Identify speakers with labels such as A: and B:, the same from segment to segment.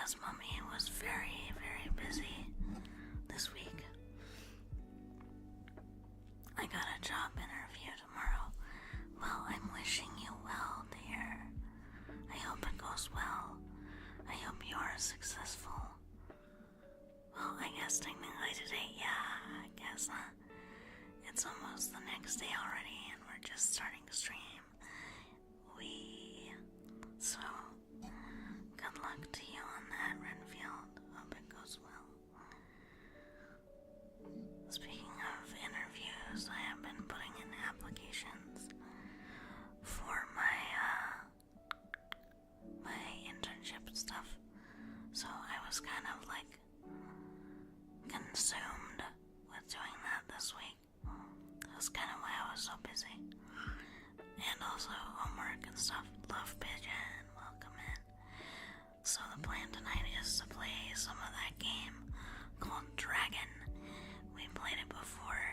A: because Mommy was very, very busy this week. I got a job interview tomorrow. Well, I'm wishing you well, dear. I hope it goes well. I hope you are successful. Well, I guess technically today, yeah, I guess, huh? It's almost the next day already, and we're just starting to stream. So, good luck to you on that, Renfield. Hope it goes well. Speaking of interviews, I have been putting in applications for my internship stuff. So I was kind of like consumed with doing that this week. That's kind of why I was so busy. And also homework and stuff. Love Pigeon, welcome in. So the plan tonight is to play some of that game called Draggin. We played it before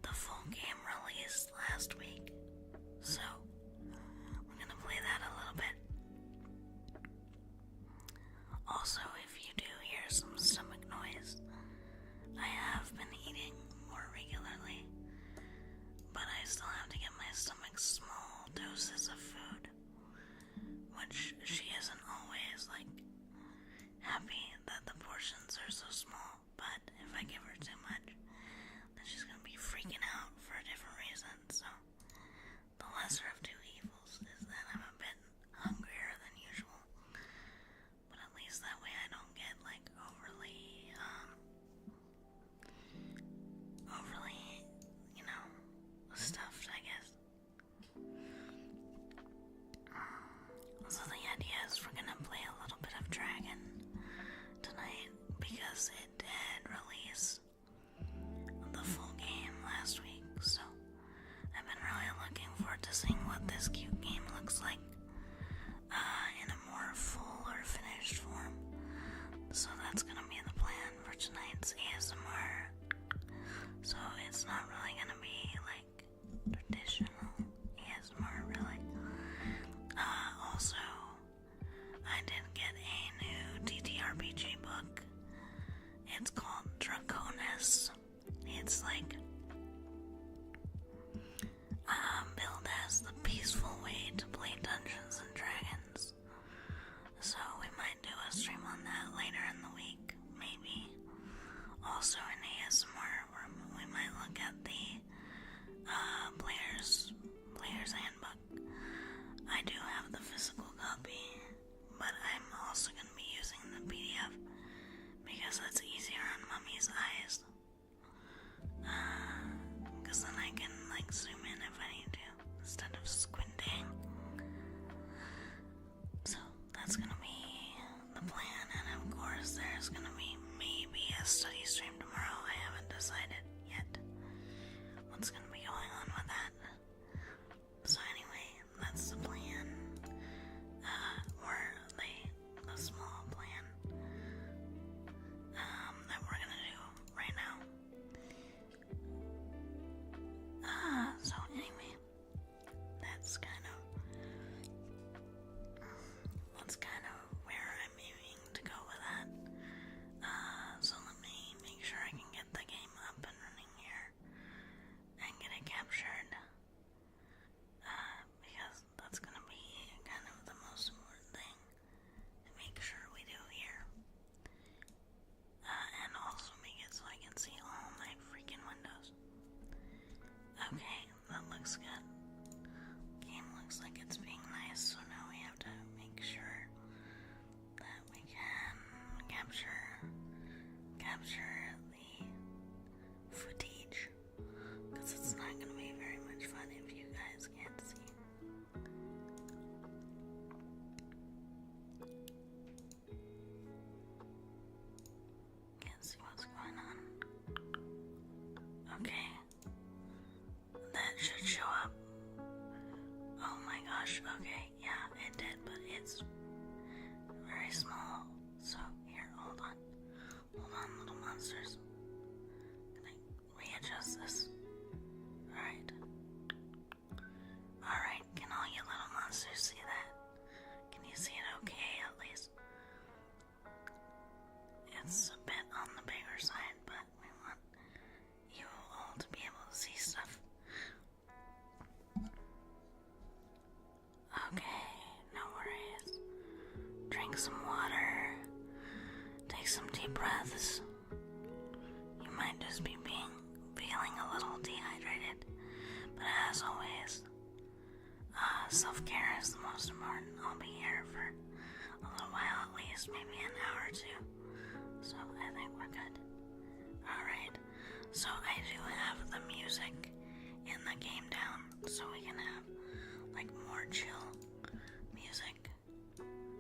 A: the full game released last week. So we're gonna play that a little bit. Also, if you do hear some stomach noise, I have been eating more regularly, but I still have to get my stomach small doses of food, which she isn't always like happy that the portions are so small. But if I give her too much, then she's gonna be freaking out for a different reason. So the lesser of two evils is that I'm a bit hungrier than usual, but at least that way I don't get like overly, stuffed, I guess. So the idea is we're gonna play a little bit of Draggin tonight because it did release the full game last week. So I've been really looking forward to seeing what this cute game looks like in a more full or finished form. So that's gonna be the plan for tonight's ASMR. So it's not really gonna be like traditional ASMR, really. Also, I did get a new TTRPG book. It's called Draggin. It's like billed as the peaceful way to play Dungeons and Dragons. So we might do a stream on that later in the week, maybe. Also in ASMR, where we might look at the player's handbook. I do have the physical copy, but I'm also going to be using the PDF because that's easier on Mummy's eyes. Because then I can like zoom in if I need to instead of squinting. So that's going to be the plan, and of course there's going to be maybe a study stream tomorrow. I haven't decided yet what's going to be going on with that. So anyway, that's the plan, or the small plan that we're going to do right now. So anyway, that's kind of where I'm aiming to go with that. So let me make sure I can get the game up and running here and get it captured, because that's gonna be kind of the most important thing to make sure we do here, and also make it so I can see all my freaking windows. Okay, that looks good. Game looks like it's being nice, so now we have to make sure that we can capture the footage, because it's not going to be very much fun if you guys can't see. Can't see what's going on. Okay, that should show up. Oh my gosh, okay, yeah, it did, but it's very small. So here, hold on, little monster. it's a bit on the bigger side, but we want you all to be able to see stuff. Okay, no worries. Drink some water. Take some deep breaths. You might just be feeling a little dehydrated, but as always, self-care is the most important. I'll be here for a little while, at least maybe an hour or two, so I think we're good. Alright, so I do have the music in the game down, so we can have like more chill music,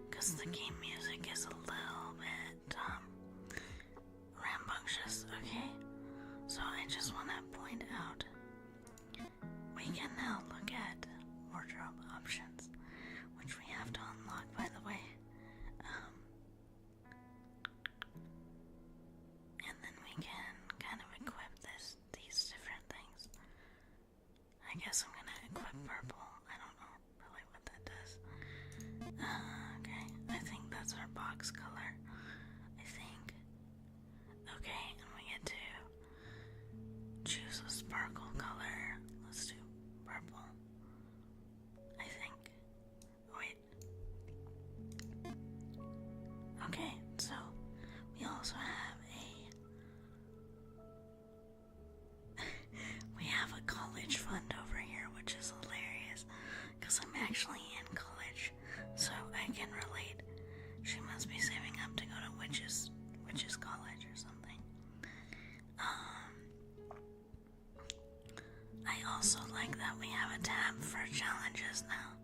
A: because the game music is a little bit rambunctious. Okay, so I just want to point out we can now look at wardrobe options, which we have to unlock, by the way. And then we can kind of equip these different things. I guess I'm gonna equip purple. I don't know really what that does. Okay, I think that's our box color. I think. Okay, and we get to choose a sparkle color. Let's do purple. I think. Wait. Okay, so we also have we have a college fund over here, which is hilarious, because I'm actually in college, so I can relate. She must be saving up to go to witches college or something. I also like that we have a tab for challenges now.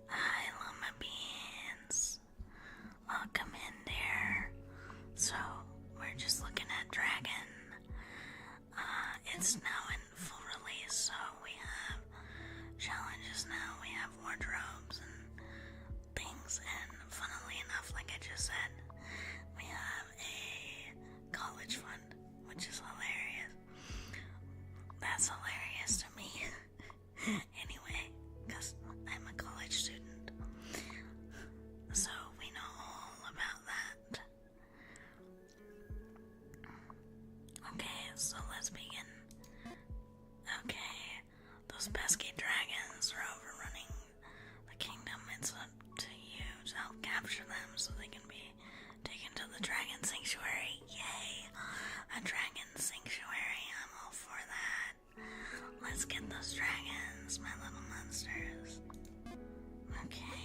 A: Hi, Llama Beans. Welcome in there. So, we're just looking at Draggin. It's now in full release, so we have challenges now. We have wardrobes and things, and funnily enough, like I just said, we have a college fund, which is hilarious. That's hilarious to me. Anyway, because I'm a college student, so we know all about that. Okay, so let's begin. Okay, those pesky dragons are overrunning the kingdom. It's up to you to help capture them so they can be taken to the dragon sanctuary. Yay! A dragon sanctuary. I'm all for that. Let's get those dragons, my little monsters. Okay.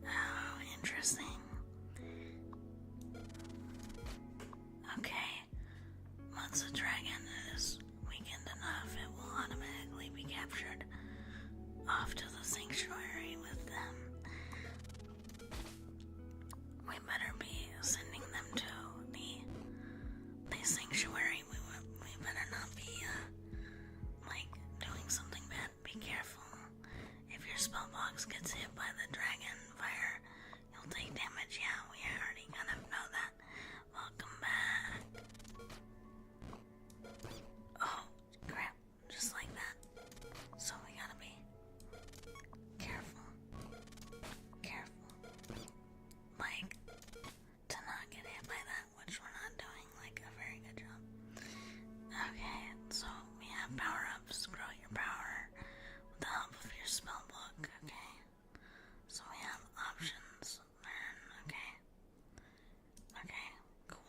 A: Oh, interesting. Okay. Once a dragon is weakened enough, it will automatically be captured off to the sanctuary with them. We better be sending them to the sanctuary. We better not be doing something bad. Be careful. If your spell box gets hit by the dragon fire, you'll take damage. Yeah, we already kind of know that. Welcome back. Oh, crap. Just like that. So we gotta be careful. Careful. To not get hit by that, which we're not doing, a very good job. Okay, so we have power-ups. Grow your power with the help of your spell book. Okay. So we have options. Okay. Okay, cool.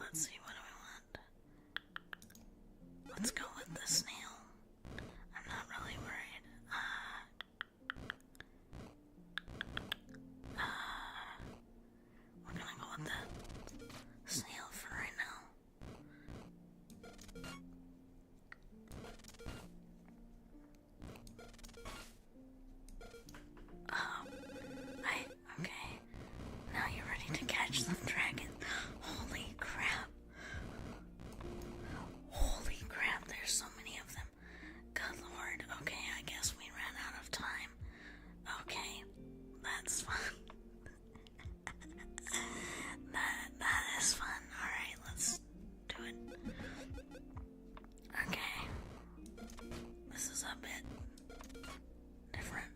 A: Let's see, what do we want? Let's go with the snail. I'm not really worried. We're gonna go with the snail for right now. Okay. Now you're ready to catch the dragon. Holy crap. Holy crap, there's so many of them. Good lord. Okay, I guess we ran out of time. Okay, that's fun. that is fun. Alright, let's do it. Okay. This is a bit different.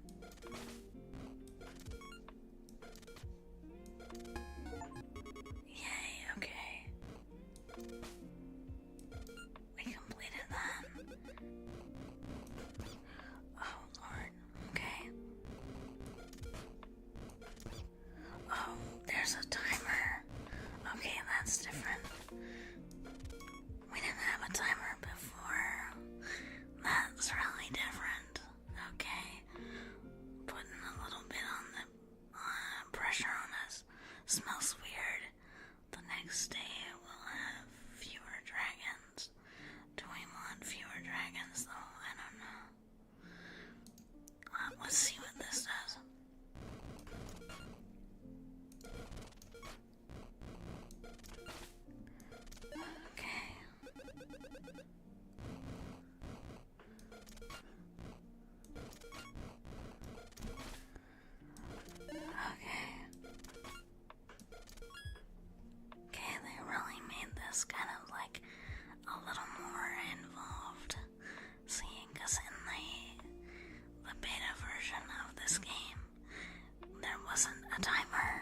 A: wasn't a timer.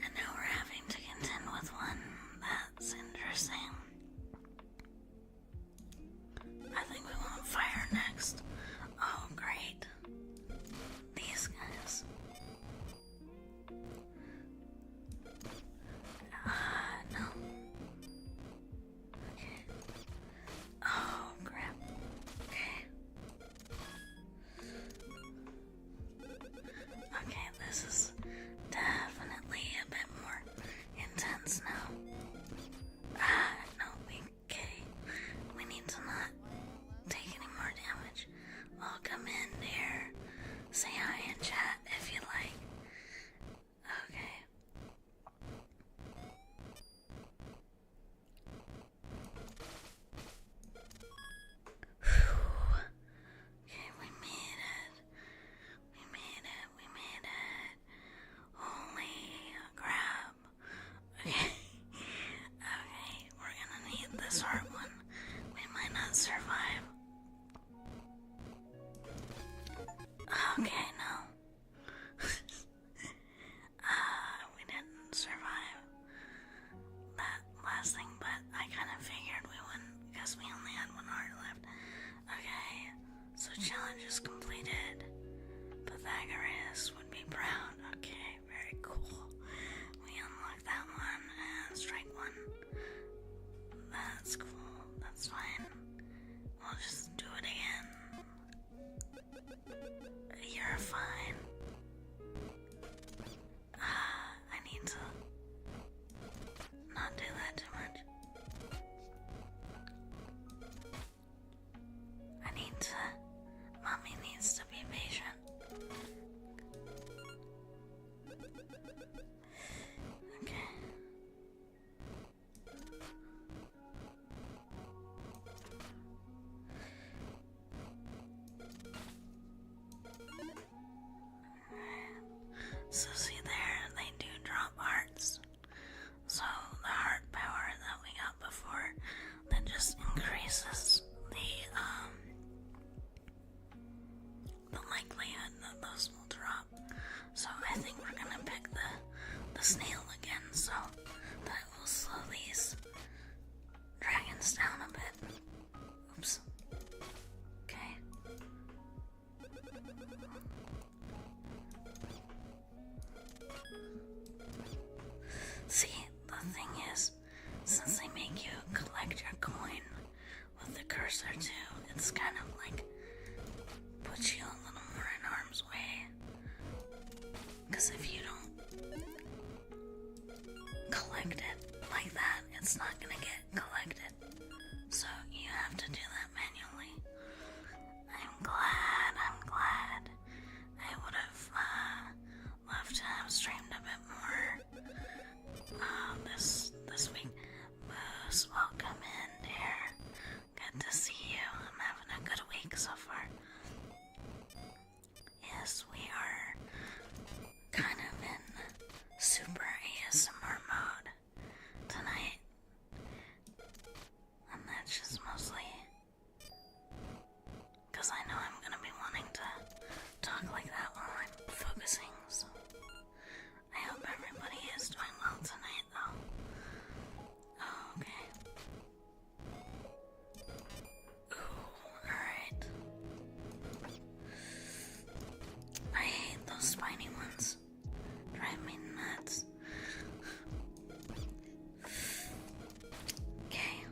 A: And now we're having to contend with one. That's interesting. I think we want fire next. Oh, great. These guys. No. Okay. Oh, crap. Okay. Okay, this is definitely a bit more intense now. No, okay. We need to not take any more damage. Welcome in, dear. Say hi in chat if you like. Okay. Okay, we made it. We made it. We made it. Holy crap. Okay. Okay, we're gonna need this hard one. We might not survive. Okay, no. We didn't survive that last thing, but I kind of figured we wouldn't because we only had one heart left. Okay, so challenge is completed. Pythagoras would be proud. Okay, very cool. We unlocked that one and strike one. That's cool. That's fine. We'll just do it again. You're fine. I need to not do that too much. Mommy needs to be patient. Okay. So see there, they do drop hearts. So the heart power that we got before, that just increases the likelihood that those will drop. So I think we're gonna pick the snail again, so that it will slow these dragons down a bit. Oops. Okay. See, the thing is, since they make you collect your coin with the cursor too, it's kind of like puts you a little more in harm's way. Because if you don't collect it like that, it's not gonna get collected. So you have to do that manually. I'm glad. I would have loved to have streamed a bit more this week. Moose, welcome in, dear. Good to see you. I'm having a good week so far. Yes, we are kind of in super ASMR mode tonight. And that's just mostly because I know I'm gonna be wanting to talk like that while I'm focusing, so I hope everybody is doing well tonight, though. Oh, okay. Ooh, alright. I hate those spiny ones. Drive me nuts. Okay.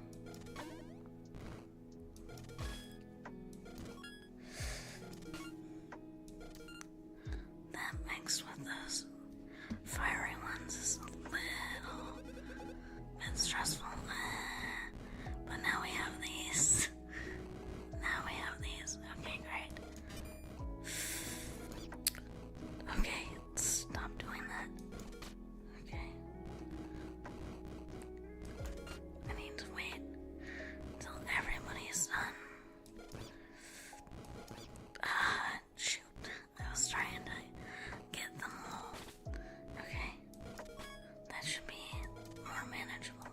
A: That mixed with those fiery ones is a little bit stressful. But now we have these. Okay, great. Okay, stop doing that. Okay. I need to wait until everybody's done. Shoot. I was trying to get them all. Okay. That should be more manageable.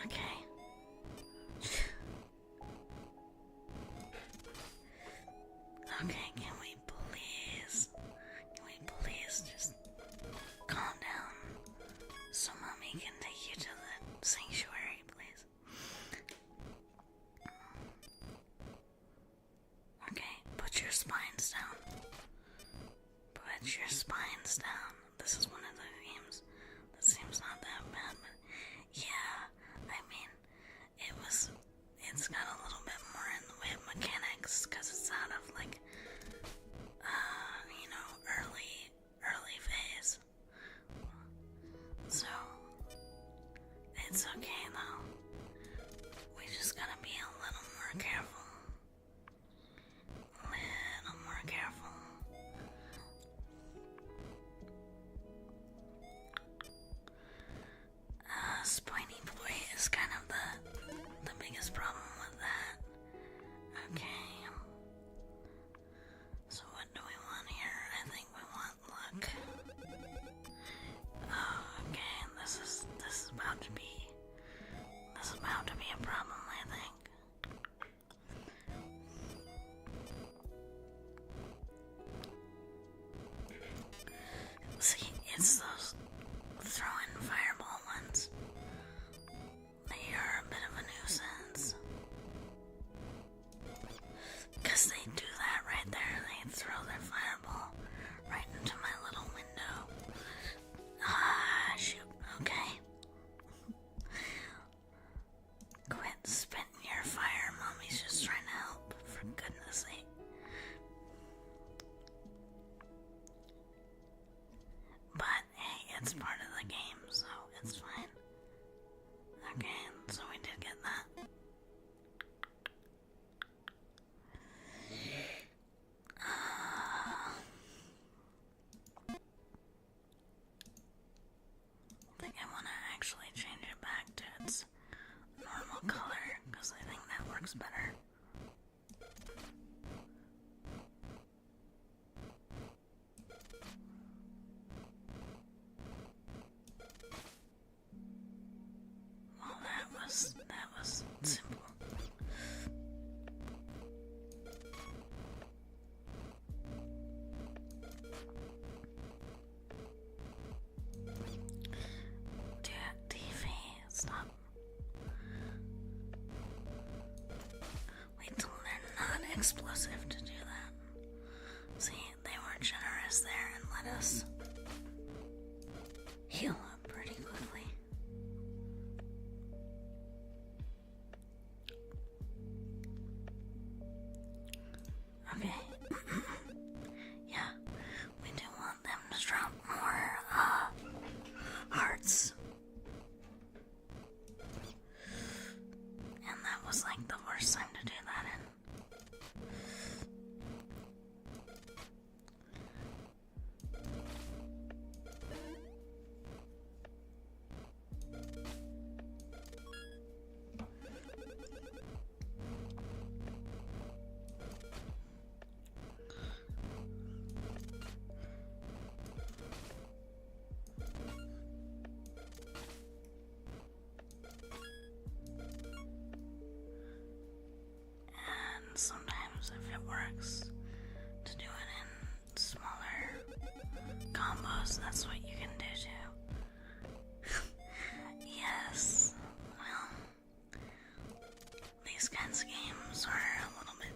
A: Okay. Okay, can we please just calm down so Mommy can take you to the sanctuary, please? Okay, put your spines down. Put your spines down. This is one of the games that seems not that bad, but yeah, I mean, it's got a little bit more in the way of mechanics because it's out of like, early phase. So, it's okay though. We just gotta be a little more careful. A little more careful. Spiny boy is kind of the biggest problem with that. Okay. So what do we want here? I think we want luck. Oh, okay. This is about to be a problem, I think. See, it's those throwing fireball ones. They are a bit of a nuisance. Because they do that right there. They throw their fireball right into my little window. Ah, shoot. Okay. Quit spitting your fire. Mommy's just trying to help, for goodness sake. But, hey, it's part of the game, so it's fine. Okay, so we did get that. I think I want to actually change it back to its normal color, because I think that works better. Well, that was simple. TV, stop. Wait till they're not explosive to do that. See, they were generous there and let us heal up pretty quickly. Okay. Yeah, we do want them to drop more hearts. And that was like the worst time to do that in. Sometimes if it works to do it in smaller combos, that's what you can do too. Yes, well, these kinds of games are a little bit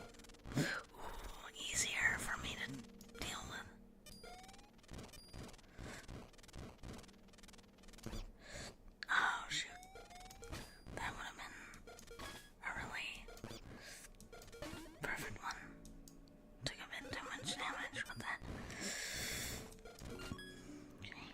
A: easier for me to deal with. Oh shoot, that would have been a really perfect one. Took a bit too much damage with that. Okay.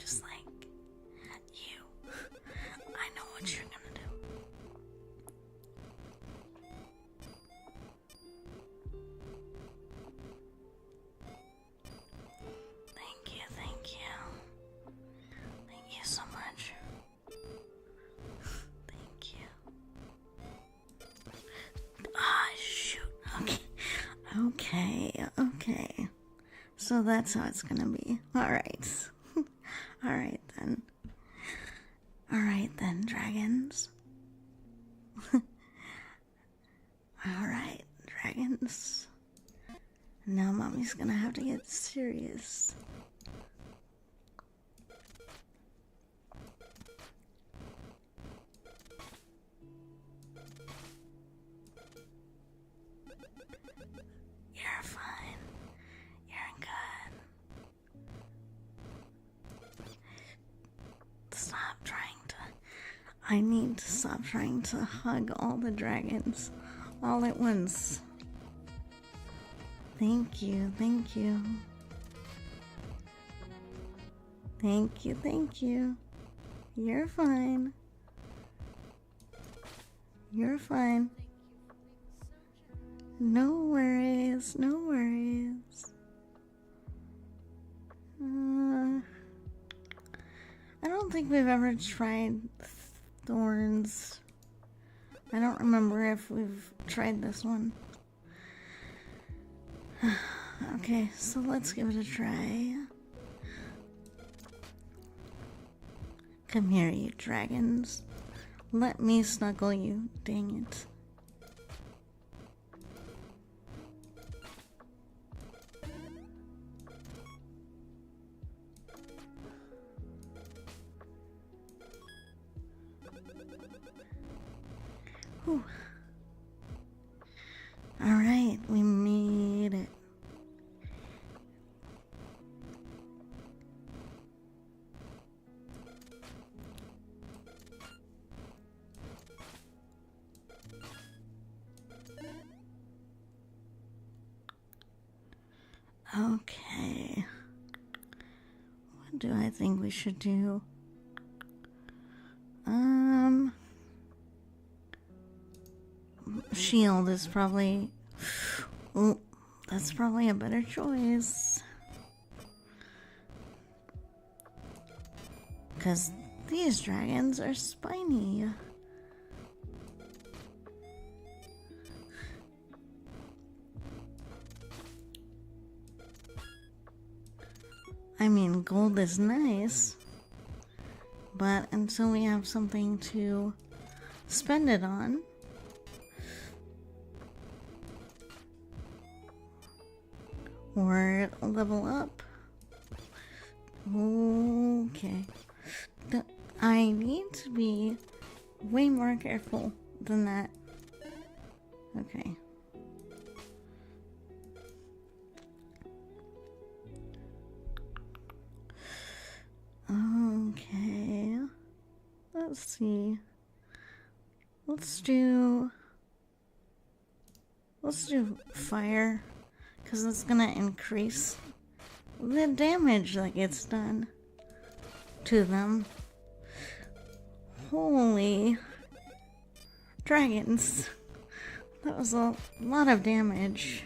A: just like you. I know what you're gonna do. Thank you, thank you. Thank you so much. Thank you. Ah, shoot. Okay. So that's how it's gonna be. Alright. Alright then, dragons. Alright, dragons. Now mommy's gonna have to get serious. You're fine. You're good. I need to stop trying to hug all the dragons all at once. Thank you. Thank you. You're fine. No worries. I don't think we've ever tried thorns. I don't remember if we've tried this one. Okay, so let's give it a try. Come here, you dragons. Let me snuggle you. Dang it. Whew. Alright, we made it. Okay. What do I think we should do? Shield is probably... Oh, that's probably a better choice. Because these dragons are spiny. I mean, gold is nice, but until we have something to spend it on, or level up. Okay. I need to be way more careful than that. Okay. Okay. Let's see. Let's do fire. Because it's gonna increase the damage that gets done to them. Holy dragons. That was a lot of damage.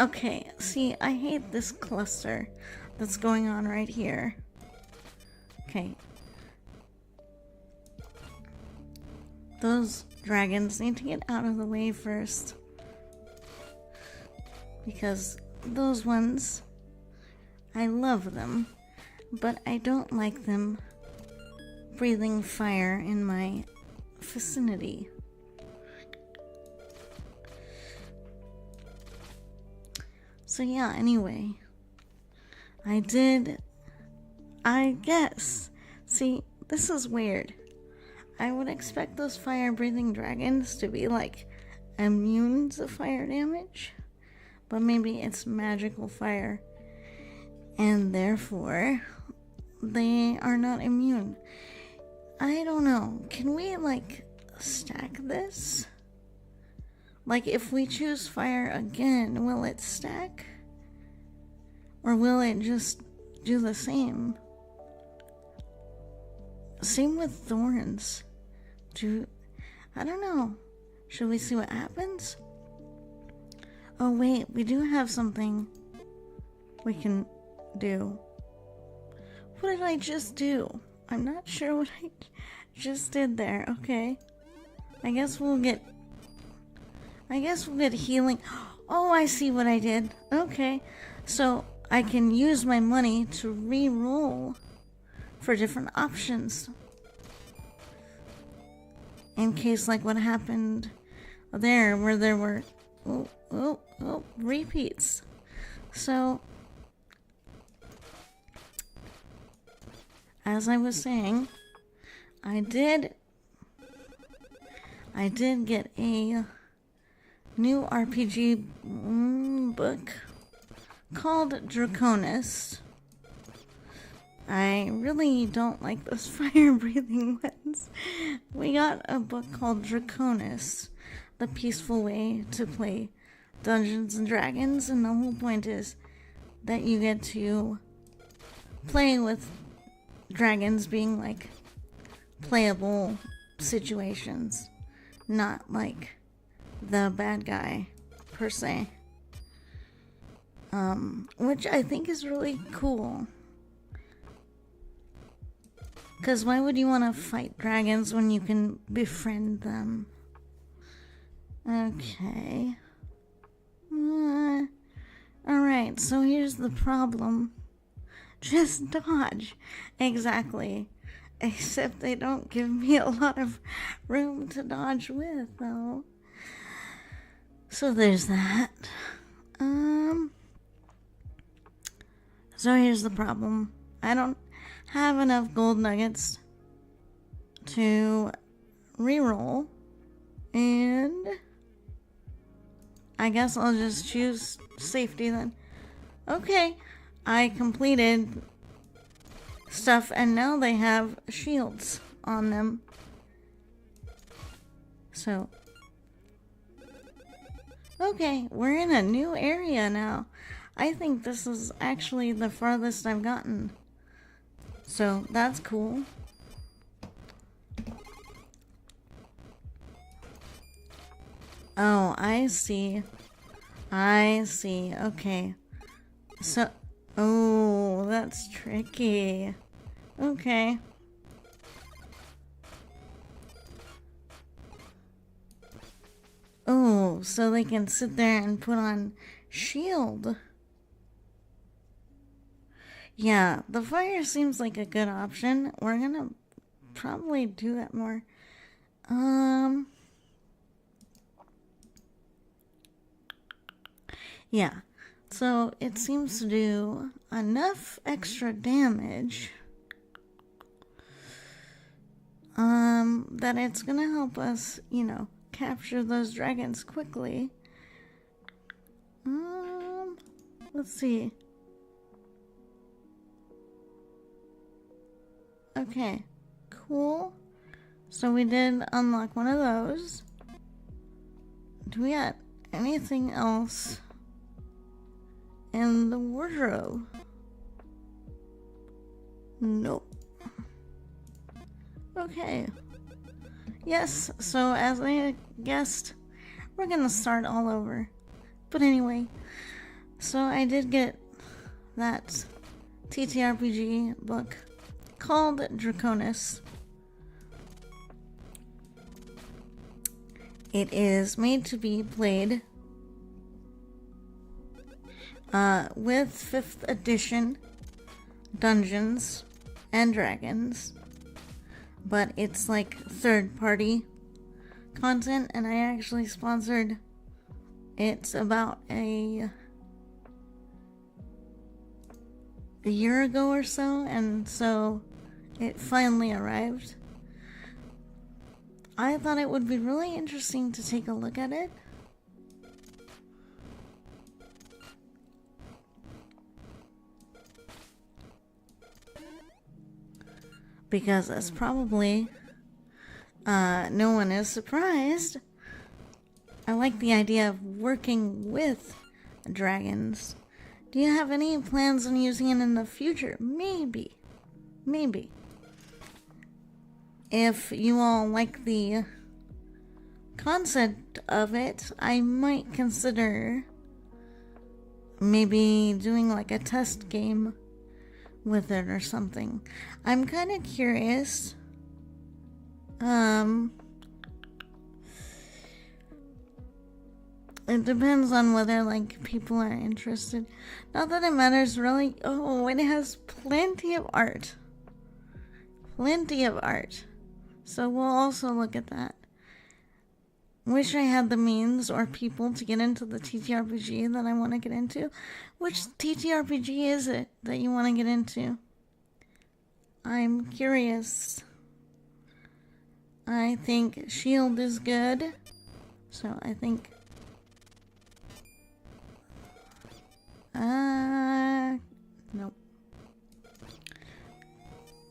A: Okay, see, I hate this cluster that's going on right here. Okay. Those dragons need to get out of the way first. Because those ones, I love them, but I don't like them breathing fire in my vicinity. So yeah, anyway, I guess, see, this is weird. I would expect those fire-breathing dragons to be, like, immune to fire damage. But maybe it's magical fire. And therefore, they are not immune. I don't know. Can we, like, stack this? Like, if we choose fire again, will it stack? Or will it just do the same? Same with thorns. I don't know. Should we see what happens? Oh wait, we do have something we can do. What did I just do? I'm not sure what I just did there. Okay. I guess we'll get healing. Oh, I see what I did. Okay. So I can use my money to re-roll for different options. In case like what happened there where there were repeats. So as I was saying, I did get a new RPG book called Draconis. I really don't like those fire-breathing ones. We got a book called Draconis, The Peaceful Way to Play Dungeons and Dragons, and the whole point is that you get to play with dragons being like playable situations, not like the bad guy per se, which I think is really cool, because why would you want to fight dragons when you can befriend them? Okay. Alright, so here's the problem. Just dodge. Exactly. Except they don't give me a lot of room to dodge with, though. So there's that. So here's the problem. I don't have enough gold nuggets to reroll. And I guess I'll just choose safety then. Okay. I completed stuff and now they have shields on them. So, okay, we're in a new area now. I think this is actually the farthest I've gotten. So, that's cool. Oh, I see. Okay. So, oh, that's tricky. Okay. Oh, so they can sit there and put on shield. Yeah, the fire seems like a good option. We're gonna probably do that more. Yeah. So it seems to do enough extra damage that it's gonna help us, capture those dragons quickly. Let's see. Okay, cool. So we did unlock one of those. Do we got anything else in the wardrobe? Nope. Okay. Yes, so as I guessed, we're gonna start all over. But anyway, so I did get that TTRPG book called Draconis. It is made to be played with 5th edition Dungeons and Dragons, but it's like third-party content, and I actually sponsored it about a year ago or so, and so it finally arrived. I thought it would be really interesting to take a look at it. Because as probably no one is surprised, I like the idea of working with dragons Do you have any plans on using it in the future? Maybe. Maybe. If you all like the concept of it, I might consider maybe doing like a test game with it or something. I'm kind of curious. It depends on whether like people are interested. Not that it matters really. Oh, it has plenty of art. Plenty of art. So we'll also look at that. Wish I had the means or people to get into the TTRPG that I want to get into. Which TTRPG is it that you want to get into? I'm curious. I think Shield is good. So I think... nope.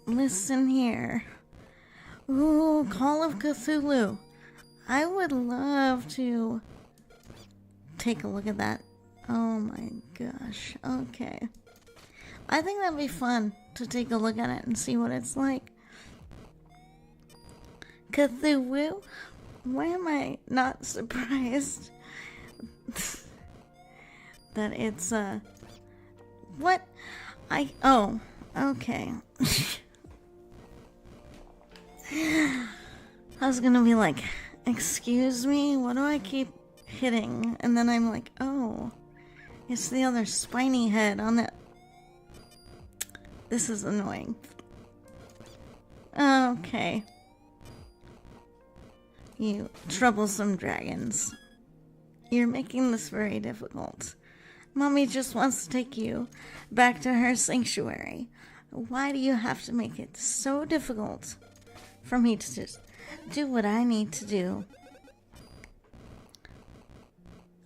A: Listen here. Ooh, Call of Cthulhu. I would love to take a look at that. Oh my gosh. Okay. I think that'd be fun to take a look at it and see what it's like. Cthulhu? Why am I not surprised that it's what? Oh, okay. I was gonna be like, excuse me, what do I keep hitting? And then I'm like, oh, it's the other spiny head on it. This is annoying. Okay. You troublesome dragons. You're making this very difficult. Mommy just wants to take you back to her sanctuary. Why do you have to make it so difficult for me to just do what I need to do?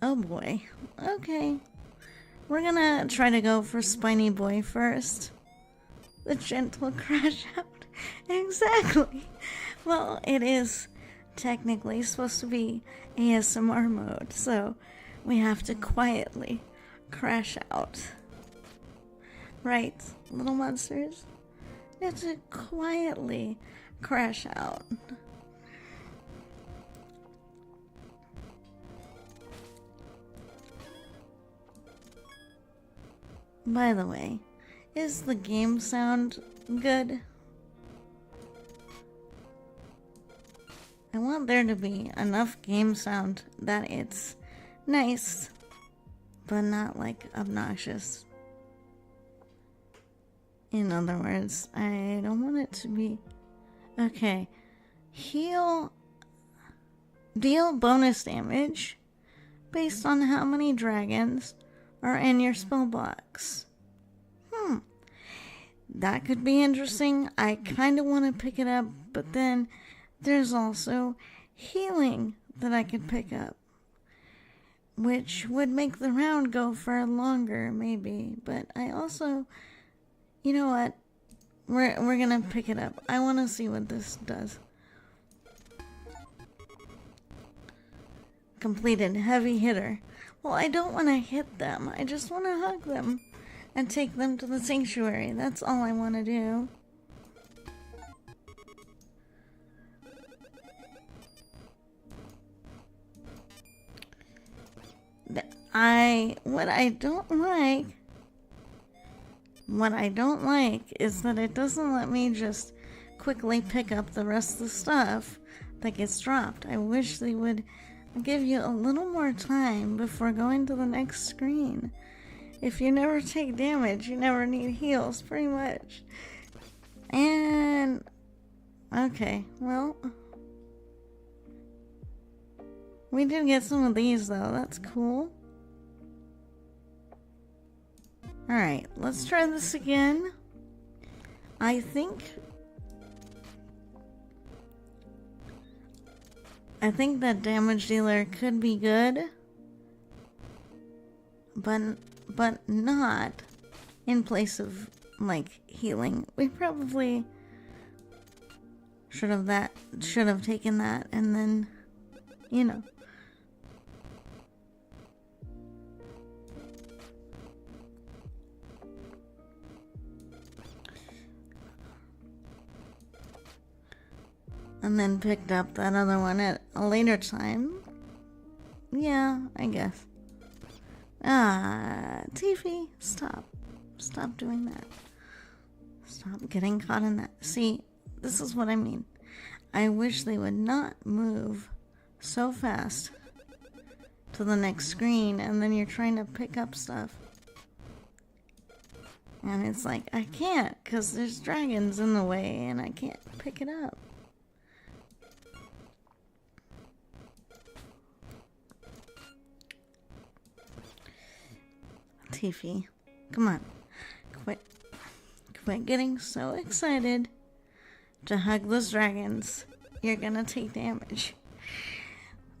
A: Oh boy. Okay. We're gonna try to go for Spiny Boy first. The gentle crash out. Exactly. Well, it is technically supposed to be ASMR mode, so we have to quietly crash out. Right, little monsters? You have to quietly crash out. By the way, is the game sound good? I want there to be enough game sound that it's nice, but not like obnoxious. In other words, I don't want it to be... Okay. Deal bonus damage based on how many dragons are in your spell box. That could be interesting. I kind of want to pick it up, but then there's also healing that I could pick up, which would make the round go for longer, maybe. But I also, you know what? We're gonna pick it up. I want to see what this does. Completed heavy hitter. Well, I don't want to hit them. I just want to hug them and take them to the sanctuary. That's all I want to do. What I don't like is that it doesn't let me just quickly pick up the rest of the stuff that gets dropped. I wish they would give you a little more time before going to the next screen. If you never take damage, you never need heals, pretty much. And okay, well, we did get some of these though. That's cool. Alright, let's try this again. I think that damage dealer could be good, but not in place of like healing. We probably should have taken that, and then, you know. and then picked up that other one at a later time. Yeah, I guess. Tiffy, stop. Stop doing that. Stop getting caught in that. See, this is what I mean. I wish they would not move so fast to the next screen, and then you're trying to pick up stuff. And it's like, I can't, because there's dragons in the way, and I can't pick it up. Tiffy, come on. Quit getting so excited to hug those dragons. You're gonna take damage.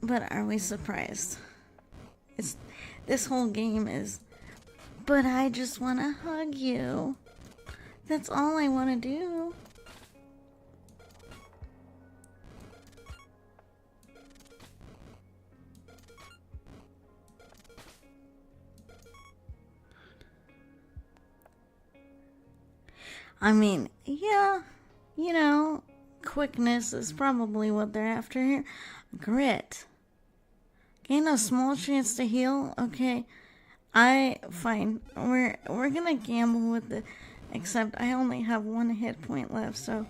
A: But are we surprised? This whole game is, but I just want to hug you. That's all I want to do. I mean, yeah, you know, quickness is probably what they're after here. Grit. Gain a small chance to heal? Okay. Fine. We're gonna gamble with it. Except I only have 1 hit point left, so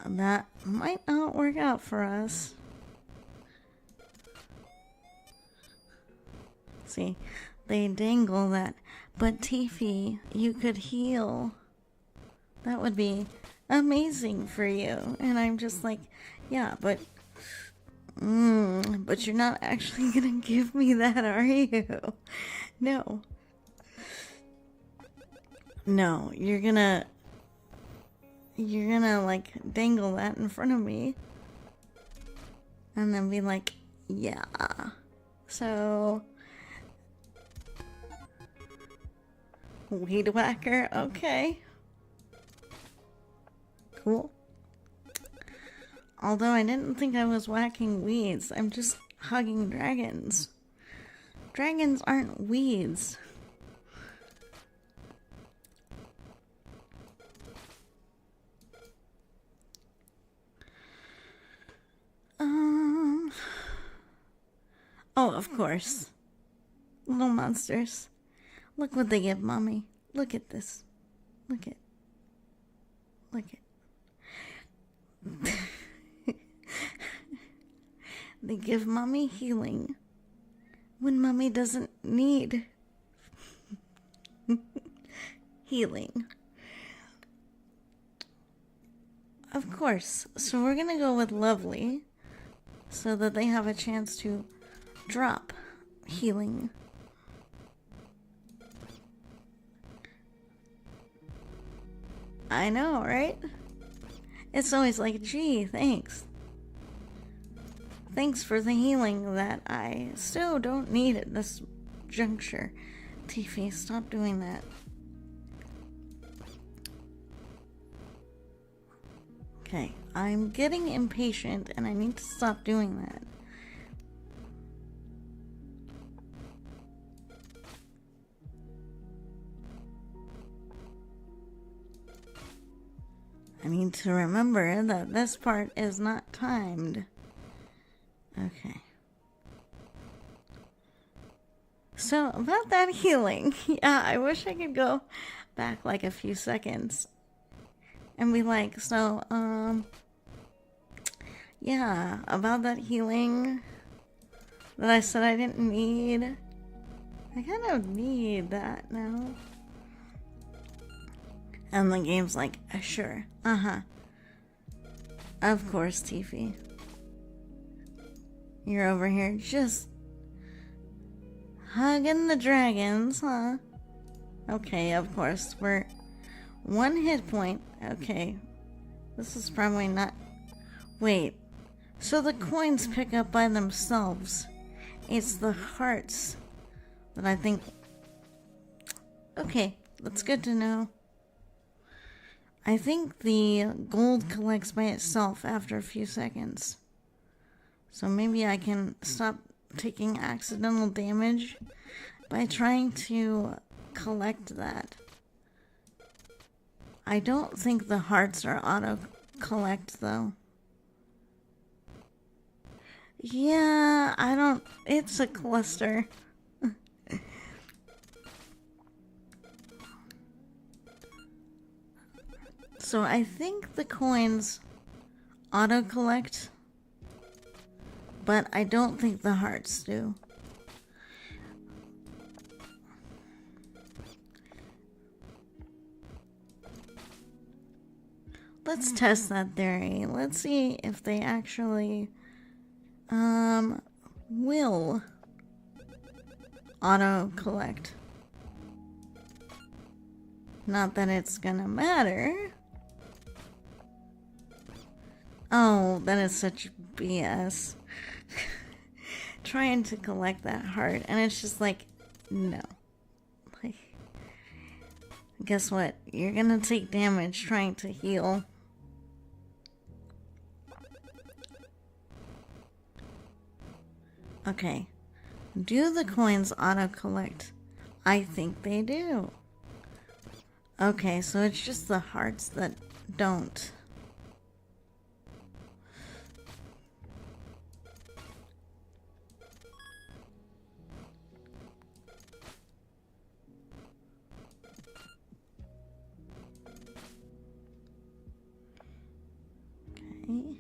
A: that might not work out for us. See, they dangle that. But Tiffy, you could heal. That would be amazing for you. And I'm just like, yeah, but you're not actually gonna give me that, are you? No. No, you're gonna like dangle that in front of me and then be like, yeah. So weed whacker, okay. Cool. Although I didn't think I was whacking weeds, I'm just hugging dragons. Dragons aren't weeds. Oh, of course. Little monsters. Look what they give Mommy. Look at this. Look at. They give Mommy healing when Mommy doesn't need healing. Of course. So we're gonna go with Lovely so that they have a chance to drop healing. I know, right? It's always like, gee, thanks. Thanks for the healing that I still don't need at this juncture. Tiffy, stop doing that. Okay, I'm getting impatient and I need to stop doing that. I need to remember that this part is not timed. Okay. So, about that healing. Yeah, I wish I could go back like a few seconds and be like, so, yeah, about that healing that I said I didn't need. I kind of need that now. And the game's like, sure, of course, Tiffy. You're over here just hugging the dragons, huh? Okay, of course, we're 1 hit point. Okay, this is probably not... Wait, so the coins pick up by themselves. It's the hearts that I think... Okay, that's good to know. I think the gold collects by itself after a few seconds. So maybe I can stop taking accidental damage by trying to collect that. I don't think the hearts are auto-collect, though. Yeah, I don't... It's a cluster. So I think the coins auto-collect, but I don't think the hearts do. Let's test that theory. Let's see if they actually will auto-collect. Not that it's gonna matter. Oh, that is such BS. Trying to collect that heart, and it's just like, no. Like, guess what? You're gonna take damage trying to heal. Okay. Do the coins auto-collect? I think they do. Okay, so it's just the hearts that don't. Okay.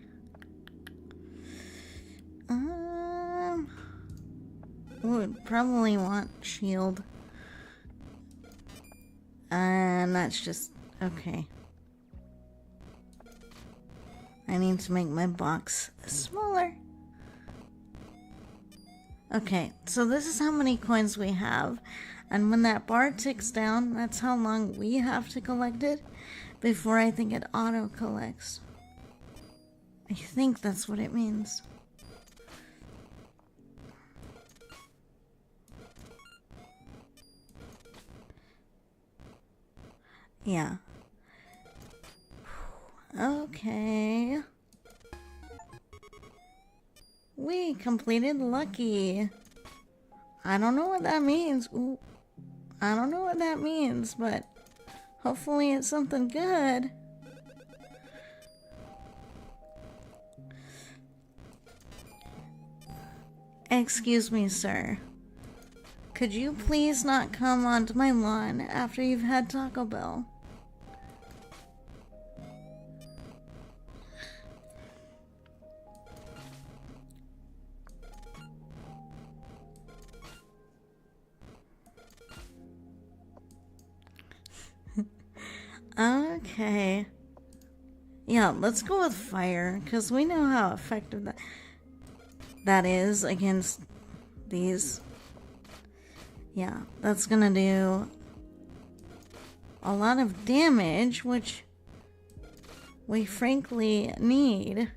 A: Would probably want shield. And that's just okay. I need to make my box smaller. Okay, so this is how many coins we have. And when that bar ticks down, that's how long we have to collect it before I think it auto collects. I think that's what it means. Yeah. Okay. We completed Lucky. I don't know what that means. Ooh. I don't know what that means, but hopefully it's something good. Excuse me, sir. Could you please not come onto my lawn after you've had Taco Bell? Okay. Yeah, let's go with fire, because we know how effective that is against these. Yeah, that's gonna do a lot of damage, which we frankly need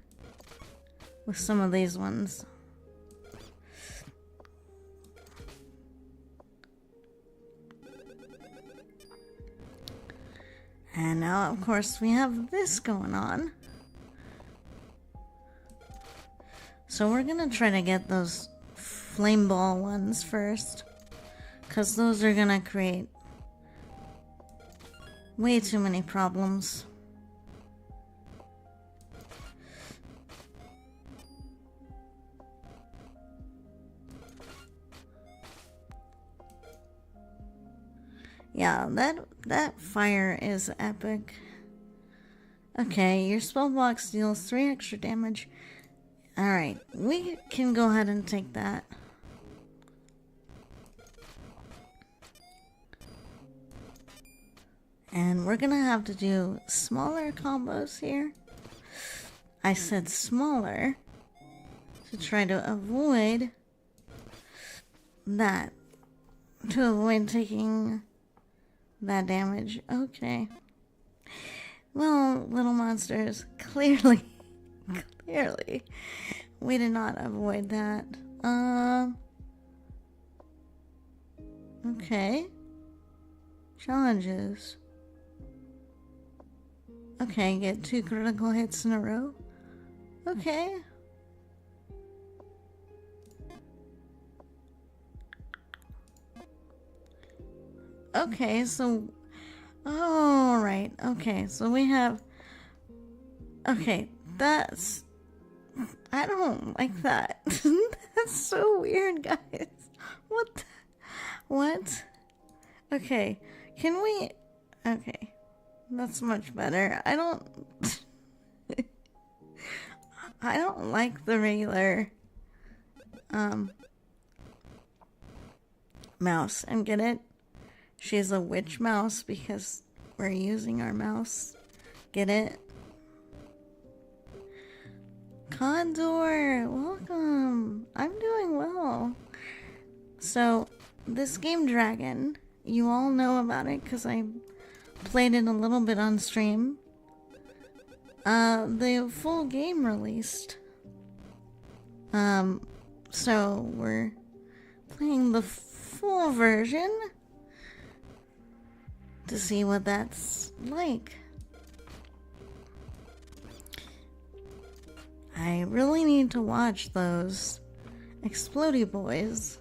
A: with some of these ones. And now, of course, we have this going on. So we're gonna try to get those flame ball ones first, because those are gonna create way too many problems. Yeah, that fire is epic. Okay, your spell box deals 3 extra damage. Alright, we can go ahead and take that. And we're gonna have to do smaller combos here. I said smaller to try to avoid that. To avoid taking that damage. Okay. Well, little monsters, clearly, we did not avoid that. Okay. Challenges. Okay, get 2 critical hits in a row. Okay. Okay, so Oh, right. Okay, so we have... Okay, that's... I don't like that. That's so weird, guys. What? What? Okay, can we... Okay, that's much better. I don't... I don't like the regular mouse. And get it? She's a witch mouse because we're using our mouse. Get it? Condor, welcome. I'm doing well. So, this game Draggin, you all know about it because I played it a little bit on stream. The full game released. So we're playing the full version to see what that's like. I really need to watch those Explodey Boys.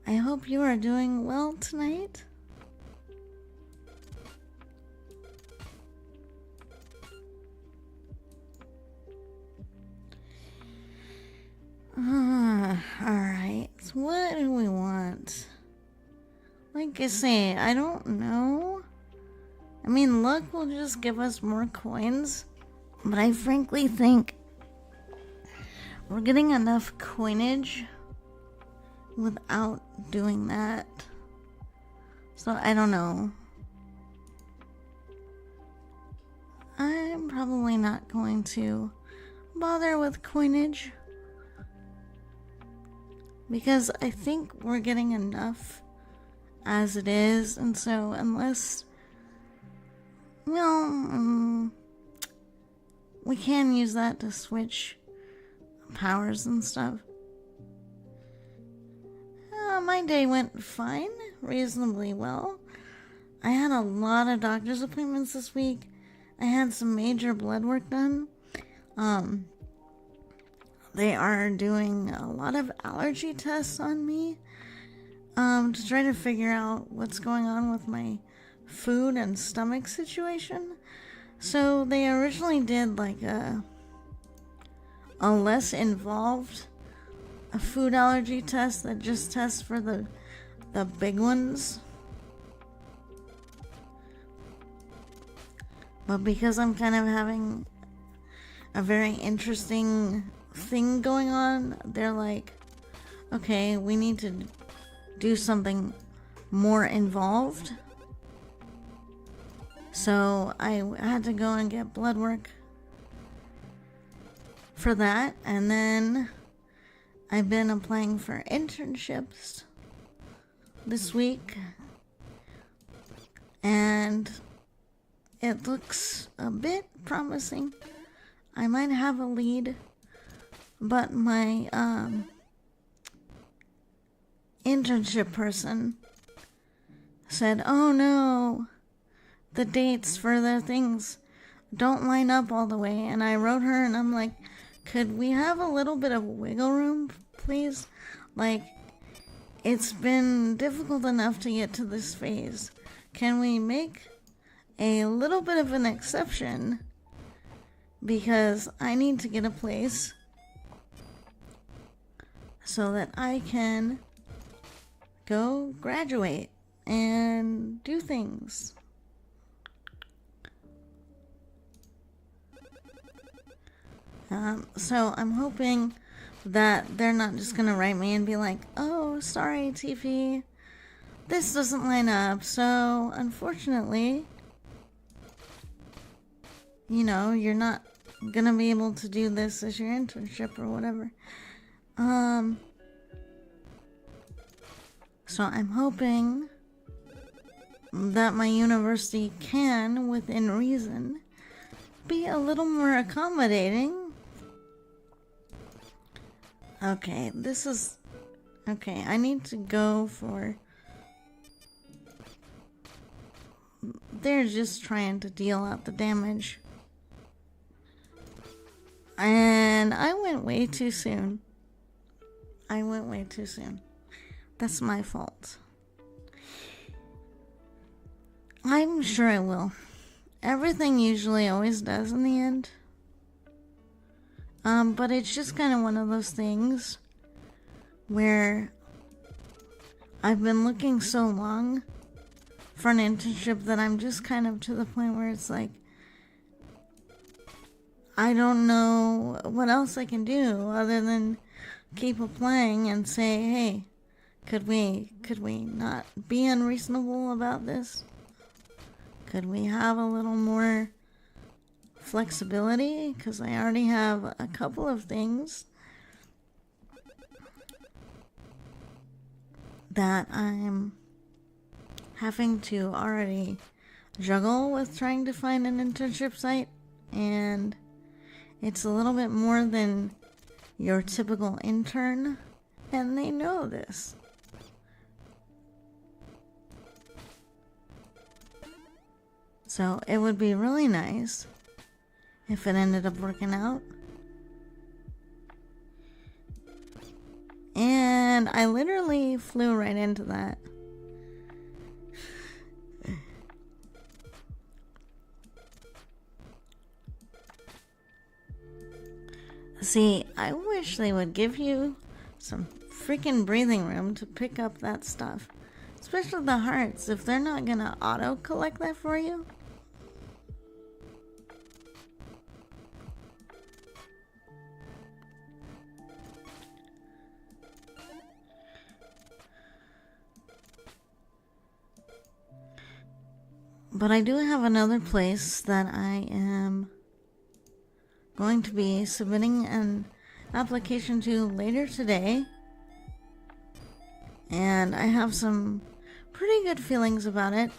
A: I hope you are doing well tonight. Alright, so what do we want? Like I say, I don't know. I mean, luck will just give us more coins, but I frankly think we're getting enough coinage without doing that. So I don't know. I'm probably not going to bother with coinage because I think we're getting enough as it is, and so unless, well, we can use that to switch powers and stuff. My day went fine, reasonably well. I had a lot of doctor's appointments this week. I had some major blood work done. They are doing a lot of allergy tests on me to try to figure out what's going on with my food and stomach situation. So they originally did like a less involved food allergy test that just tests for the big ones. But because I'm kind of having a very interesting thing going on, they're like, okay, we need to do something more involved. So I had to go and get blood work for that, and then I've been applying for internships this week, and it looks a bit promising. I might have a lead, but my internship person said, oh no, the dates for the things don't line up all the way. And I wrote her and I'm like, could we have a little bit of wiggle room, please? Like, it's been difficult enough to get to this phase. Can we make a little bit of an exception? Because I need to get a place so that I can go graduate and do things. So I'm hoping that they're not just gonna write me and be like, oh, sorry, TP, this doesn't line up, so unfortunately, you know, you're not gonna be able to do this as your internship or whatever. So I'm hoping that my university can, within reason, be a little more accommodating. Okay, this is... Okay, I need to go for... They're just trying to deal out the damage. And I went way too soon. That's my fault. I'm sure it will. Everything usually always does in the end. But it's just kind of one of those things where I've been looking so long for an internship that I'm just kind of to the point where it's like, I don't know what else I can do other than keep applying and say, hey, could we not be unreasonable about this? Could we have a little more flexibility? Because I already have a couple of things that I'm having to already juggle with trying to find an internship site, and it's a little bit more than your typical intern, and they know this. So it would be really nice if it ended up working out. And I literally flew right into that. See, I wish they would give you some freaking breathing room to pick up that stuff. Especially the hearts, if they're not gonna auto-collect that for you. But I do have another place that I am going to be submitting an application to later today. And I have some pretty good feelings about it.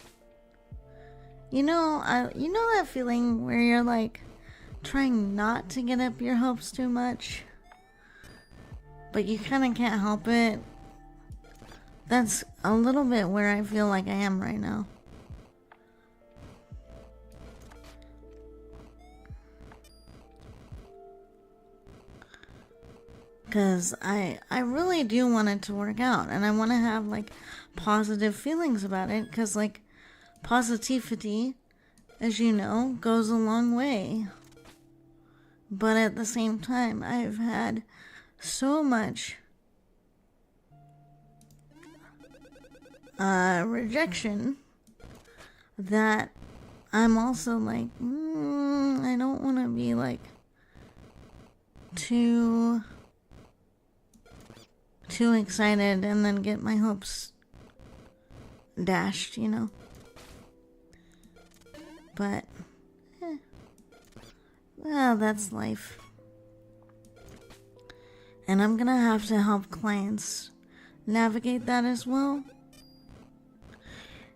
A: You know that feeling where you're like trying not to get up your hopes too much, but you kind of can't help it? That's a little bit where I feel like I am right now. Because I really do want it to work out, and I want to have like positive feelings about it, because like positivity, as you know, goes a long way. But at the same time, I've had so much rejection that I'm also like, I don't want to be like too excited and then get my hopes dashed, you know. But well, that's life. And I'm gonna have to help clients navigate that as well.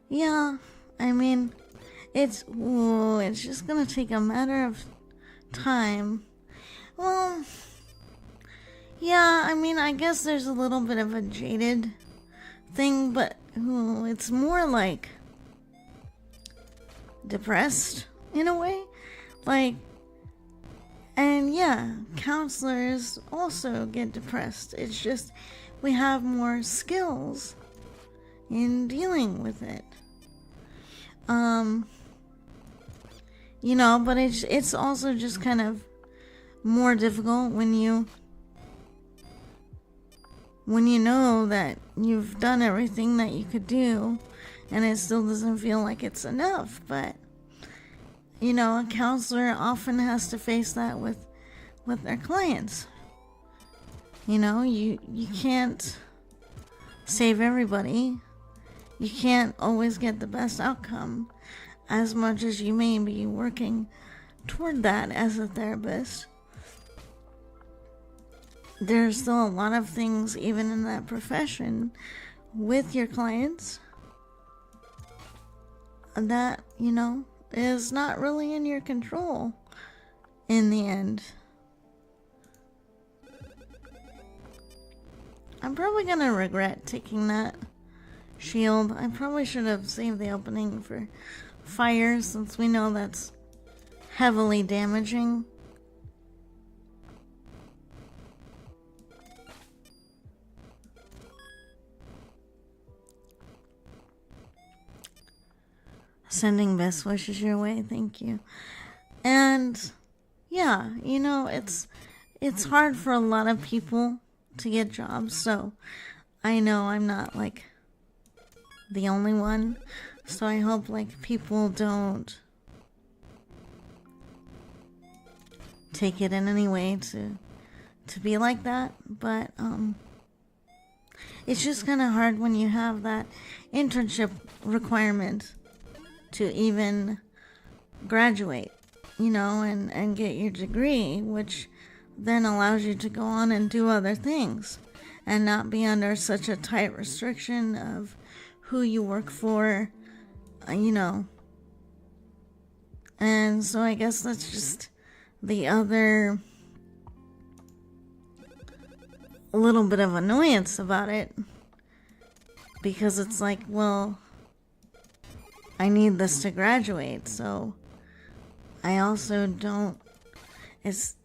A: Yeah, I mean, it's just gonna take a matter of time. Well, yeah, I mean, I guess there's a little bit of a jaded thing, but it's more like depressed in a way. Like, and yeah, counselors also get depressed. It's just we have more skills in dealing with it. You know, but it's also just kind of more difficult when you know that you've done everything that you could do and it still doesn't feel like it's enough. But you know, a counselor often has to face that with their clients. You know, you can't save everybody. You can't always get the best outcome, as much as you may be working toward that as a therapist. There's still a lot of things, even in that profession, with your clients that, you know, is not really in your control in the end. I'm probably gonna regret taking that shield. I probably should have saved the opening for fire, since we know that's heavily damaging. sending best wishes your way. Thank you. And yeah, you know, it's hard for a lot of people to get jobs, so I know I'm not like the only one. So I hope like people don't take it in any way to be like that, but it's just kind of hard when you have that internship requirement to even graduate, you know, and get your degree, which then allows you to go on and do other things and not be under such a tight restriction of who you work for, you know. And so I guess that's just the other little bit of annoyance about it, because it's like, well, I need this to graduate, so I also don't, it's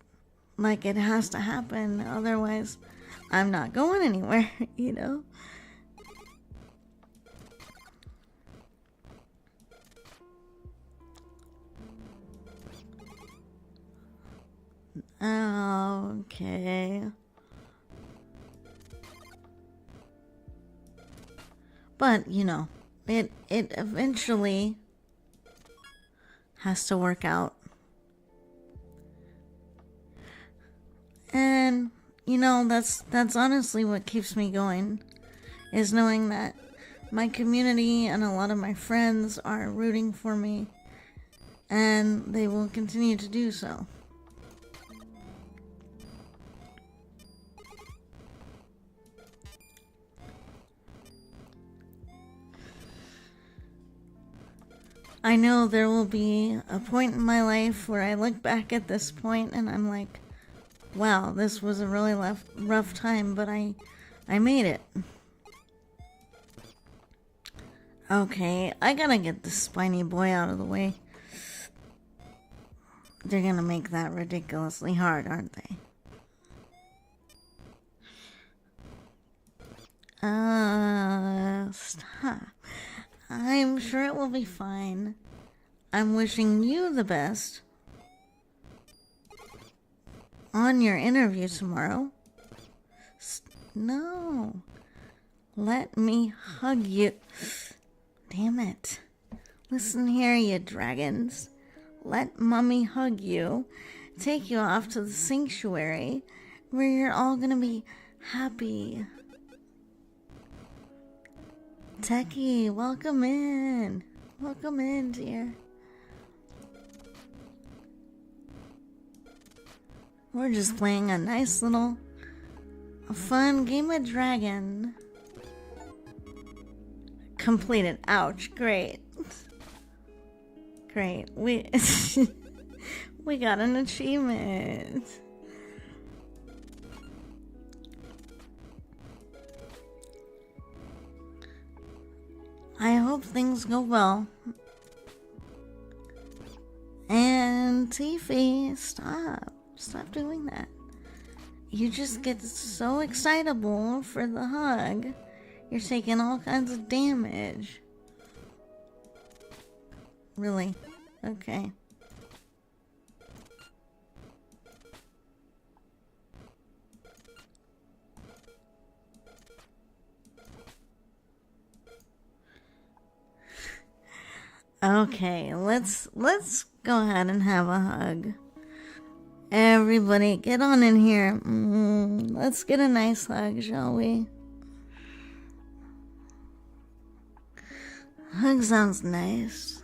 A: like it has to happen, otherwise I'm not going anywhere, you know? Okay. But, you know, it eventually has to work out. And, you know, that's honestly what keeps me going, is knowing that my community and a lot of my friends are rooting for me, and they will continue to do so. I know there will be a point in my life where I look back at this point and I'm like, wow, this was a really rough time, but I made it. Okay, I gotta get this spiny boy out of the way. They're gonna make that ridiculously hard, aren't they? Stop. I'm sure it will be fine. I'm wishing you the best on your interview tomorrow. No. Let me hug you. Damn it. Listen here, you dragons. Let Mommy hug you. Take you off to the sanctuary where you're all gonna be happy. Techie, welcome in. Welcome in, dear. We're just playing a nice little fun game of Draggin. Completed. Ouch. Great. Great. We we got an achievement. I hope things go well. And Tiffy, stop. Stop doing that. You just get so excitable for the hug. You're taking all kinds of damage. Really? Okay. Okay, let's go ahead and have a hug. Everybody, get on in here. Let's get a nice hug, shall we? Hug sounds nice.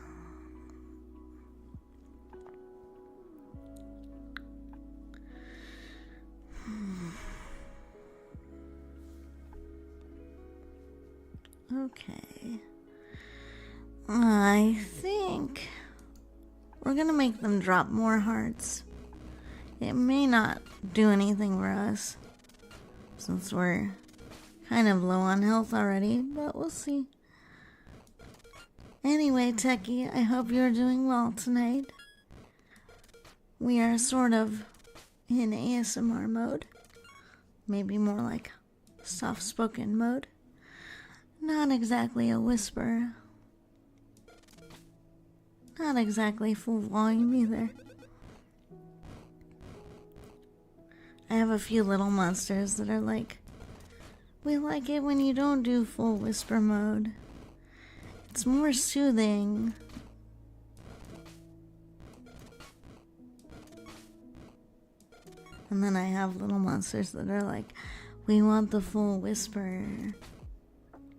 A: Okay. I think we're gonna make them drop more hearts. It may not do anything for us, since we're kind of low on health already, but we'll see. Anyway, Techie, I hope you're doing well tonight. We are sort of in ASMR mode. Maybe more like soft-spoken mode. Not exactly a whisper. Not exactly full volume either. I have a few little monsters that are like, we like it when you don't do full whisper mode. It's more soothing. And then I have little monsters that are like, we want the full whisper.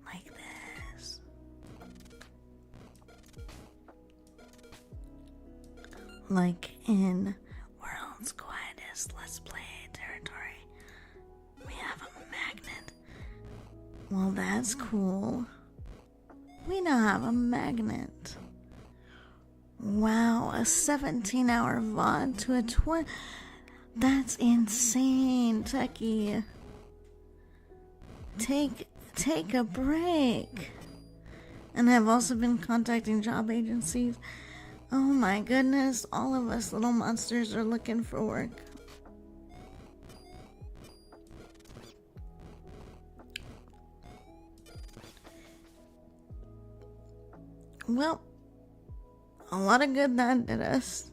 A: Like this. Like in World's Quietest Let's Play territory. We have a magnet. Well, that's cool. We now have a magnet. Wow, a 17-hour VOD to a 20... That's insane, Techie. Take a break. And I've also been contacting job agencies. Oh my goodness, all of us little monsters are looking for work. Well, a lot of good that did us.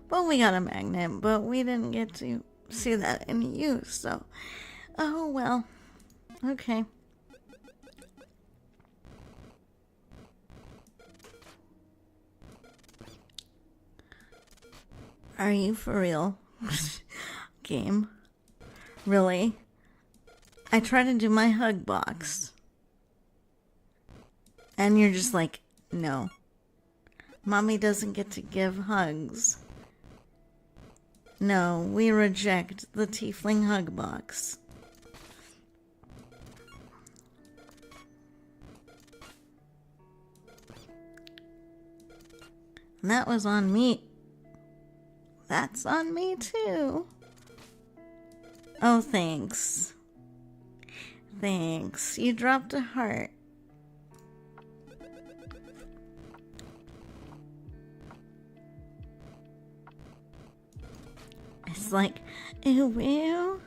A: But we got a magnet, but we didn't get to see that in use, so... Oh, well. Okay. Are you for real? Game? Really? I try to do my hug box. And you're just like, no. Mommy doesn't get to give hugs. No, we reject the tiefling hug box. And that was on me. That's on me too. Oh, thanks. Thanks. You dropped a heart. It's like, ew, ew.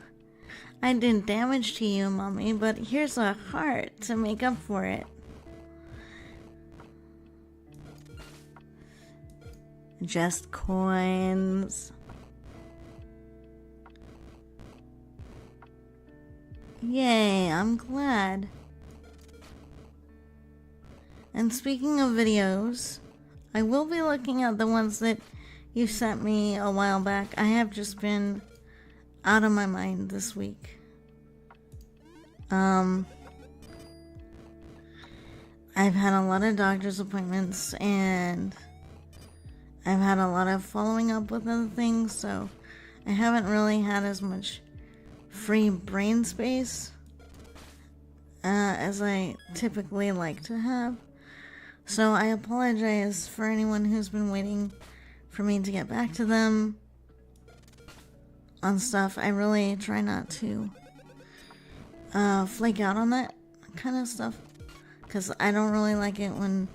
A: I did damage to you, Mommy, but here's a heart to make up for it. Just coins. Yay, I'm glad. And speaking of videos, I will be looking at the ones that you sent me a while back. I have just been out of my mind this week. I've had a lot of doctor's appointments and I've had a lot of following up with other things, so I haven't really had as much free brain space as I typically like to have. So I apologize for anyone who's been waiting for me to get back to them on stuff. I really try not to flake out on that kind of stuff, because I don't really like it when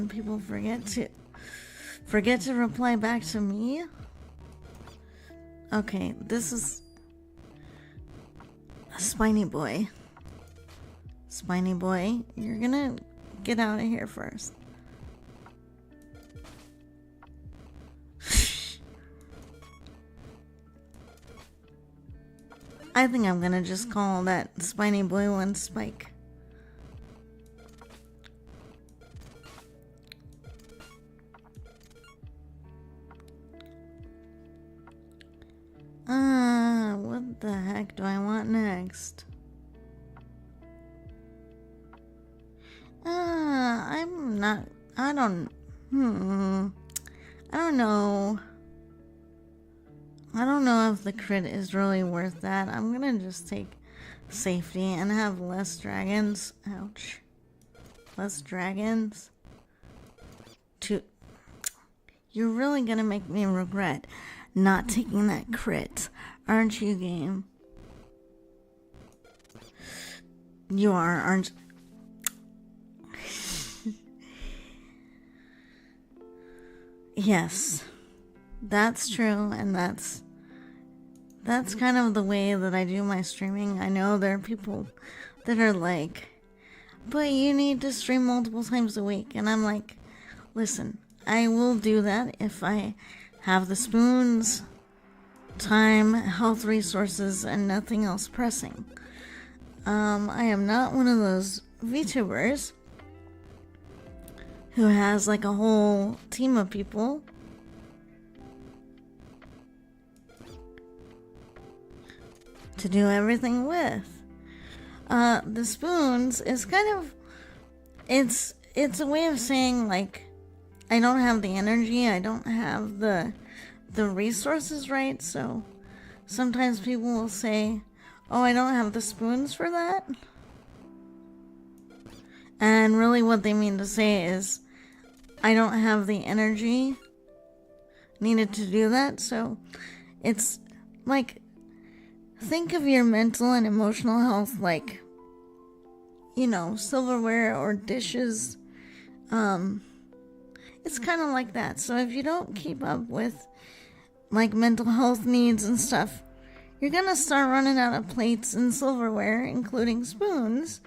A: people forget to reply back to me. Okay, this is a Spiny Boy. Spiny Boy, you're gonna get out of here first. I think I'm gonna just call that Spiny Boy one Spike. What the heck do I want next? I don't know. I don't know if the crit is really worth that. I'm gonna just take safety and have less dragons. Ouch. Less dragons. You're really gonna make me regret not taking that crit, aren't you, game? You are, aren't... Yes, that's true, and that's that's kind of the way that I do my streaming. I know there are people that are like, but you need to stream multiple times a week. And I'm like, listen, I will do that if I have the spoons, time, health resources, and nothing else pressing. I am not one of those VTubers who has like a whole team of people to do everything with. The spoons is kind of, it's a way of saying like, I don't have the energy, I don't have the resources, right? So sometimes people will say, oh, I don't have the spoons for that. And really what they mean to say is, I don't have the energy needed to do that. So it's like, think of your mental and emotional health like, you know, silverware or dishes. It's kind of like that. So if you don't keep up with like mental health needs and stuff, you're gonna start running out of plates and silverware, including spoons,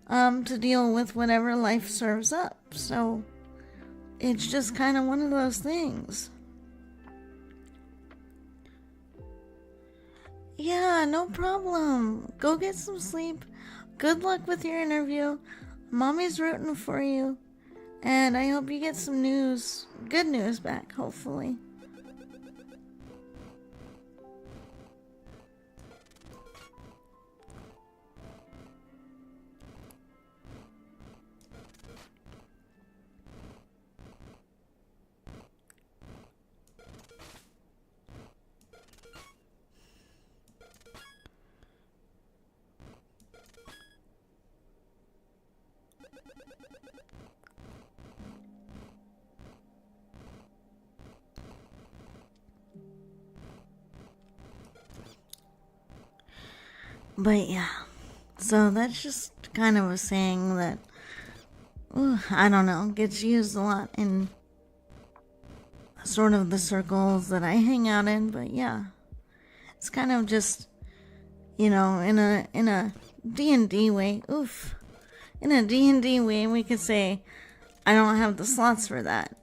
A: to deal with whatever life serves up. So it's just kind of one of those things. Yeah, no problem. Go get some sleep. Good luck with your interview. Mommy's rooting for you. And I hope you get some news, good news back, hopefully. But yeah, so that's just kind of a saying that, I don't know, gets used a lot in sort of the circles that I hang out in. But yeah, it's kind of just, you know, in a D&D way, in a D&D way, we could say, I don't have the slots for that.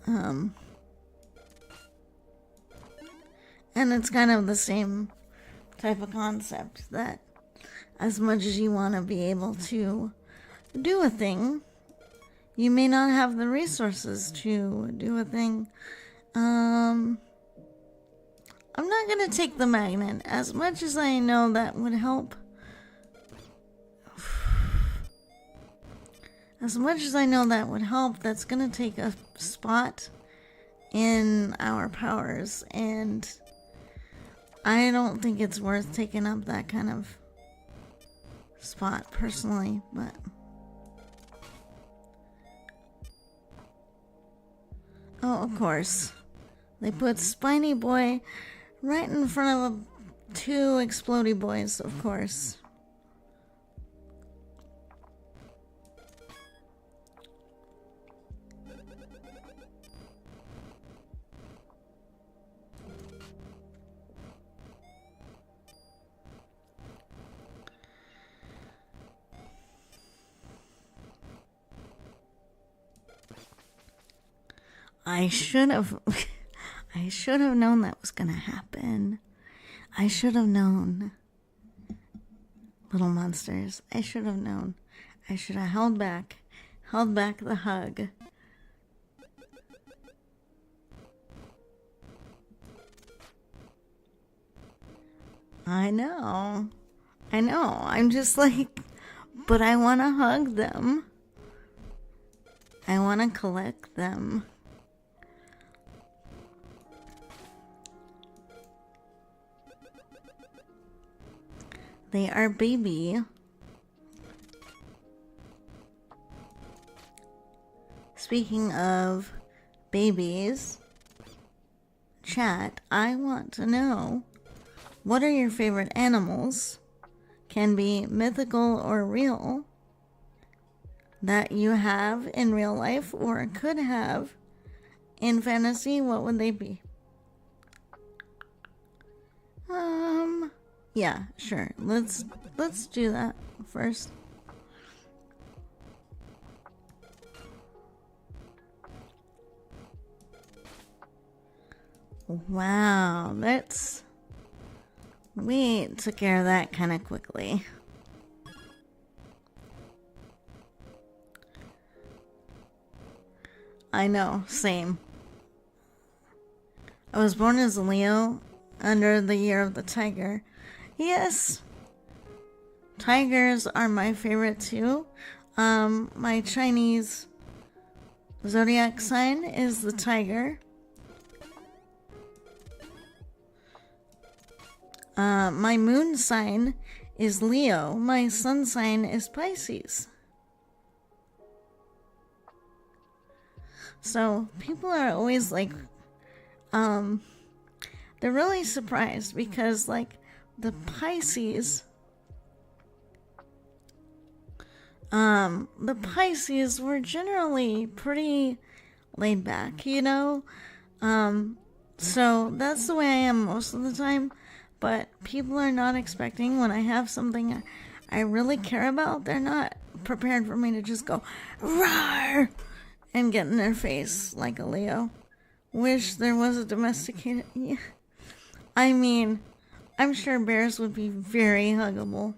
A: And it's kind of the same type of concept, that as much as you want to be able to do a thing, you may not have the resources to do a thing. I'm not going to take the magnet, as much as I know that would help. As much as I know that would help, that's going to take a spot in our powers, and I don't think it's worth taking up that kind of spot personally, but oh, of course, they put Spiny Boy right in front of two Explodey Boys, of course. I should have known that was gonna happen. I should have known. Little monsters. I should have known. I should have held back the hug. I know. I'm just like, but I want to hug them. I want to collect them. They are baby. Speaking of babies, chat, I want to know, what are your favorite animals? Can be mythical or real, that you have in real life or could have in fantasy. What would they be? Yeah, sure. Let's do that first. Wow, we took care of that kind of quickly. I know, same. I was born as a Leo under the year of the tiger. Yes, tigers are my favorite too. My Chinese zodiac sign is the tiger. My moon sign is Leo. My sun sign is Pisces. So people are always like, they're really surprised because like the Pisces, were generally pretty laid back, you know? So that's the way I am most of the time. But people are not expecting when I have something I really care about, they're not prepared for me to just go, roar, and get in their face like a Leo. Wish there was a domesticated... Yeah. I mean, I'm sure bears would be very huggable.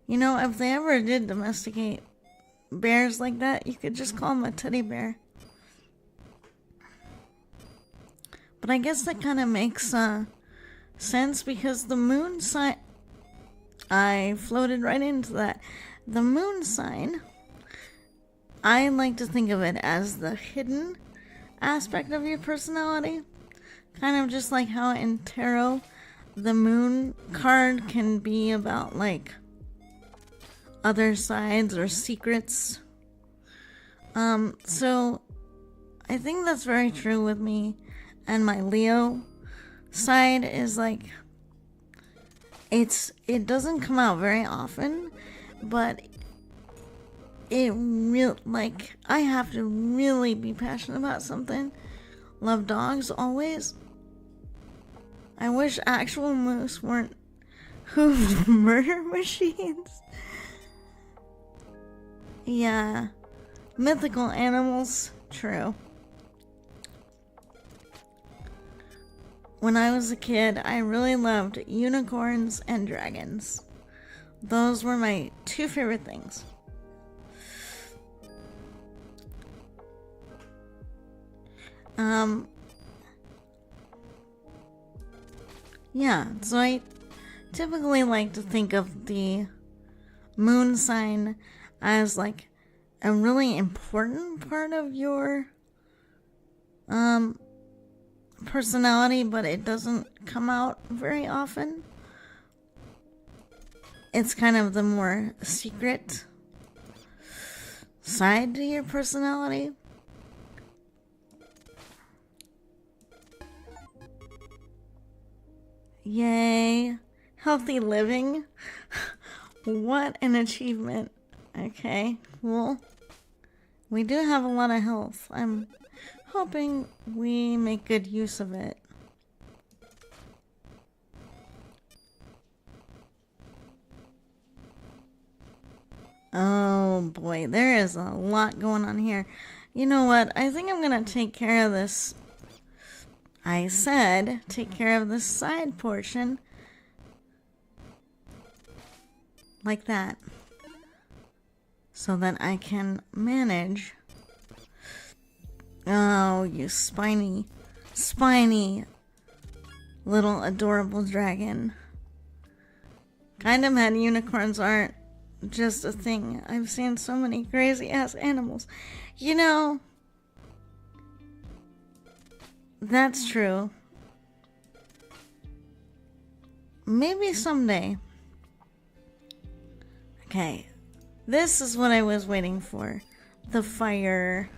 A: You know, if they ever did domesticate bears like that, you could just call them a teddy bear. But I guess that kind of makes sense because the moon sign... I floated right into that. The moon sign, I like to think of it as the hidden aspect of your personality. Kind of just like how in tarot, the moon card can be about like other sides or secrets. So I think that's very true with me. And my Leo side is like, it doesn't come out very often, but I have to really be passionate about something. Love dogs always. I wish actual moose weren't hooved murder machines. Yeah. Mythical animals, true. When I was a kid, I really loved unicorns and dragons. Those were my two favorite things. Yeah, so I typically like to think of the moon sign as like a really important part of your personality, but it doesn't come out very often. It's kind of the more secret side to your personality. Yay. Healthy living. What an achievement. Okay, cool. We do have a lot of health. I'm hoping we make good use of it. Oh boy, there is a lot going on here. You know what? I think I'm gonna take care of this. I said take care of this side portion. Like that. So that I can manage. Oh, you spiny little adorable dragon. Kind of mad unicorns aren't just a thing. I've seen so many crazy ass animals. You know, that's true. Maybe someday. Okay, this is what I was waiting for. The fire.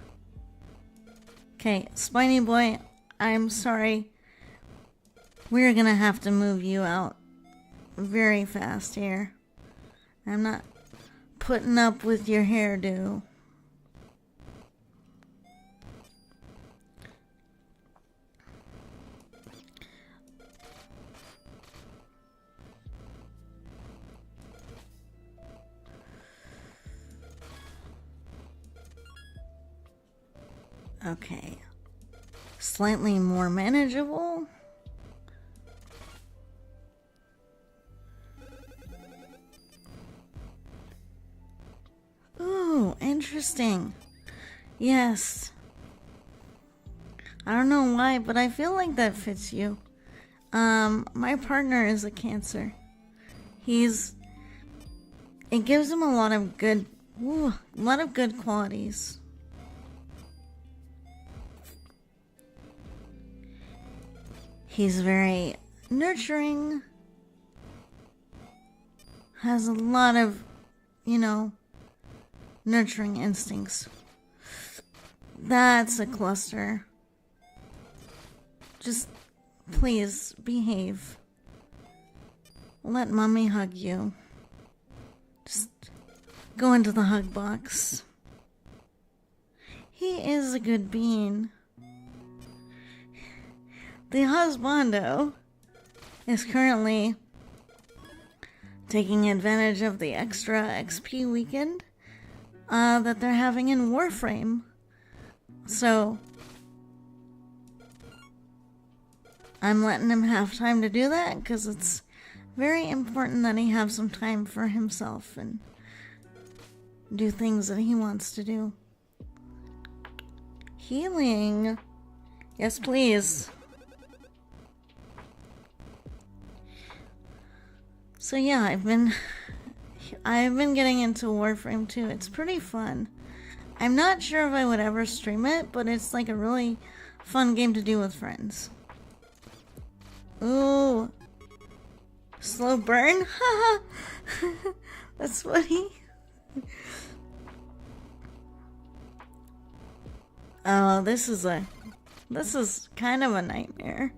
A: Okay, Spiny Boy, I'm sorry. We're gonna have to move you out very fast here. I'm not putting up with your hairdo. Okay. Slightly more manageable. Ooh, interesting. Yes. I don't know why, but I feel like that fits you. My partner is a Cancer. It gives him a lot of good qualities. He's very nurturing. Has a lot of, nurturing instincts. That's a cluster. Just please behave. Let mommy hug you. Just go into the hug box. He is a good being. The husbando is currently taking advantage of the extra XP weekend that they're having in Warframe. So I'm letting him have time to do that because it's very important that he have some time for himself and do things that he wants to do. Healing. Yes, please. So yeah, I've been getting into Warframe too. It's pretty fun. I'm not sure if I would ever stream it, but it's like a really fun game to do with friends. Ooh. Slow burn? Haha. That's funny. Oh, this is kind of a nightmare.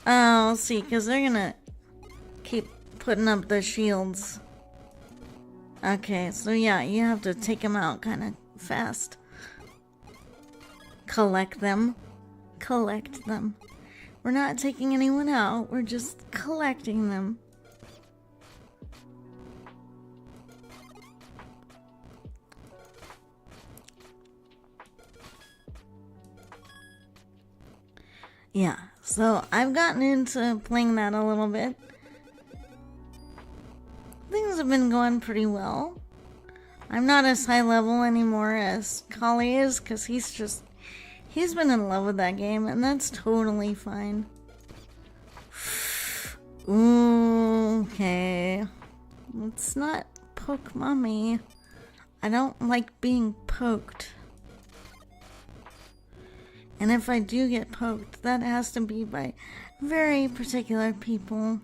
A: Oh, see, because they're gonna keep putting up the shields. Okay, so yeah, you have to take them out kind of fast. Collect them. Collect them. We're not taking anyone out, we're just collecting them. Yeah, so I've gotten into playing that a little bit. Things have been going pretty well. I'm not as high level anymore as Kali is, because he's been in love with that game, and that's totally fine. Ooh, okay. Let's not poke mommy. I don't like being poked. And if I do get poked, that has to be by very particular people.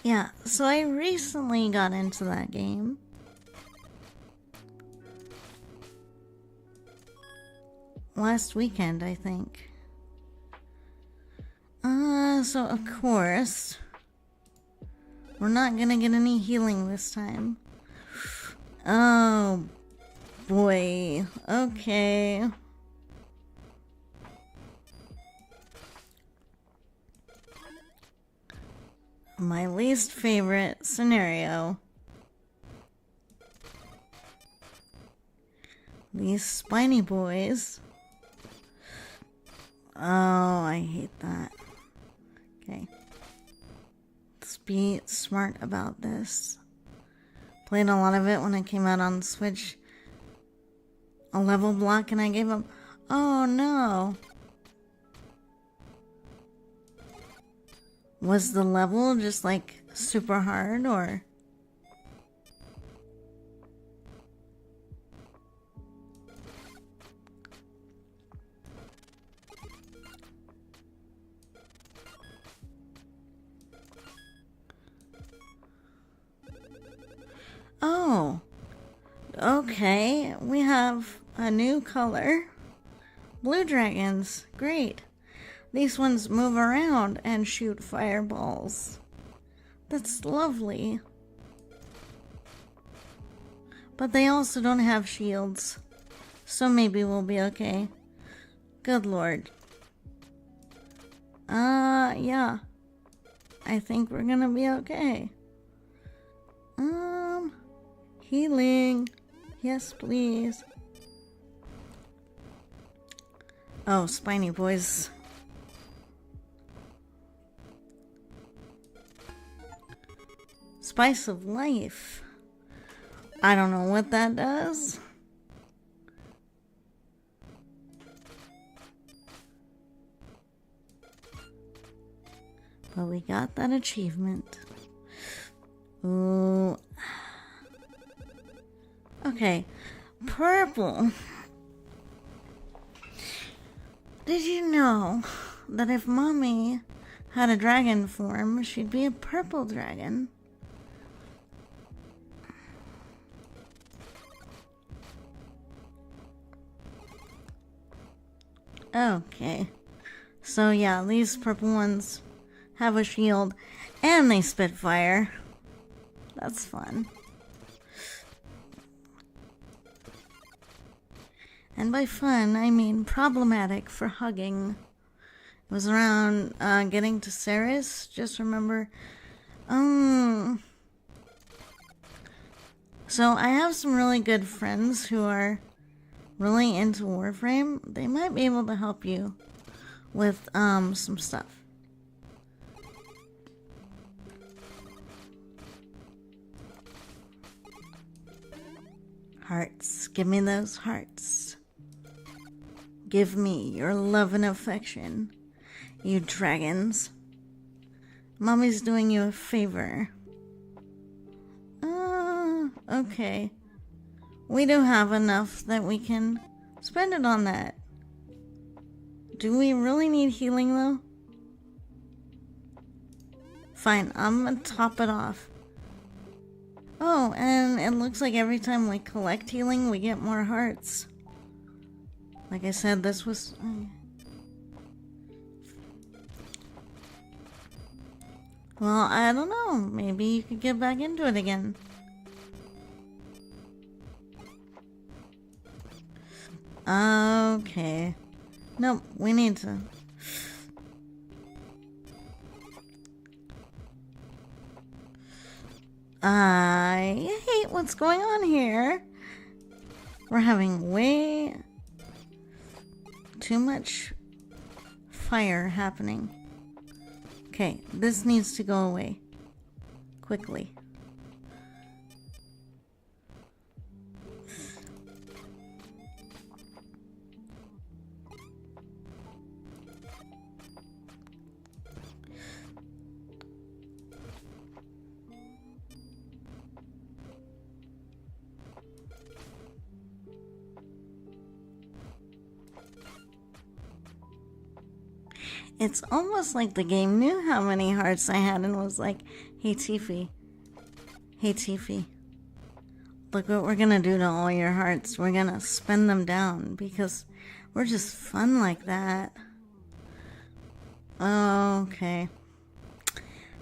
A: Yeah, so I recently got into that game. Last weekend, I think. So of course, we're not gonna get any healing this time. Oh, boy. Okay. My least favorite scenario. These spiny boys. Oh, I hate that. Okay. Let's be smart about this. Played a lot of it when it came out on Switch. A level block and I gave up. Oh no. Was the level just like super hard or? Oh, okay. We have a new color. Blue dragons. Great. These ones move around and shoot fireballs. That's lovely. But they also don't have shields. So maybe we'll be okay. Good lord. Yeah. I think we're gonna be okay. Healing. Yes, please. Oh, spiny boys. Spice of life. I don't know what that does. But we got that achievement. Ooh. Okay. Purple. Did you know that if Mommy had a dragon form, she'd be a purple dragon? Okay. So yeah, these purple ones have a shield and they spit fire. That's fun. And by fun, I mean problematic for hugging. It was around getting to Ceres. Just remember. So I have some really good friends who are really into Warframe. They might be able to help you with some stuff. Hearts. Give me those hearts. Give me your love and affection, you dragons. Mommy's doing you a favor. Okay. We do have enough that we can spend it on that. Do we really need healing, though? Fine, I'm gonna top it off. Oh, and it looks like every time we collect healing, we get more hearts. Like I said, this was... Well, I don't know. Maybe you could get back into it again. Okay. Nope, we need to... I hate what's going on here. We're having way too much fire happening. Okay, this needs to go away quickly. It's almost like the game knew how many hearts I had and was like, hey Tiffy, look what we're gonna do to all your hearts. We're gonna spend them down because we're just fun like that. Okay.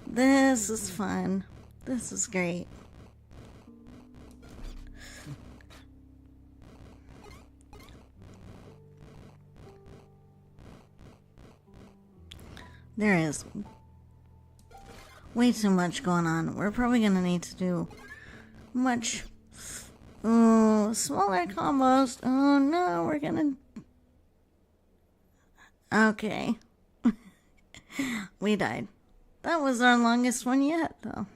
A: This is fun. This is great. There is way too much going on. We're probably gonna need to do much smaller combos. Oh no, we're gonna... Okay. We died. That was our longest one yet, though.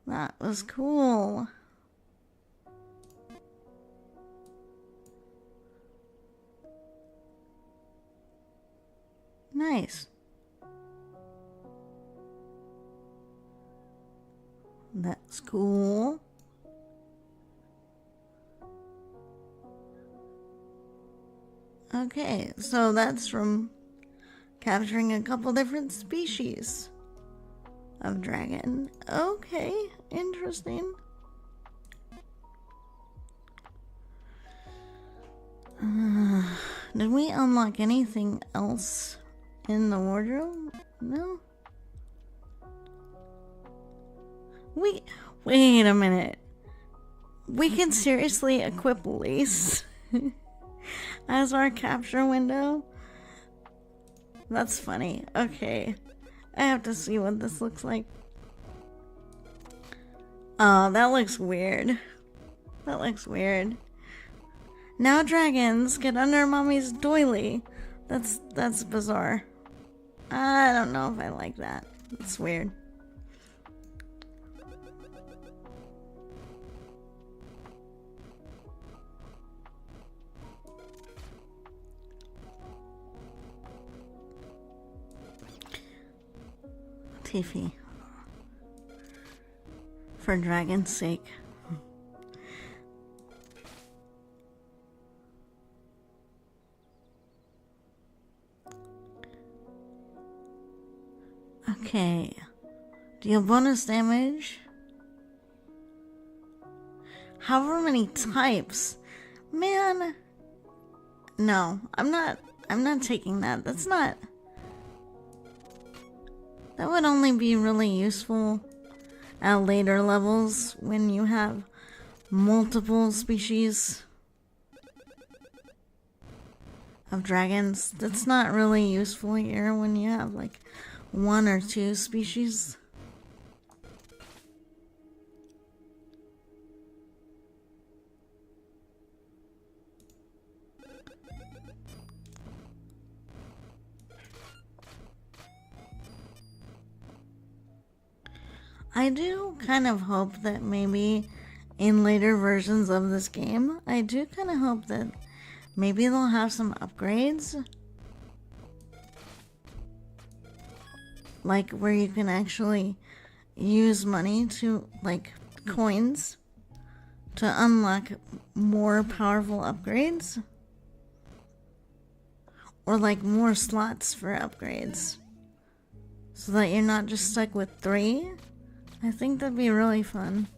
A: That was cool. Nice. That's cool. Okay, so that's from capturing a couple different species of dragon. Okay, interesting. Did we unlock anything else in the wardrobe? No? Wait a minute. We can seriously equip Lace as our capture window. That's funny. Okay. I have to see what this looks like. Oh, that looks weird. That looks weird. Now dragons get under mommy's doily. That's bizarre. I don't know if I like that. It's weird. Tiffy. For Dragon's sake. Okay. Deal bonus damage. However many types. Man. No, I'm not taking that. That's not. That would only be really useful at later levels when you have multiple species of dragons. That's not really useful here when you have like 1 or 2 species. I do kind of hope that maybe in later versions of this game, I do kind of hope that maybe they'll have some upgrades. Like where you can actually use money to, like, coins to unlock more powerful upgrades. Or like more slots for upgrades. So that you're not just stuck with 3. I think that'd be really fun.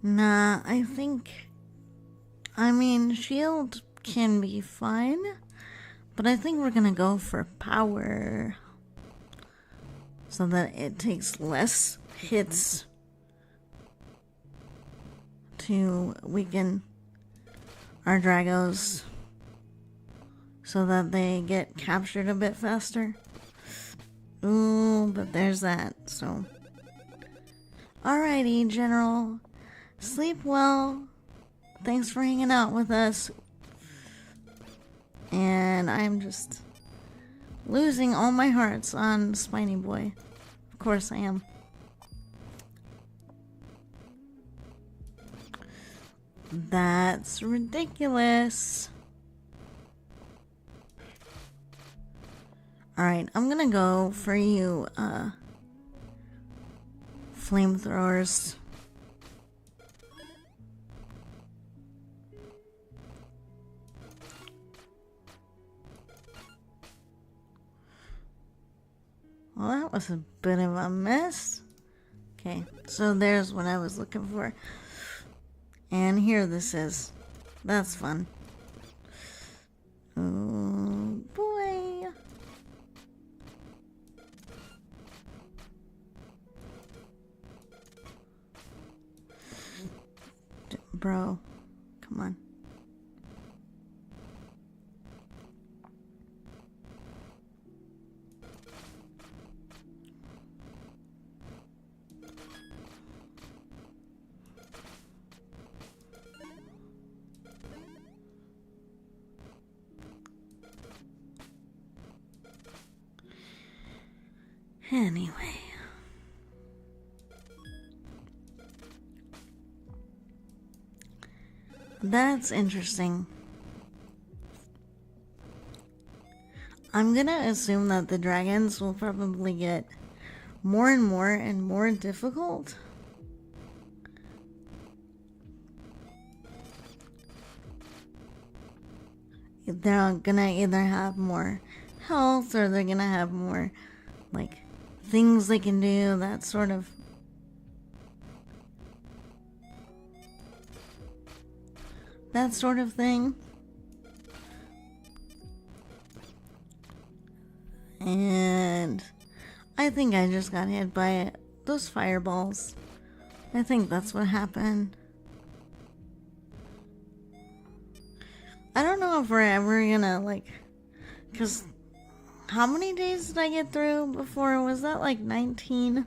A: Nah, I mean, shield can be fine, but I think we're gonna go for power so that it takes less hits to weaken our Dragos so that they get captured a bit faster. Ooh, but there's that, so. Alrighty, General. Sleep well. Thanks for hanging out with us. And I'm just losing all my hearts on Spiny Boy. Of course I am. That's ridiculous. Alright, I'm gonna go for you, flamethrowers. Well, that was a bit of a mess. Okay, so there's what I was looking for. And here this is. That's fun. Oh, boy. Bro, come on. Anyway. That's interesting. I'm gonna assume that the dragons will probably get more and more difficult. They're gonna either have more health or they're gonna have more, like, things they can do, that sort of thing. And I think I just got hit by those fireballs. I think that's what happened. I don't know if we're ever gonna, like, because how many days did I get through before? Was that like 19?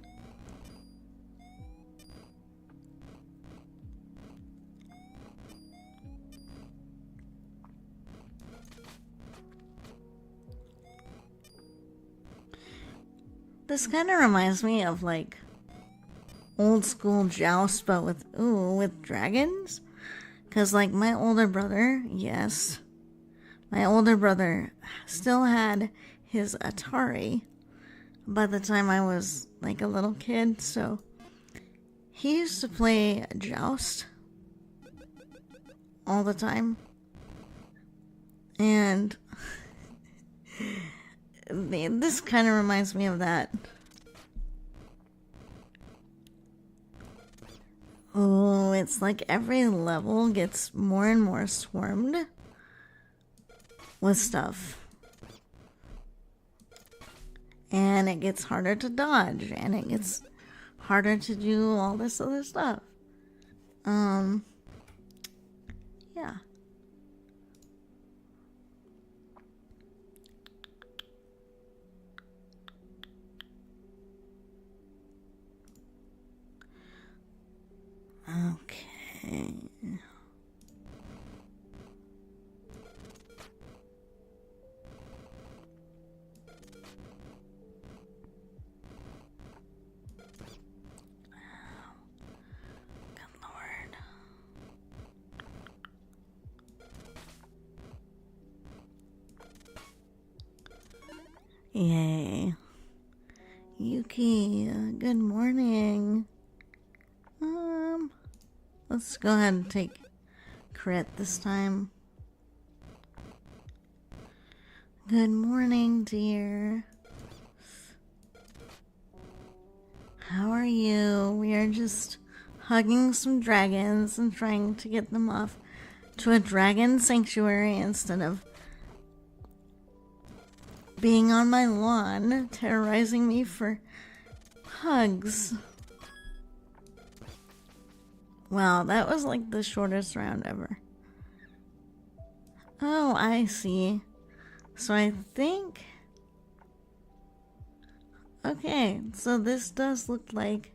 A: This kind of reminds me of, like, old school Joust, but with dragons. Because, like, my older brother, yes, my older brother still had his Atari by the time I was, like, a little kid. So he used to play Joust all the time. And this kind of reminds me of that. Oh, it's like every level gets more and more swarmed with stuff. And it gets harder to dodge, and it gets harder to do all this other stuff. Yeah. Okay. Good Lord. Yay. Yuki, good morning. Let's go ahead and take crit this time. Good morning, dear. How are you? We are just hugging some dragons and trying to get them off to a dragon sanctuary instead of being on my lawn, terrorizing me for hugs. Wow, that was like the shortest round ever. Oh, I see. So I think... Okay, so this does look like...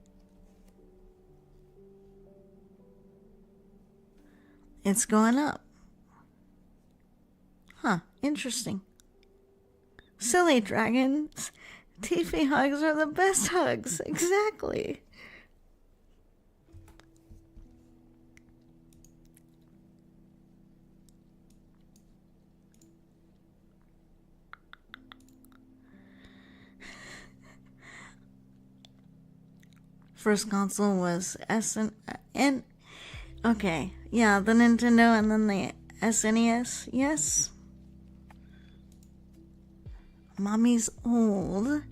A: it's going up. Huh, interesting. Silly dragons. Tiffy hugs are the best hugs. Exactly. First console was N. Okay, yeah, the Nintendo and then the SNES. Yes. Mommy's old.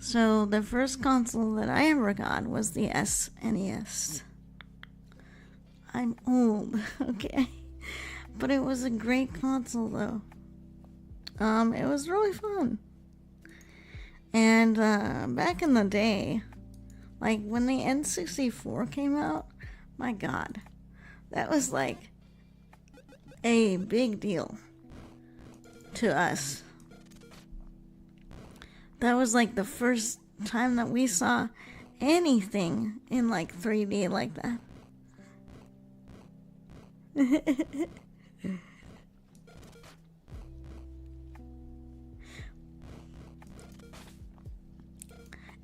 A: So the first console that I ever got was the SNES. I'm old, okay. But it was a great console though. It was really fun. And back in the day, like when the N64 came out, my God, that was like a big deal to us. That was like the first time that we saw anything in like 3D like that.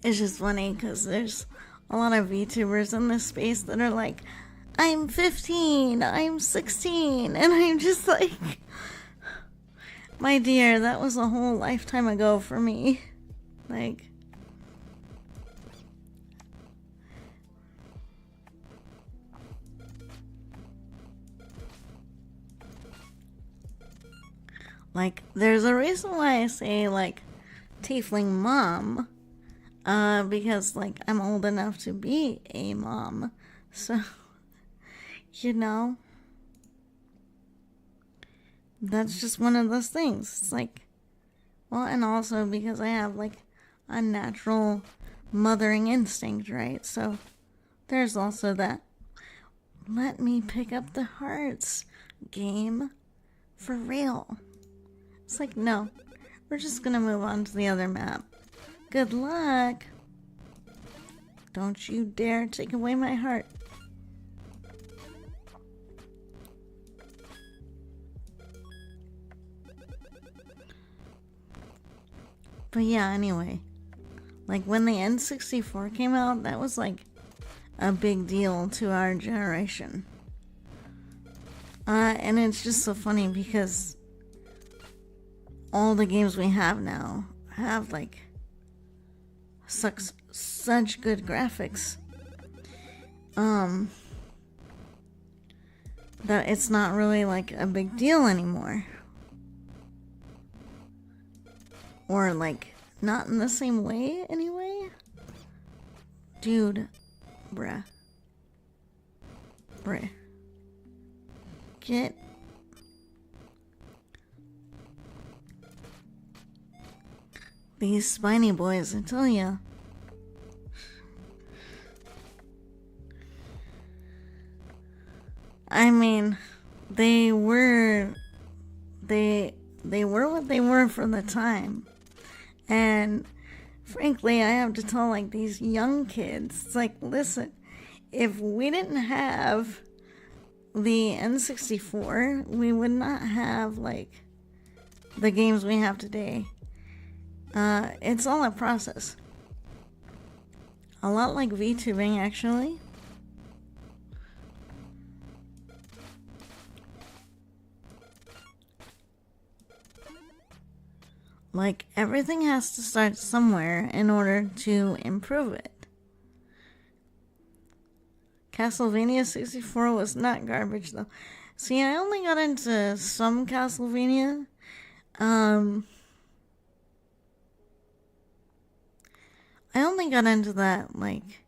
A: It's just funny because there's a lot of VTubers in this space that are like, I'm 15, I'm 16, and I'm just like, my dear, that was a whole lifetime ago for me. Like, Like, there's a reason why I say, like, tiefling mom. Because, like, I'm old enough to be a mom. So, you know, that's just one of those things. It's like, well, and also because I have, like, a natural mothering instinct, right? So, there's also that. Let me pick up the hearts, game. For real. It's like, no. We're just gonna move on to the other map. Good luck. Don't you dare take away my heart. But yeah, anyway. Like, when the N64 came out, that was like a big deal to our generation. And it's just so funny because all the games we have now have like such good graphics. That it's not really like a big deal anymore. Or like not in the same way anyway. Dude, bruh. Get these spiny boys, I tell ya. I mean, they were what they were for the time. And frankly, I have to tell like these young kids, it's like, listen, if we didn't have the N64, we would not have like the games we have today. It's all a process. A lot like VTubing, actually. Like, everything has to start somewhere in order to improve it. Castlevania 64 was not garbage, though. See, I only got into some Castlevania. I only got into that, like,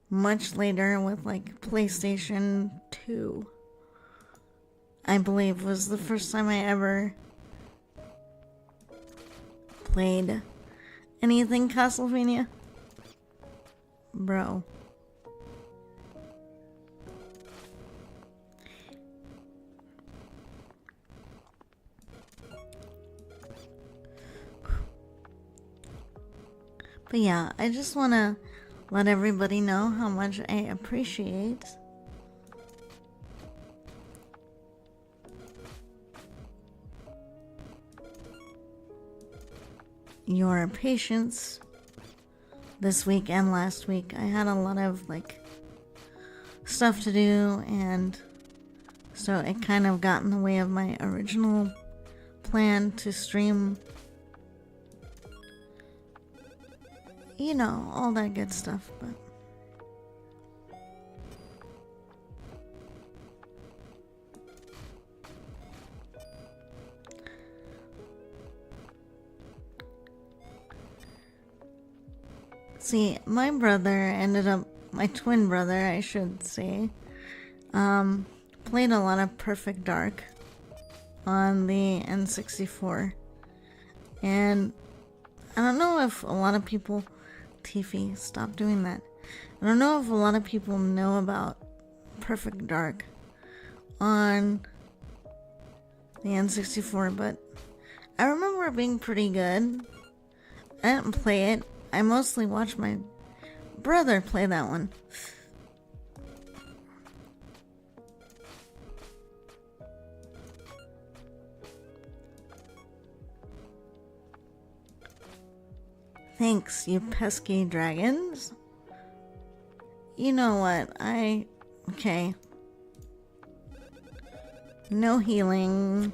A: much later with, like, PlayStation 2. I believe was the first time I ever played anything Castlevania. Bro. But yeah, I just want to let everybody know how much I appreciate your patience this week and last week. I had a lot of like stuff to do, and so it kind of got in the way of my original plan to stream, you know, all that good stuff. But see, my twin brother, I should say, played a lot of Perfect Dark on the N64. And I don't know if a lot of people, Tiffy, stop doing that. I don't know if a lot of people know about Perfect Dark on the N64, but I remember it being pretty good. I didn't play it. I mostly watched my brother play that one. Thanks, you pesky dragons. You know what? Okay. No healing.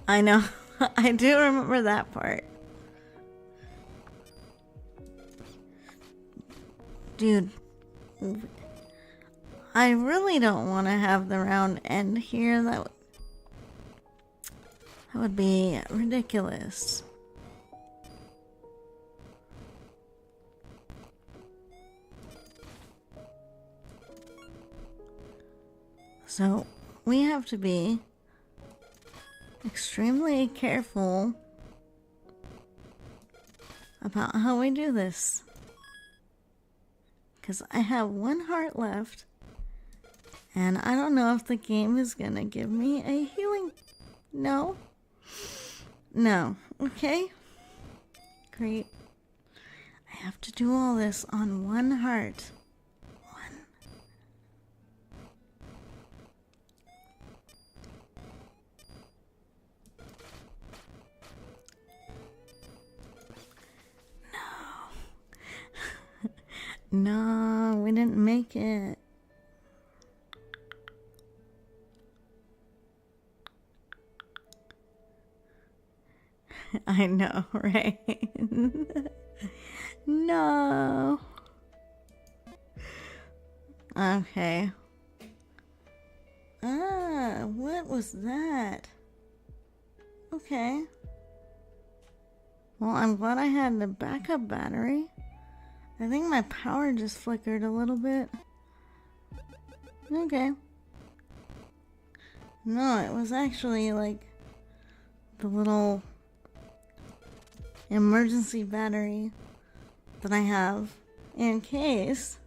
A: I know. I do remember that part. Dude, I really don't want to have the round end here. That would be ridiculous. So we have to be extremely careful about how we do this. Because I have 1 heart left. And I don't know if the game is gonna give me a healing. No. No. Okay. Great. I have to do all this on 1 heart. No, we didn't make it. I know, right? No. Okay. What was that? Okay. Well, I'm glad I had the backup battery. I think my power just flickered a little bit. Okay. No, it was actually like the little emergency battery that I have in case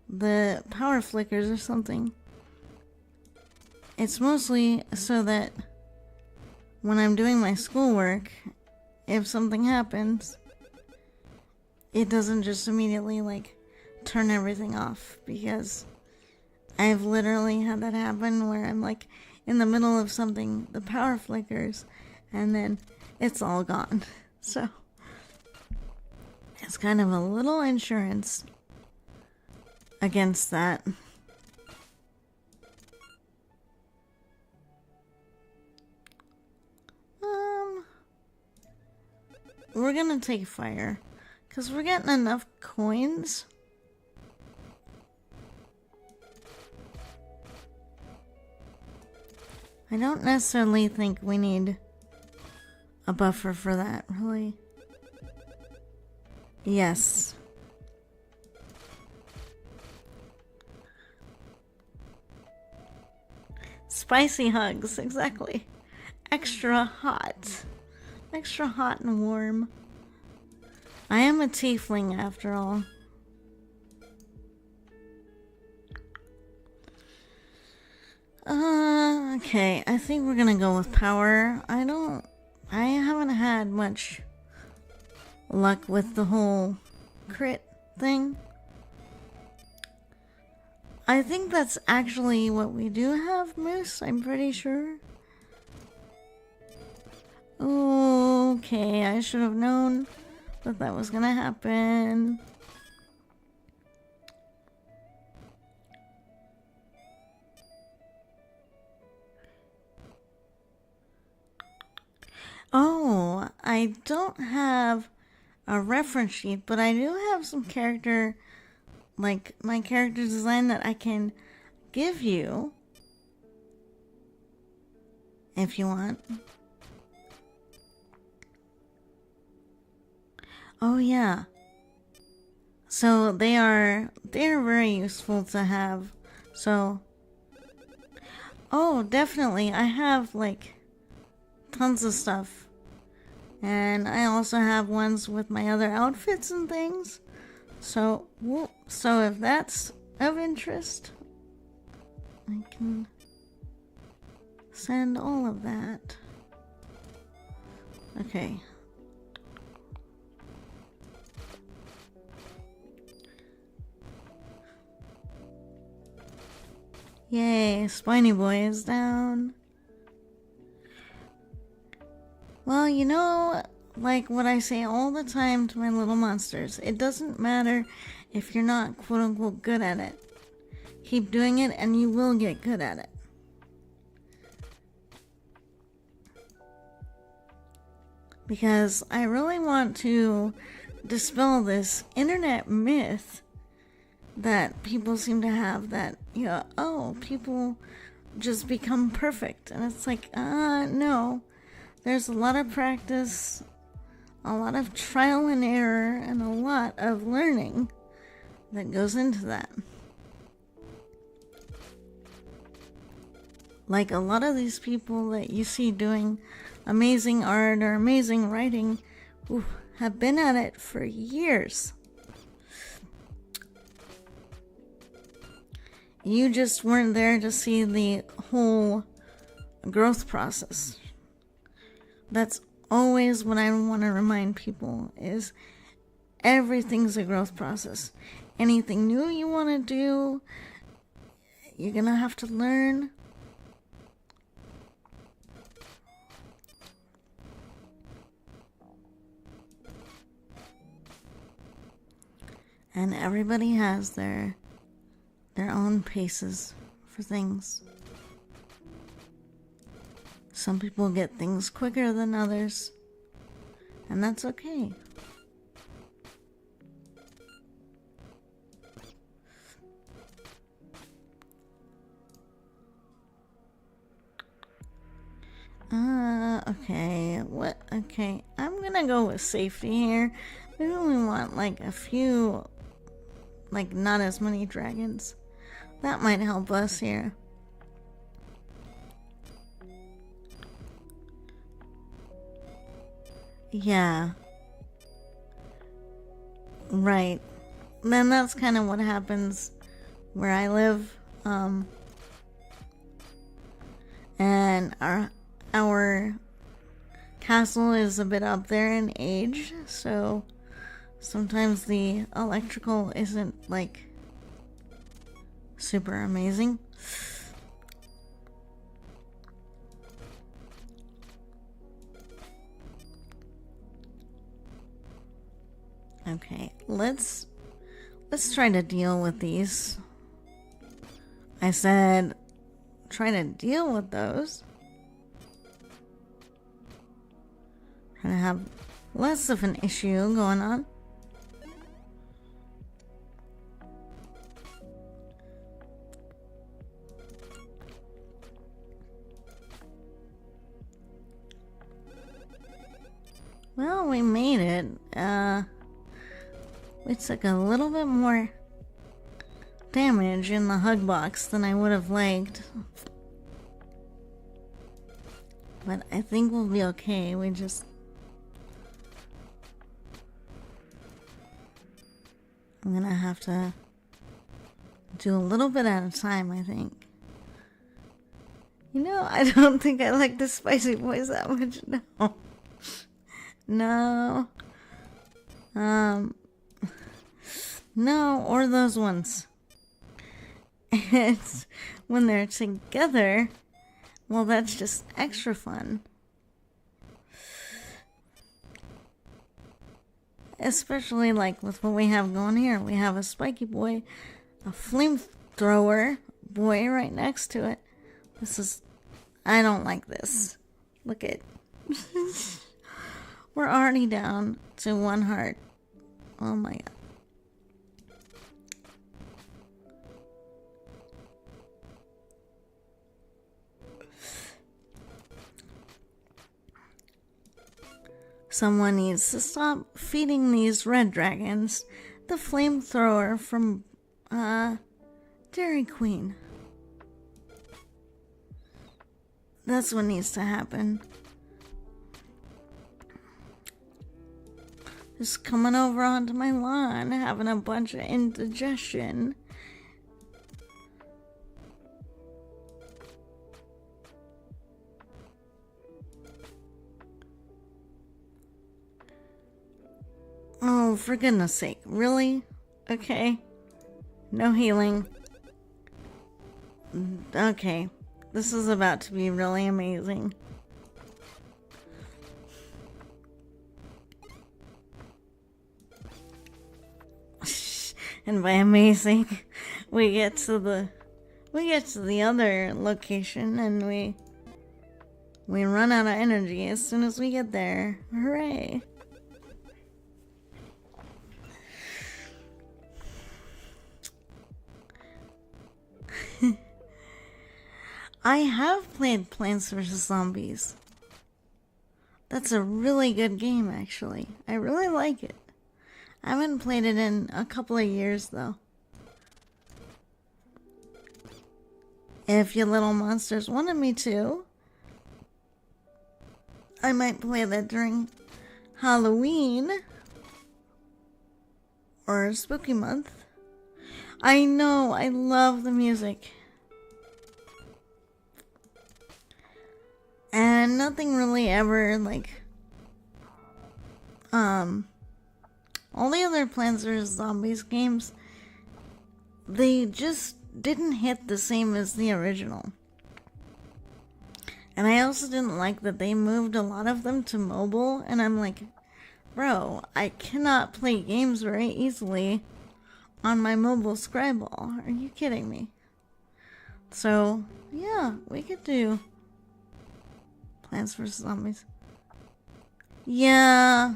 A: the power flickers or something. It's mostly so that when I'm doing my schoolwork, if something happens, it doesn't just immediately like turn everything off, because I've literally had that happen where I'm like in the middle of something, the power flickers, and then it's all gone. So it's kind of a little insurance against that. We're gonna take fire, because we're getting enough coins. I don't necessarily think we need a buffer for that, really. Yes. Spicy hugs, exactly. Extra hot. Extra hot and warm. I am a tiefling after all. Okay, I think we're gonna go with power. I haven't had much luck with the whole crit thing. I think that's actually what we do have, Moose, I'm pretty sure. Okay, I should have known that that was gonna happen. Oh, I don't have a reference sheet, but I do have some character, like my character design that I can give you if you want. Oh yeah. So they're very useful to have. So oh, definitely. I have like tons of stuff. And I also have ones with my other outfits and things. So if that's of interest, I can send all of that. Okay. Yay, Spiny Boy is down. Well, you know, like what I say all the time to my little monsters, it doesn't matter if you're not quote-unquote good at it. Keep doing it and you will get good at it. Because I really want to dispel this internet myth that people seem to have, that, oh, people just become perfect. And it's like, no. There's a lot of practice, a lot of trial and error, and a lot of learning that goes into that. Like a lot of these people that you see doing amazing art or amazing writing have been at it for years. You just weren't there to see the whole growth process. That's always what I want to remind people, is everything's a growth process. Anything new you want to do, you're going to have to learn. And everybody has their own paces for things. Some people get things quicker than others, and that's okay. Okay, what? Okay, I'm gonna go with safety here. Maybe we want like a few, like not as many dragons. That might help us here. Yeah. Right. Then that's kind of what happens where I live. And our castle is a bit up there in age, so sometimes the electrical isn't like super amazing. Okay, let's try to deal with these. I said try to deal with those. Try to have less of an issue going on. Well, we made it. We took a little bit more damage in the hug box than I would have liked. But I think we'll be okay. I'm gonna have to do a little bit at a time, I think. I don't think I like the spicy boys that much. No. No, or those ones. It's when they're together, well, that's just extra fun. Especially like with what we have going here. We have a spiky boy, a flamethrower boy right next to it. I don't like this. Look at we're already down to 1 heart. Oh my god. Someone needs to stop feeding these red dragons the flamethrower from Dairy Queen. That's what needs to happen. Just coming over onto my lawn, having a bunch of indigestion. Oh, for goodness sake. Really? Okay. No healing. Okay. This is about to be really amazing. And by amazing, we get to the other location and we run out of energy as soon as we get there. Hooray. I have played Plants vs. Zombies. That's a really good game, actually. I really like it. I haven't played it in a couple of years, though. If you little monsters wanted me to, I might play that during Halloween or Spooky Month. I know, I love the music. And nothing really ever, like, all the other Plants vs. Zombies games, they just didn't hit the same as the original. And I also didn't like that they moved a lot of them to mobile, and I'm like, bro, I cannot play games very easily on my mobile Scryball. Are you kidding me? So, yeah, we could do Plants vs. Zombies. Yeah.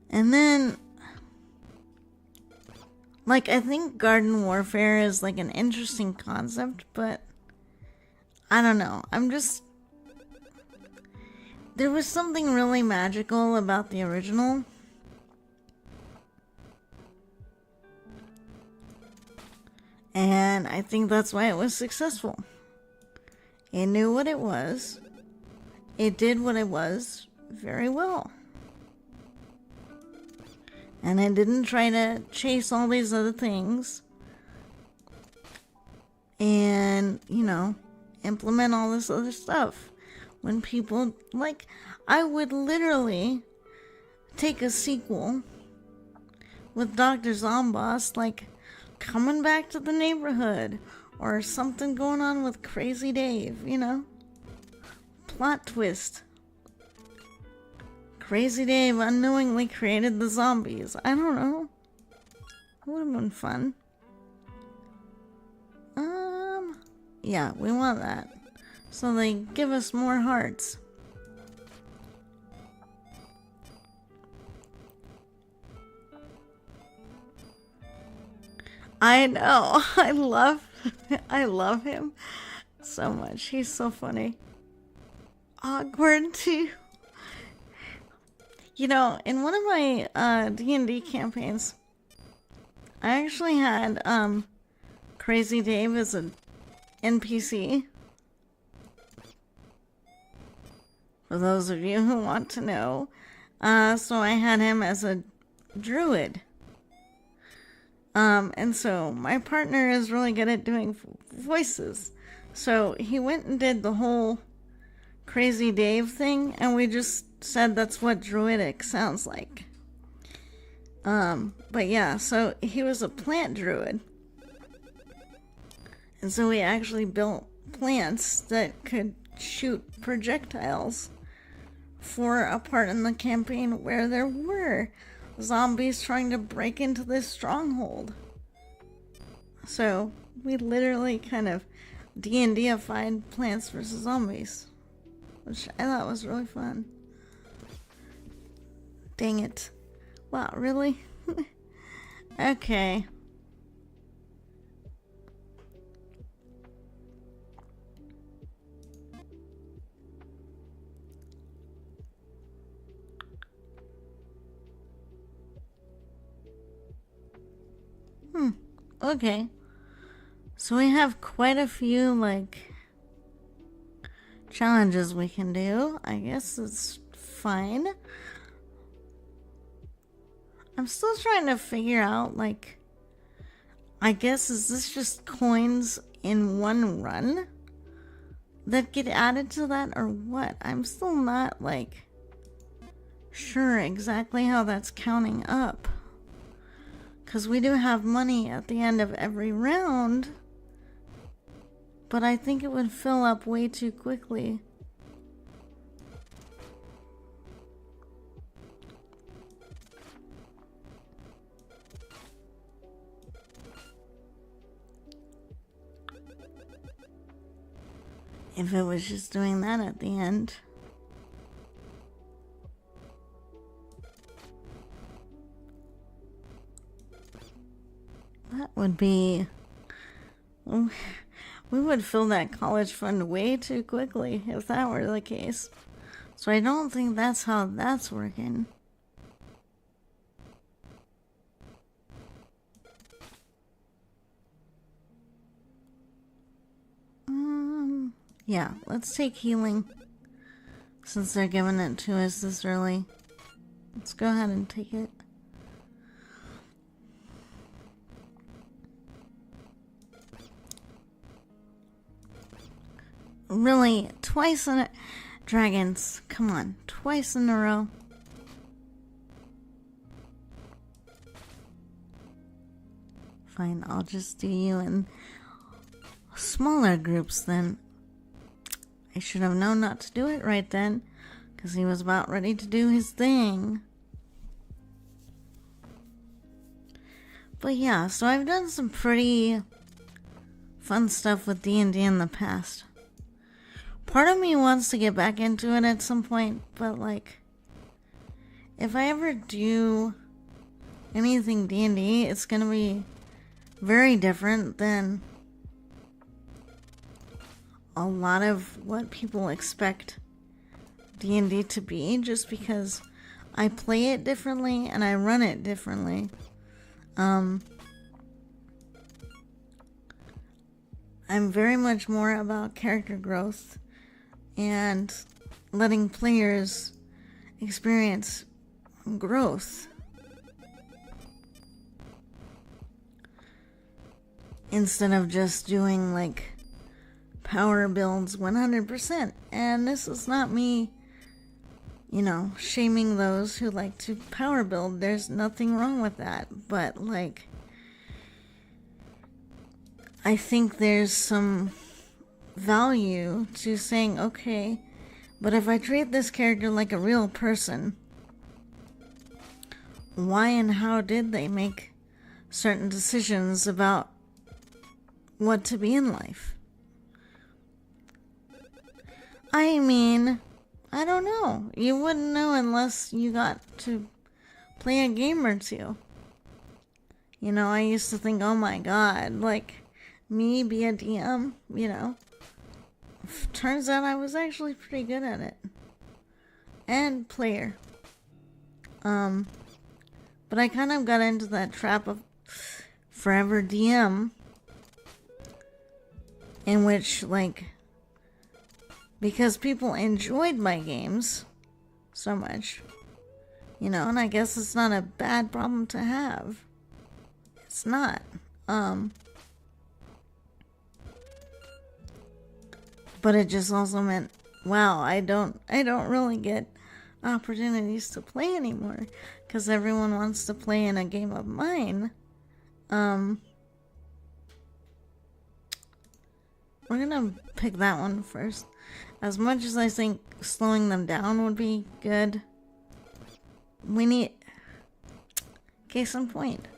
A: And then, like, I think garden warfare is, like, an interesting concept, but I don't know. There was something really magical about the original. And I think that's why it was successful. It knew what it was. It did what it was very well. And it didn't try to chase all these other things. And, you know, implement all this other stuff. When people, like, I would literally take a sequel with Dr. Zomboss, like, coming back to the neighborhood, or something going on with Crazy Dave, you know? Plot twist. Crazy Dave unknowingly created the zombies. I don't know. It would have been fun. Yeah, we want that. So they give us more hearts. I know. I love him so much. He's so funny. Awkward too. You know, in one of my D&D campaigns, I actually had Crazy Dave as an NPC. For those of you who want to know. So I had him as a druid. And so my partner is really good at doing voices. So he went and did the whole Crazy Dave thing, and we just said that's what druidic sounds like. But yeah, so he was a plant druid. And so we actually built plants that could shoot projectiles for a part in the campaign where there were zombies trying to break into this stronghold. So we literally kind of D&D-ified Plants vs. Zombies, which I thought was really fun. Dang it. Wow, really? Okay. Okay. So we have quite a few, like, challenges we can do. I guess it's fine. I'm still trying to figure out, like, I guess, is this just coins in one run that get added to that, or what? I'm still not, like, sure exactly how that's counting up. Because we do have money at the end of every round, but I think it would fill up way too quickly. If it was just doing that at the end. That would be... We would fill that college fund way too quickly if that were the case. So I don't think that's how that's working. Yeah, let's take healing. Since they're giving it to us this early. Let's go ahead and take it. Really, twice in a... Dragons, come on, twice in a row. Fine, I'll just do you in smaller groups then. I should have known not to do it right then, because he was about ready to do his thing. But yeah, so I've done some pretty fun stuff with D&D in the past. Part of me wants to get back into it at some point, but like, if I ever do anything D&D, it's gonna be very different than a lot of what people expect D&D to be, just because I play it differently and I run it differently. I'm very much more about character growth and letting players experience growth instead of just doing like power builds 100%. And this is not me, you know, shaming those who like to power build. There's nothing wrong with that, but like, I think there's some value to saying, okay, but if I treat this character like a real person, why and how did they make certain decisions about what to be in life? I mean, I don't know. You wouldn't know unless you got to play a game or two. You know, I used to think, oh my god, like, me be a DM, you know. Turns out I was actually pretty good at it. And player. But I kind of got into that trap of forever DM, in which, like, because people enjoyed my games so much, you know, and I guess it's not a bad problem to have. It's not. But it just also meant, wow, I don't really get opportunities to play anymore, because everyone wants to play in a game of mine. We're gonna pick that one first. As much as I think slowing them down would be good, we need... Case in point.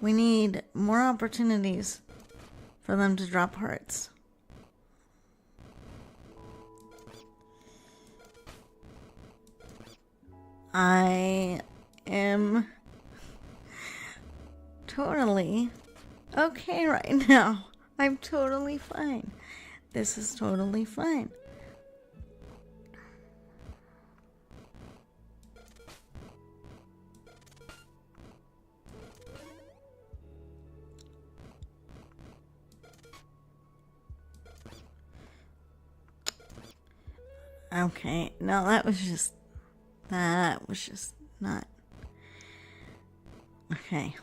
A: We need more opportunities for them to drop hearts. I am totally okay right now. I'm totally fine. This is totally fine. Okay, no, that was just not... Okay.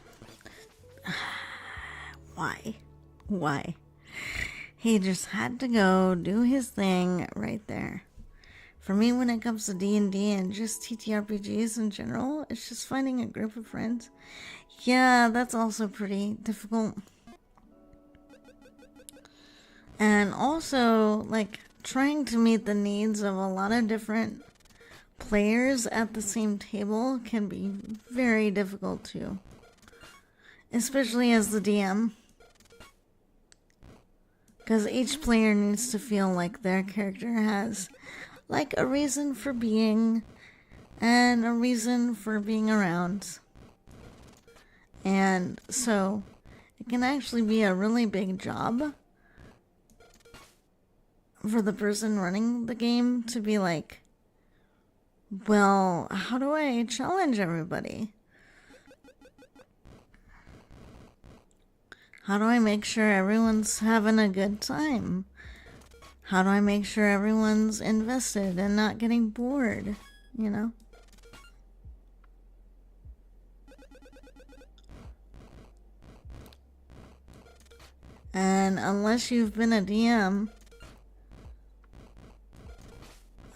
A: Why? He just had to go do his thing right there. For me, when it comes to D&D and just TTRPGs in general, it's just finding a group of friends. Yeah, that's also pretty difficult. And also, like, trying to meet the needs of a lot of different players at the same table can be very difficult too. Especially as the DM. Because each player needs to feel like their character has, like, a reason for being and a reason for being around. And so it can actually be a really big job for the person running the game to be like, well, how do I challenge everybody? How do I make sure everyone's having a good time? How do I make sure everyone's invested and not getting bored, you know? And unless you've been a DM,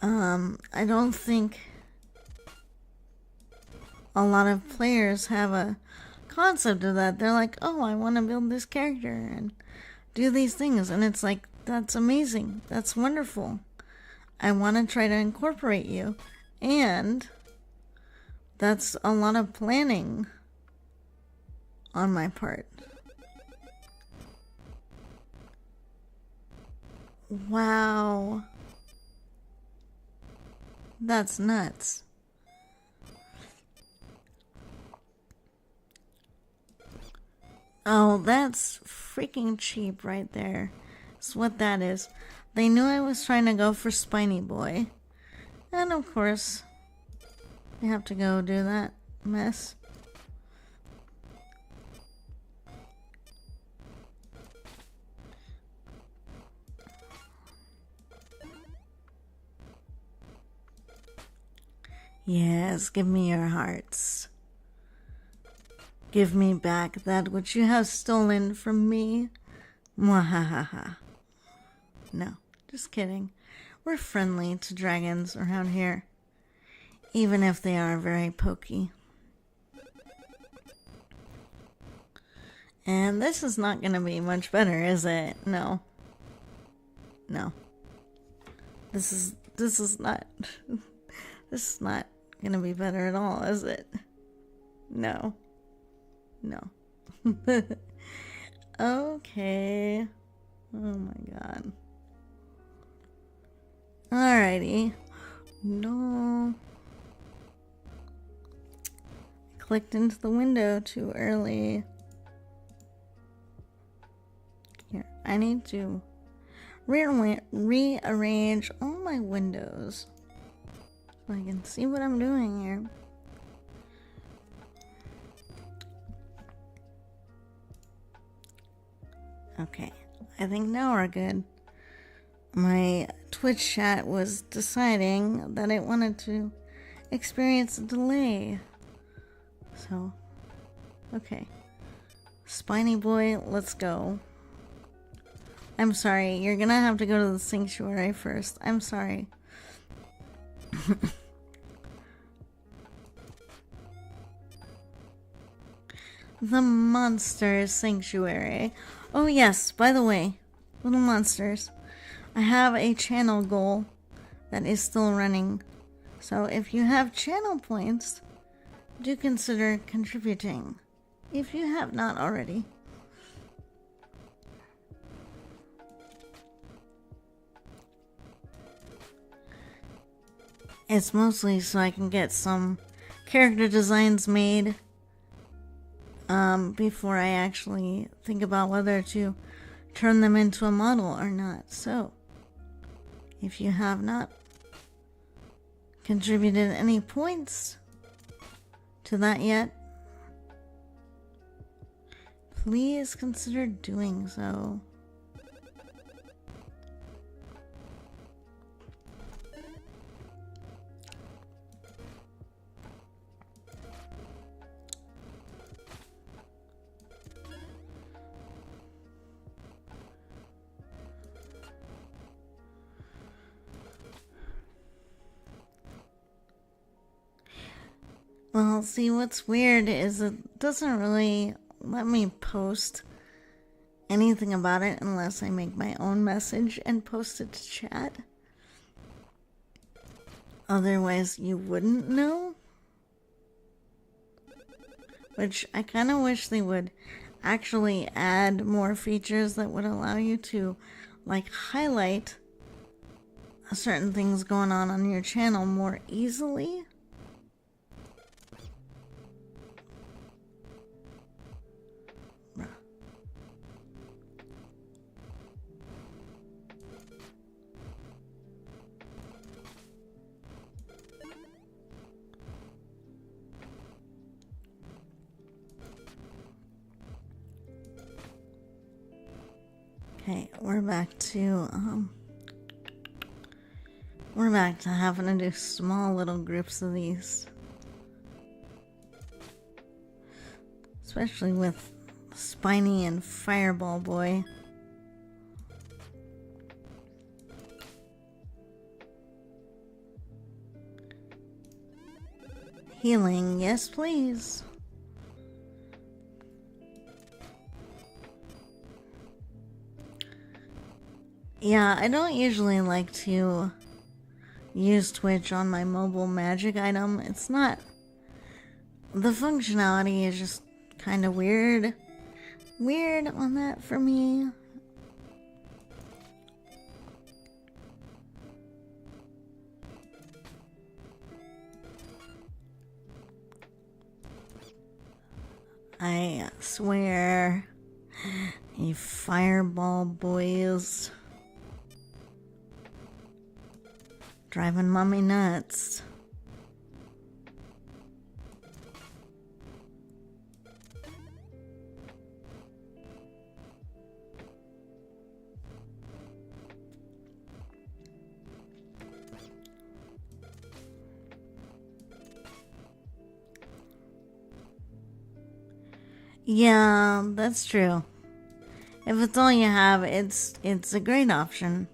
A: I don't think a lot of players have a concept of that. They're like, oh, I want to build this character and do these things. And it's like, that's amazing. That's wonderful. I want to try to incorporate you. And that's a lot of planning on my part. Wow. That's nuts. Oh, that's freaking cheap right there. That's what that is. They knew I was trying to go for Spiny Boy. And of course, they have to go do that mess. Yes, give me your hearts. Give me back that which you have stolen from me. Mwahaha. No, just kidding. We're friendly to dragons around here, even if they are very pokey. And this is not going to be much better, is it? No. No. This is not this is not going to be better at all, is it? No. No. Okay. Oh my god. Alrighty. No. Clicked into the window too early. Here, I need to rearrange all my windows so I can see what I'm doing here. Okay, I think now we're good. My Twitch chat was deciding that it wanted to experience a delay. So, okay. Spiny Boy, let's go. I'm sorry, you're gonna have to go to the sanctuary first. I'm sorry. The monster sanctuary. Oh yes, by the way, little monsters, I have a channel goal that is still running. So if you have channel points, do consider contributing if you have not already. It's mostly so I can get some character designs made before I actually think about whether to turn them into a model or not. So, if you have not contributed any points to that yet, please consider doing so. Well, see, what's weird is it doesn't really let me post anything about it unless I make my own message and post it to chat. Otherwise, you wouldn't know. Which I kind of wish they would actually add more features that would allow you to, like, highlight certain things going on your channel more easily. Okay, we're back to having to do small little groups of these. Especially with Spiny and Fireball Boy. Healing, yes please. Yeah, I don't usually like to use Twitch on my mobile magic item. It's not... The functionality is just kind of weird. Weird on that for me. I swear, you Fireball Boys. Driving mommy nuts. Yeah, that's true. If it's all you have, it's a great option.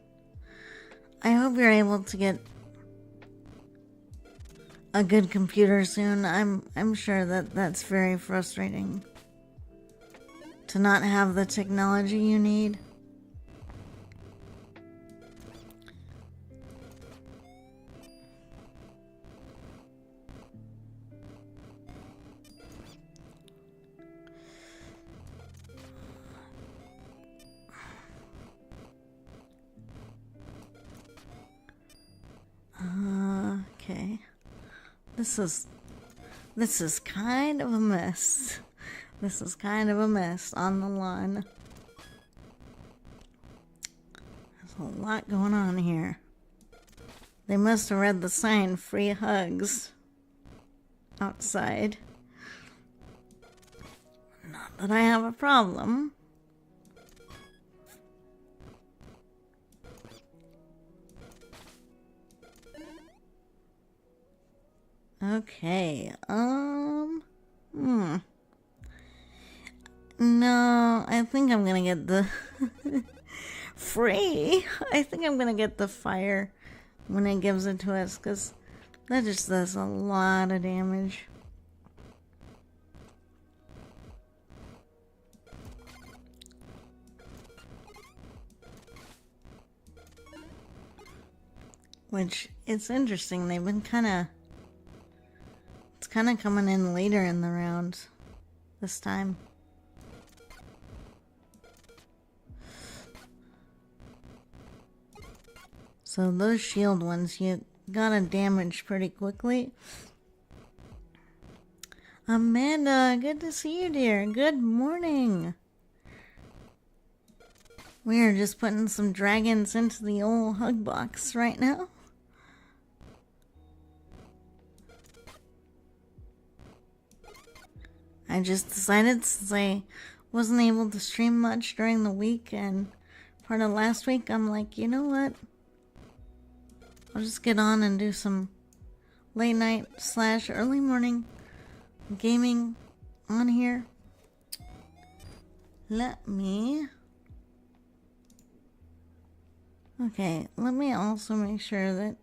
A: I hope you're able to get a good computer soon. I'm sure that that's very frustrating to not have the technology you need. Okay. This is kind of a mess. This is kind of a mess on the lawn. There's a lot going on here. They must have read the sign, free hugs, outside. Not that I have a problem. Okay, no, I think I'm gonna get the free. I think I'm gonna get the fire when it gives it to us, because that just does a lot of damage. Which, it's interesting, they've been it's kind of coming in later in the round this time. So those shield ones, you gotta damage pretty quickly. Amanda, good to see you, dear. Good morning. We are just putting some dragons into the old hug box right now. I just decided, since I wasn't able to stream much during the week and part of last week, I'm like, you know what? I'll just get on and do some late night / early morning gaming on here. Let me also make sure that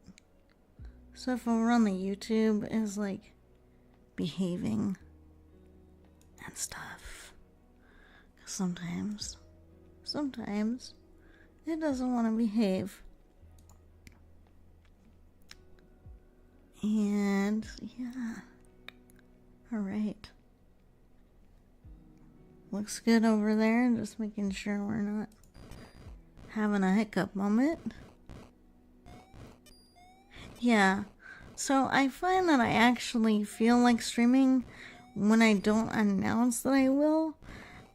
A: stuff over on the YouTube is like behaving and stuff. 'Cause sometimes it doesn't want to behave. And yeah, all right, looks good over there. Just making sure we're not having a hiccup moment. Yeah, so I find that I actually feel like streaming when I don't announce that I will.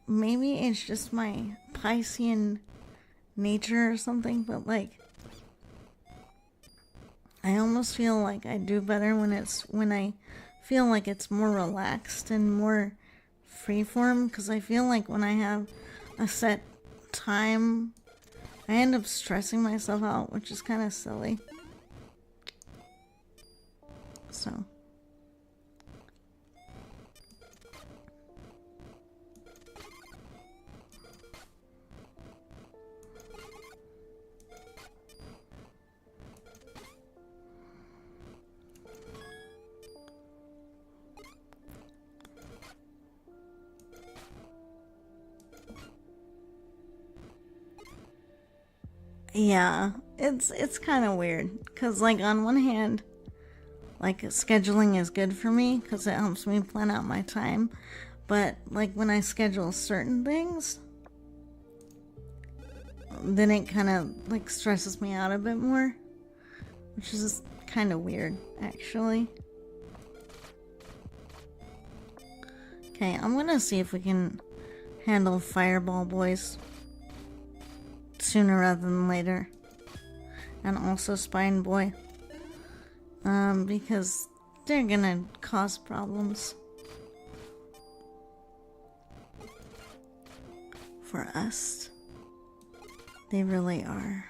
A: Maybe it's just my Piscean nature or something, but like, I almost feel like I do better when I feel like it's more relaxed and more freeform, because I feel like when I have a set time I end up stressing myself out, which is kind of silly. So. Yeah, it's kind of weird because, like, on one hand, like, scheduling is good for me because it helps me plan out my time, but like when I schedule certain things, then it kind of like stresses me out a bit more, which is kind of weird, actually. Okay, I'm gonna see if we can handle Fireball Boys sooner rather than later. And also Spine Boy. Because they're gonna cause problems for us. They really are.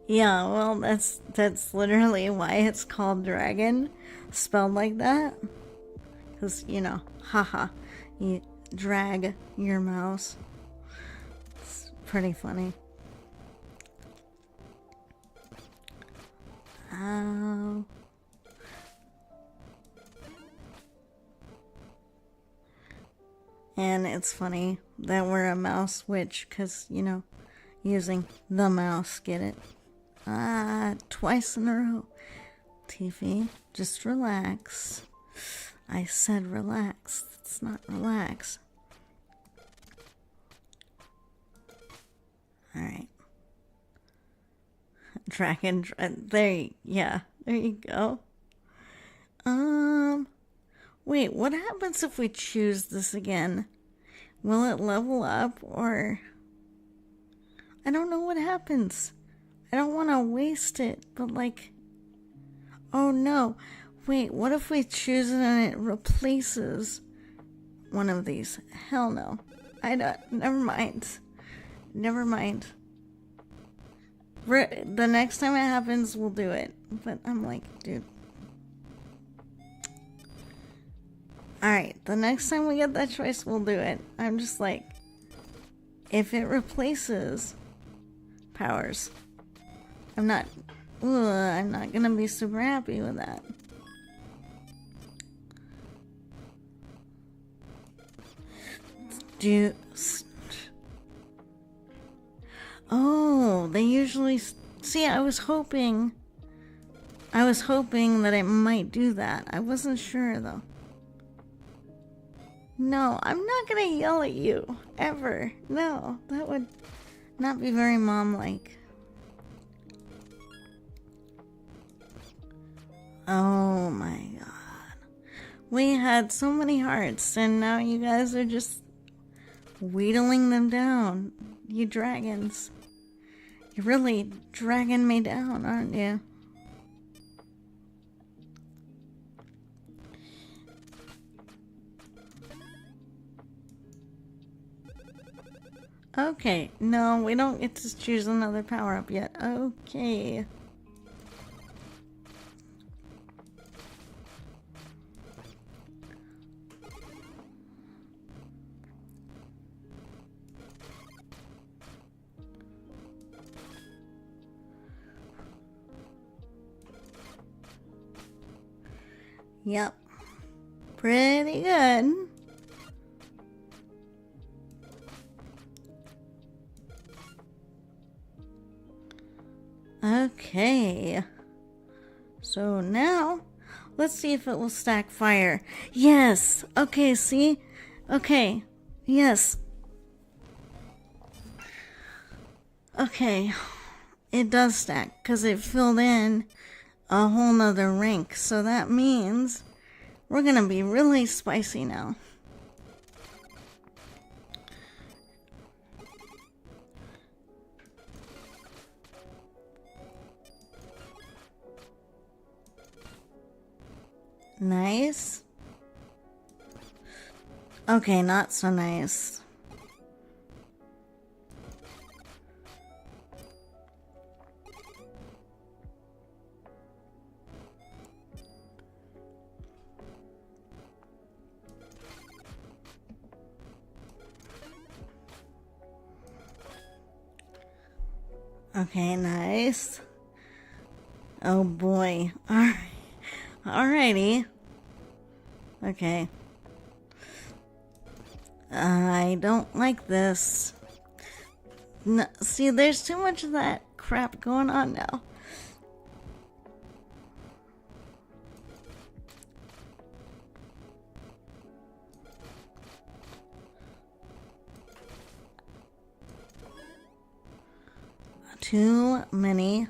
A: Yeah, well, that's literally why it's called Draggin, spelled like that. Because, you know, haha, you drag your mouse. It's pretty funny. Oh. And it's funny that we're a mouse witch, because, you know, using the mouse, get it? Twice in a row. TV, just relax. I said relax. It's not relax. Alright. Dragon, there you go. Wait, what happens if we choose this again? Will it level up, or... I don't know what happens. I don't want to waste it, but like... Oh no. Wait, what if we choose it and it replaces one of these? Hell no. Never mind. Never mind. The next time it happens, we'll do it. But I'm like, dude. Alright, the next time we get that choice, we'll do it. I'm just like, if it replaces powers, I'm not gonna be super happy with that. Oh, they usually... See, I was hoping that it might do that. I wasn't sure, though. No, I'm not gonna yell at you. Ever. No, that would not be very mom-like. Oh my god. We had so many hearts, and now you guys are just wheedling them down. You dragons. You're really dragging me down, aren't you? Okay, no, we don't get to choose another power-up yet. Okay. Yep. Pretty good. Okay. So now, let's see if it will stack fire. Yes! Okay, see? Okay. Yes. Okay. It does stack because it filled in a whole nother rank. So that means we're going to be really spicy now. Nice. Okay, not so nice. Okay, nice. Oh boy. Alrighty. Okay. I don't like this. No, see, there's too much of that crap going on now. Too many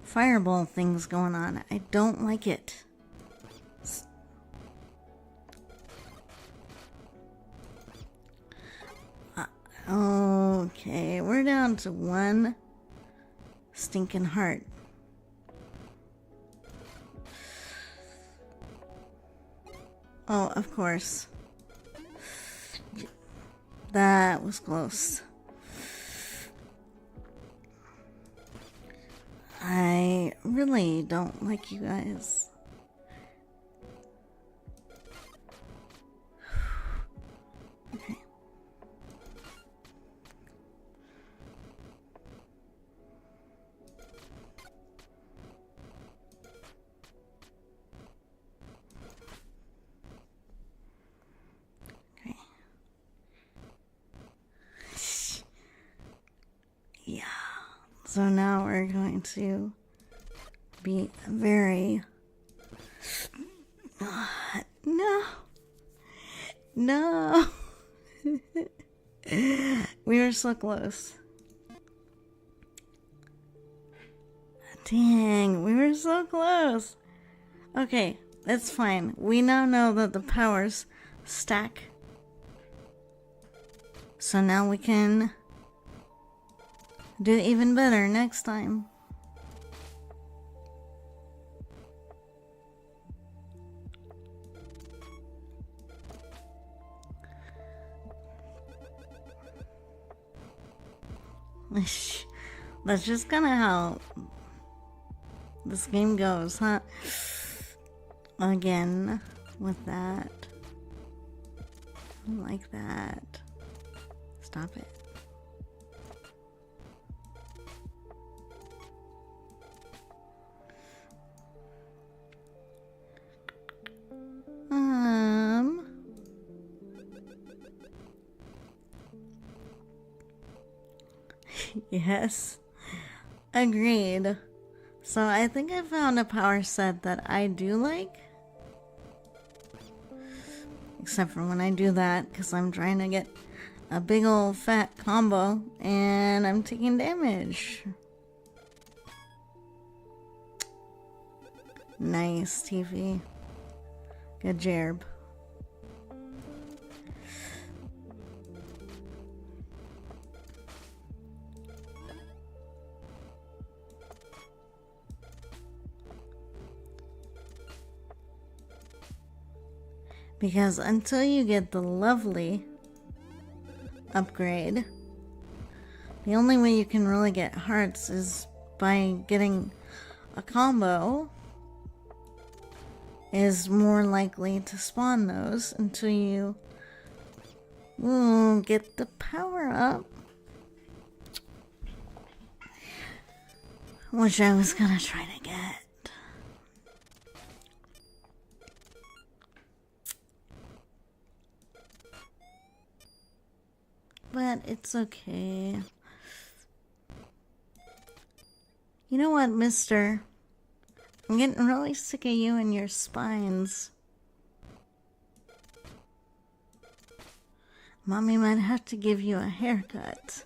A: fireball things going on. I don't like it. Okay, we're down to one stinking heart. Oh, of course. That was close. I really don't like you guys. Okay. Okay. Yeah. So now we're going to be very... No. No. We were so close. Dang, we were so close. Okay, that's fine. We now know that the powers stack. So now we can do even better next time. That's just kind of how this game goes, huh? Again, with that. Like that. Stop it. Yes, agreed. So I think I found a power set that I do like. Except for when I do that, because I'm trying to get a big old fat combo and I'm taking damage. Nice, TV. Good job. Because until you get the lovely upgrade, the only way you can really get hearts is by getting a combo is more likely to spawn those until you get the power up. Which I was gonna try to get. But it's okay. You know what, mister? I'm getting really sick of you and your spines. Mommy might have to give you a haircut.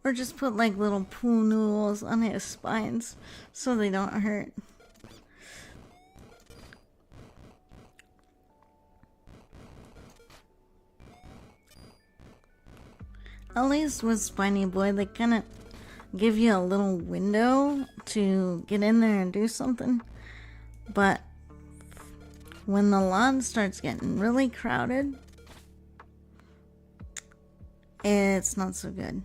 A: Or just put like little pool noodles on his spines so they don't hurt. At least with Spiny Boy, they kind of give you a little window to get in there and do something. But when the lawn starts getting really crowded, it's not so good.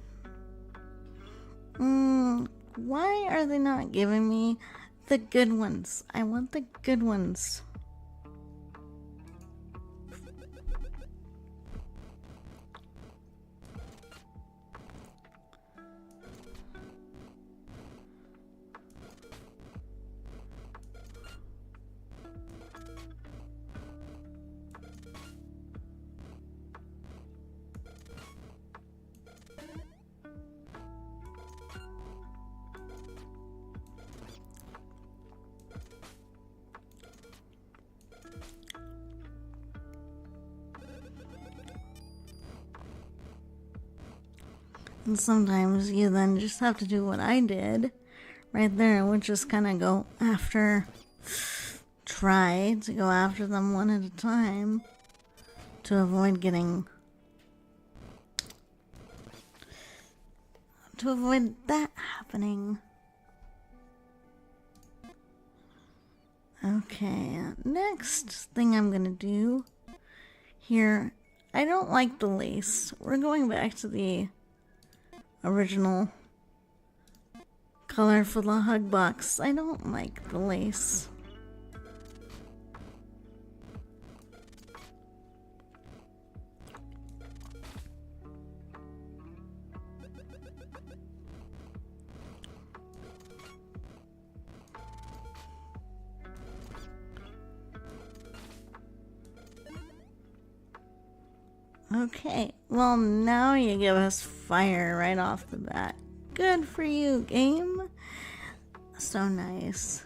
A: Why are they not giving me the good ones? I want the good ones. And sometimes you then just have to do what I did right there, which is kind of try to go after them one at a time to avoid that happening. Okay, next thing I'm gonna do here, I don't like the lace. We're going back to the original color for the hug box. I don't like the lace. Okay, well now you give us fire right off the bat. Good for you, game. So nice.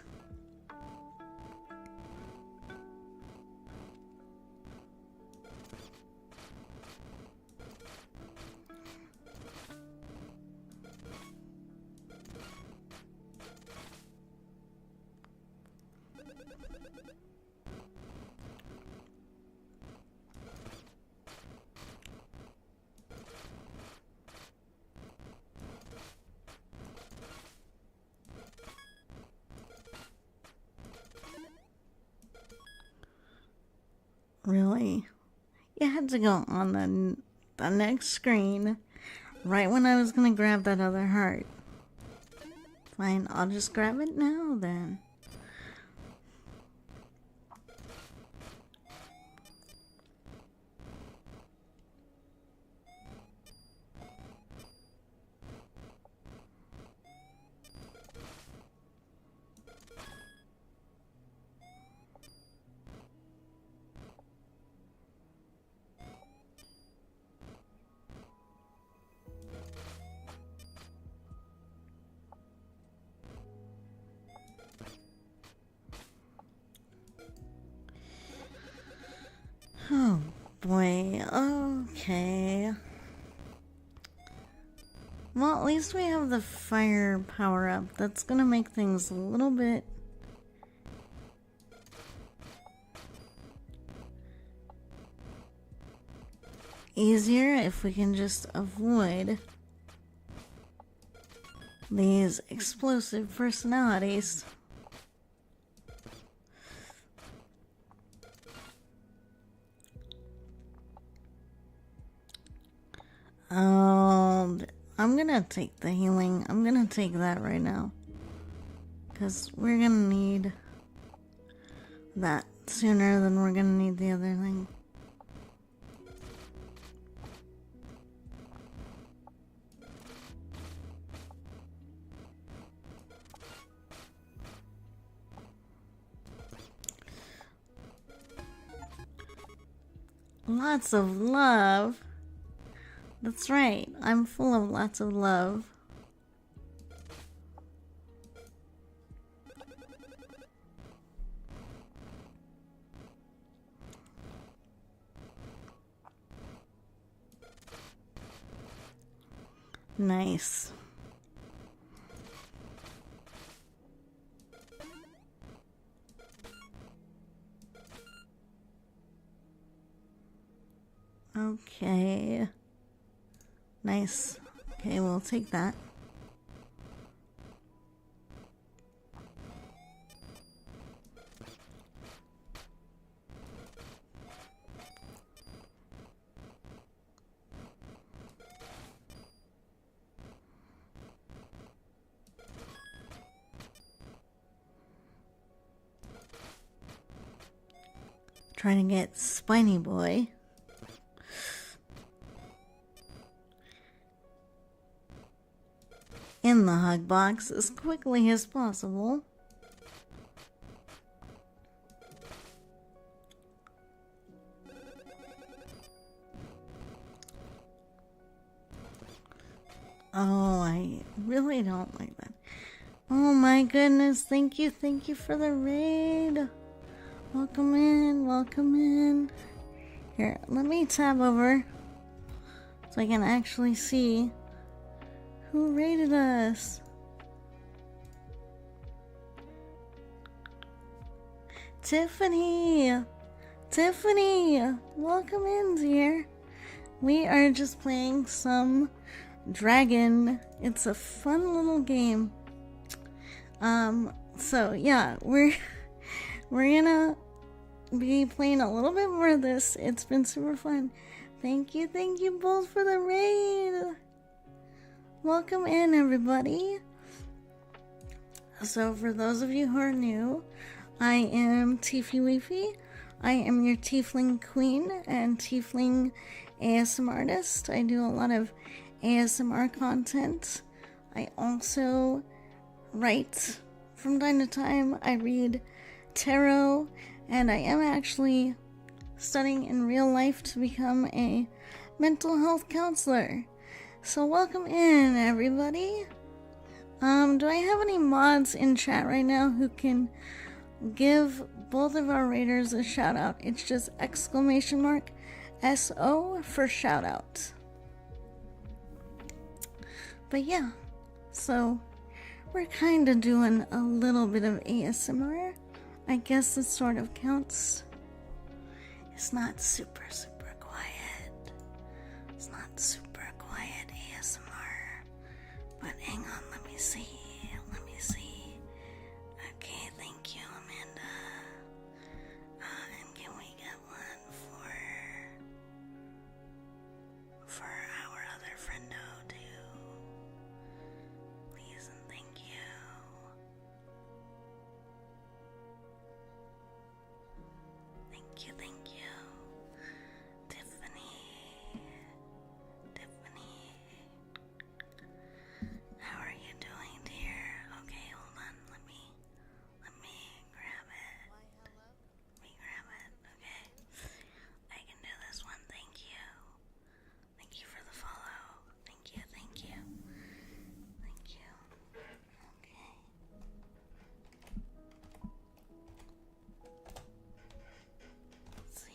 A: Really? You had to go on the next screen right when I was gonna grab that other heart. Fine, I'll just grab it now then. Oh boy, okay. Well, at least we have the fire power up. That's gonna make things a little bit easier if we can just avoid these explosive personalities. I'm gonna take the healing. I'm gonna take that right now. Because we're gonna need that sooner than we're gonna need the other thing. Lots of love. That's right, I'm full of lots of love. Nice. Okay. Nice. Okay, we'll take that. Trying to get Spiny Boy. In the hug box as quickly as possible. Oh, I really don't like that. Oh my goodness, thank you for the raid. Welcome in, welcome in. Here, let me tab over so I can actually see who raided us. Tiffany, welcome in, dear. We are just playing some Draggin. It's a fun little game. So yeah, we're gonna be playing a little bit more of this. It's been super fun. Thank you both for the raid. Welcome in, everybody. So for those of you who are new, I am Tiffy Weefy. I am your Tiefling Queen and Tiefling ASMR artist. I do a lot of ASMR content. I also write from time to time. I read tarot, and I am actually studying in real life to become a mental health counselor. So welcome in, everybody. Do I have any mods in chat right now who can give both of our raiders a shout out? It's just !SO for shout out. But yeah, so we're kind of doing a little bit of ASMR. I guess it sort of counts. It's not super quiet. It's not super quiet ASMR. But hang on, let me see. Okay, thank you, Amanda. And can we get one for our other friendo too? Please and thank you. Thank you. Tiffany. How are you doing, dear? Okay, hold on. Let me grab it. Okay. I can do this one. Thank you. Thank you for the follow. Thank you. Okay. Let's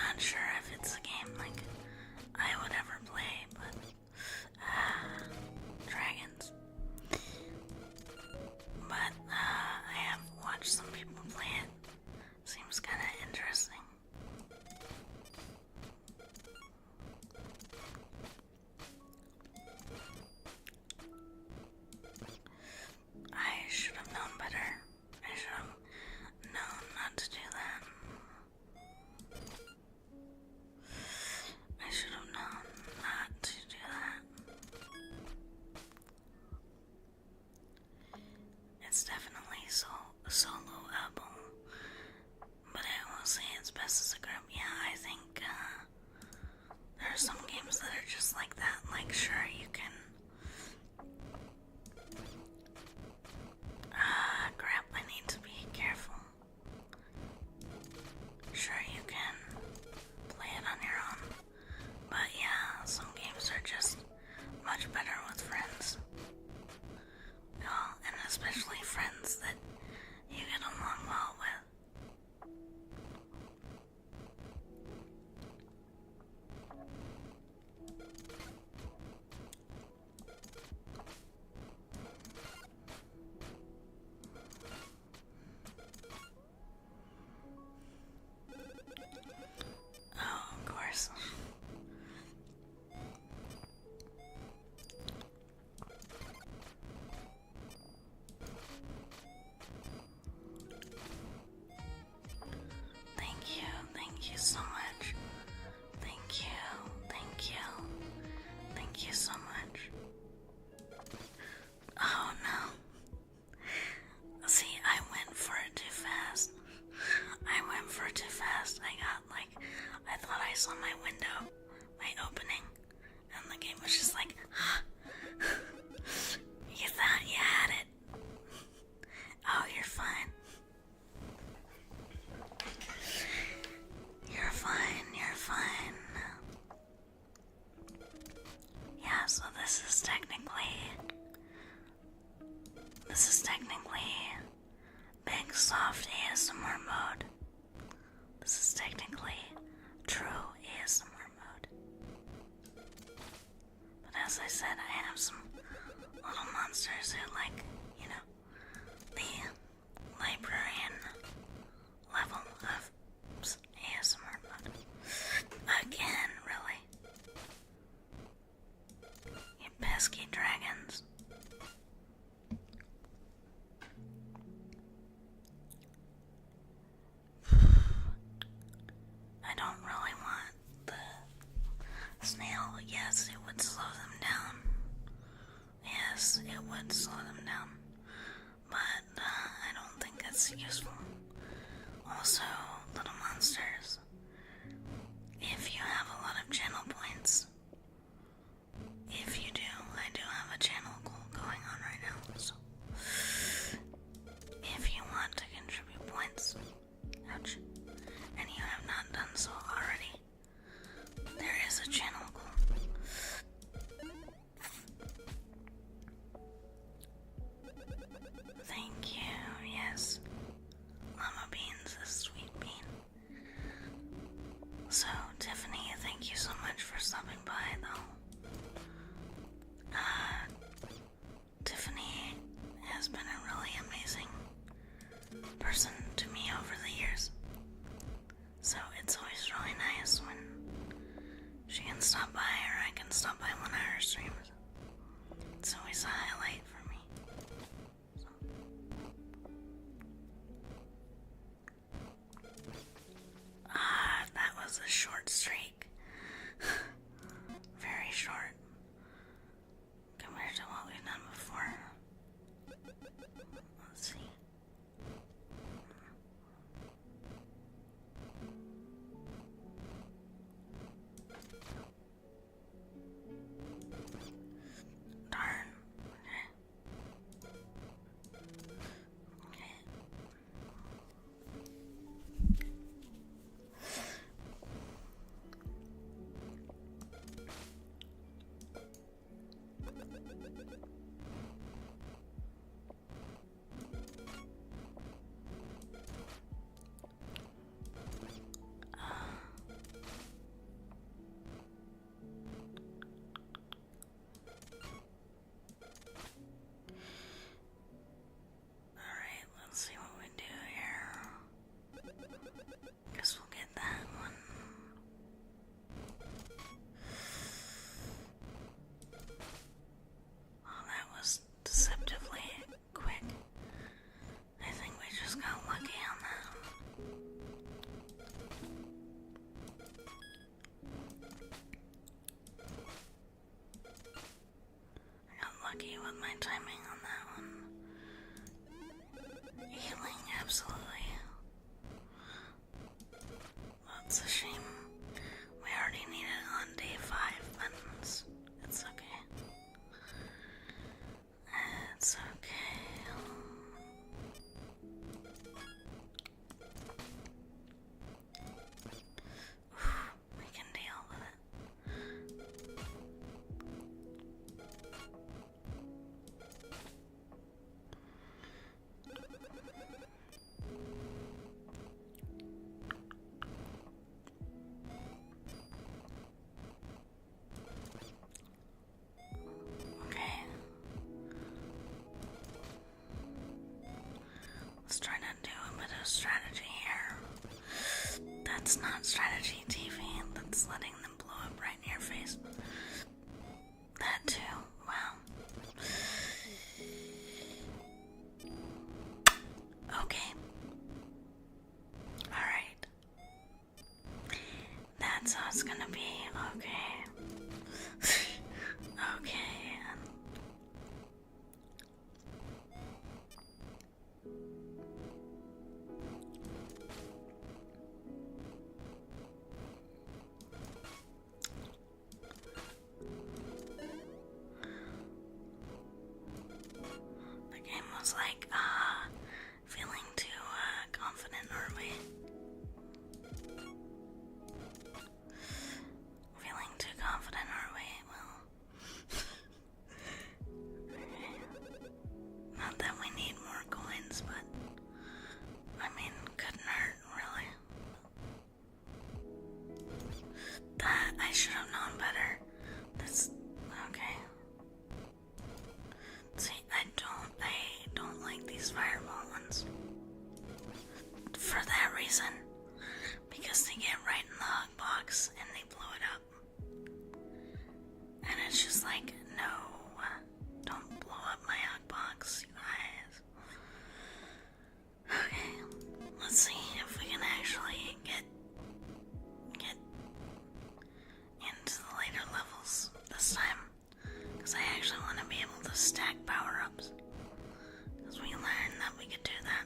A: not sure if it's a game like I would ever play, but dragons. But I have watched some people play it. Seems kind of interesting. I should have known better. I should have known not to do that. I should have known not to do that. It's definitely soloable, but I will say it's best as a group. Yeah, I think there are some games that are just like that. Like, sure, you can. Crap, I need to be careful. Sure, you can play it on your own, but yeah, some games are just much better with friends. Well, and especially friends that you get along well with. Oh, of course. Thank you so much. Thank you so much. Oh no. See, I went for it too fast. I thought I saw my window, my opening, and the game was just like, you thought you had it. Oh, you're fine. You're fine. Yeah, so this is technically big soft ASMR mode. This is technically true ASMR mode. But as I said, I have some little monsters who like, the librarian level of ASMR mode. Again, really. You pesky dragons. I don't really want the snail. Yes, it would slow them down. Yes, it would slow them down. But I don't think it's useful. Also, little monsters, if you have a lot of channel points, if you do, I do have a channel goal going on right now, so if you want to contribute points, ouch, and you have not done so already, there is a channel goal. Thank you, yes. Mama Beans is sweet bean. So, Tiffany, thank you so much for stopping by, though. Tiffany has been a really amazing person to me over the years. So, it's always really nice when she can stop by or I can stop by one of her streams. It's always a highlight for me. So. That was a short streak. Very short. Compared to what we've done before. Let's see. Darn. Okay. timing on that one. Healing, absolutely. That's a shame. We already need it on day 5, but it's okay. It's okay. We can deal with it. Okay. Let's try to do a bit of strategy here. That's not strategy TV, that's letting them blow up right in your face. That too, wow. Okay. Alright. That's how it's gonna be, okay. Okay. The game was like, feeling too confident, are we? Feeling too confident, are we? Well, okay. Not that we need more coins, but I mean, couldn't hurt, really. That I should have known better. That's okay. See, I don't like these fireball ones. For that reason. Because they get right in the hug box and they blow it up. And it's just like, no, don't blow up my hug box, you guys. Okay, let's see if we can actually get into the later levels this time. Because I actually want to be able to stack power-ups. Because we learned that we could do that.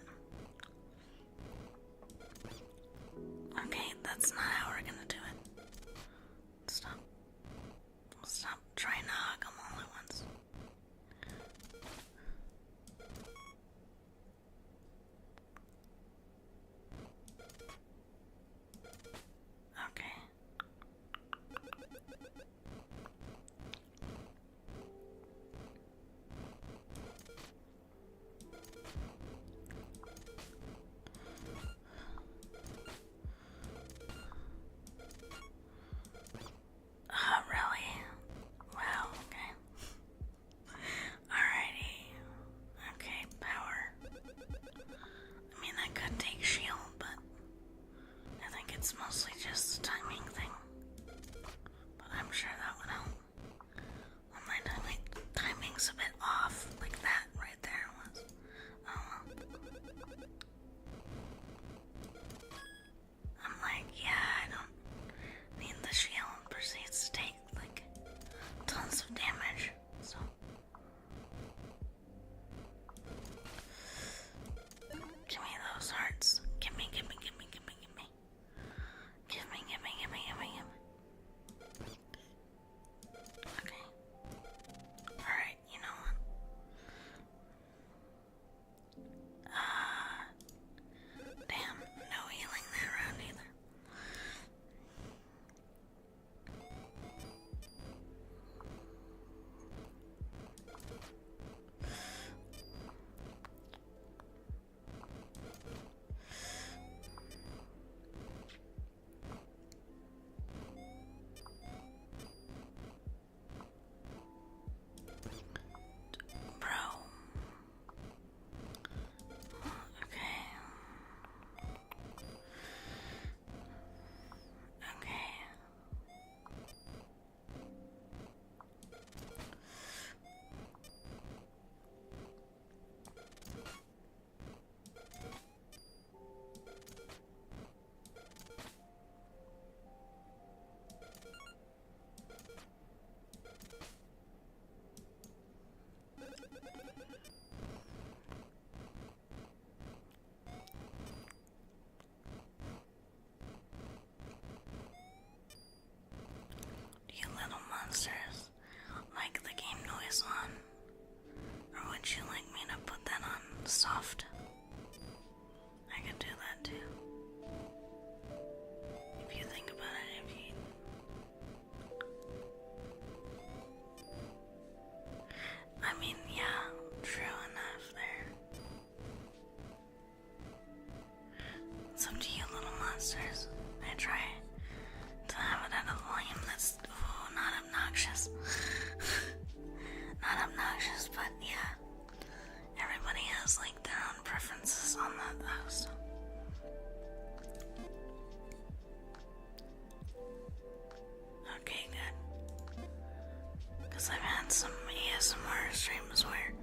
A: I've had some ASMR streams where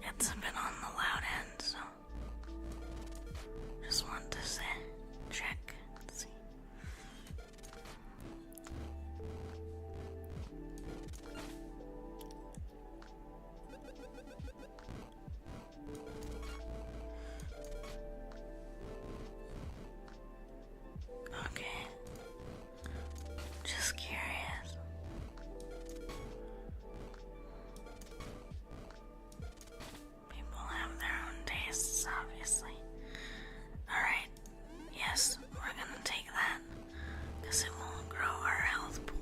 A: it's been on the loud end, so just want to check. See. Okay. Just curious. People have their own tastes, obviously. Alright, yes, we're gonna take that, because it will grow our health pool,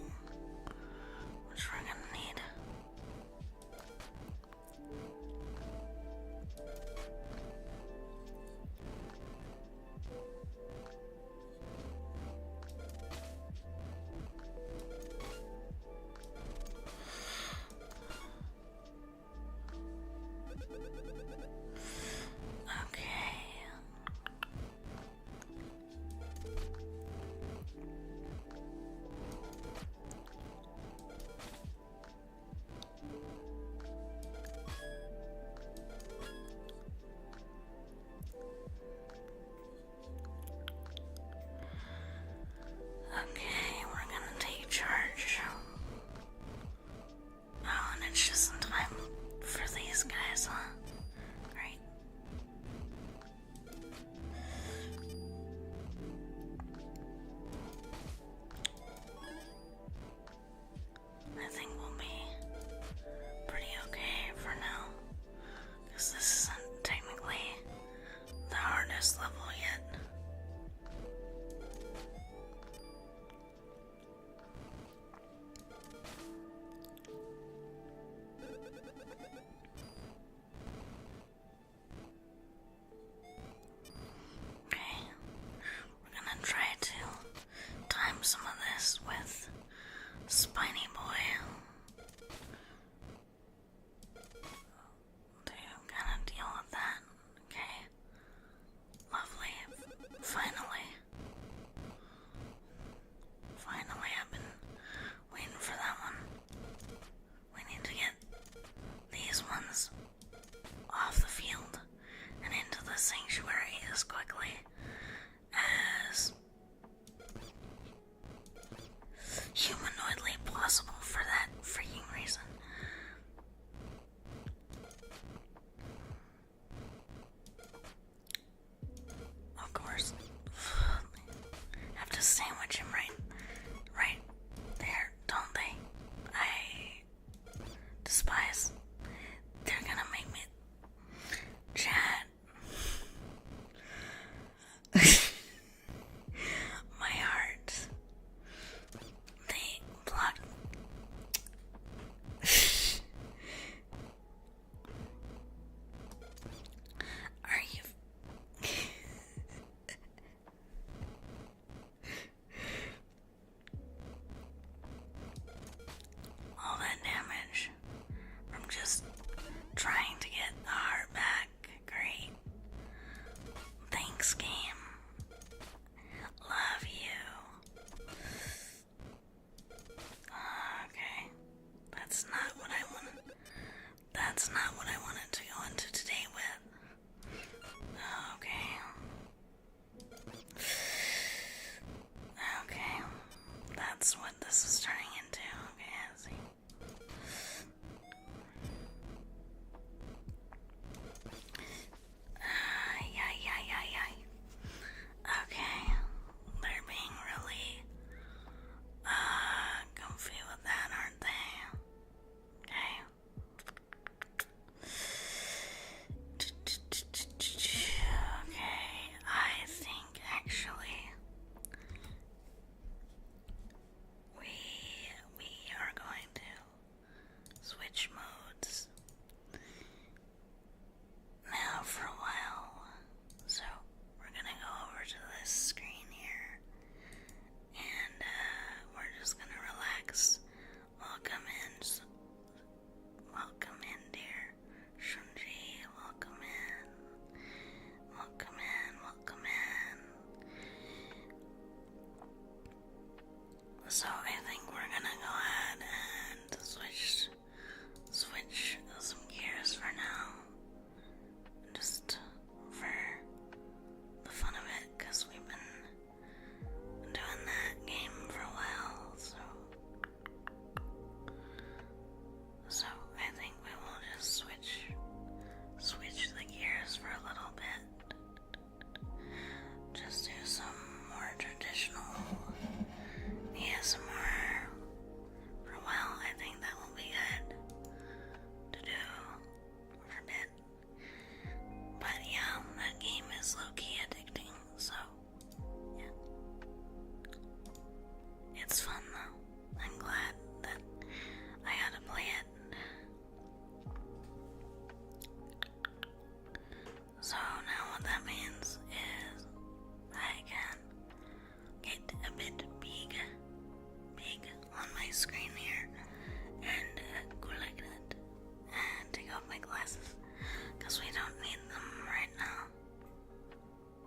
A: which we're gonna need. Okay. Okay, we're gonna take charge. Oh, and it's just in time for these guys, huh? Great. I think we'll be pretty okay for now, because this isn't technically the hardest level yet. Okay, we're gonna try to time some of this with Spiny Boy to kind of deal with that. Okay, lovely. Finally, I've been waiting for that one. We need to get these ones off the field and into the sanctuary as quickly as humanoidly possible for that freaking reason. Of course. Have to sandwich him right there, don't they? I despise. They're gonna make me chat. My heart. They blocked. Are you? All that damage from just trying to get the heart back. Great. Thanks, game. Love you. Okay. That's not what I wanted. That's not what I wanted to go into today with. Okay. Okay. That's what this is turning into. Okay, I see. Okay. They're being really goofy with that, aren't they? Okay. Okay, I think actually we are going to switch modes now for a while. So we're gonna go over to this screen here, and we're just gonna relax. Welcome in, dear Shunji. Welcome in. So I think we're gonna go ahead and switch my screen here and go like that and take off my glasses because we don't need them right now.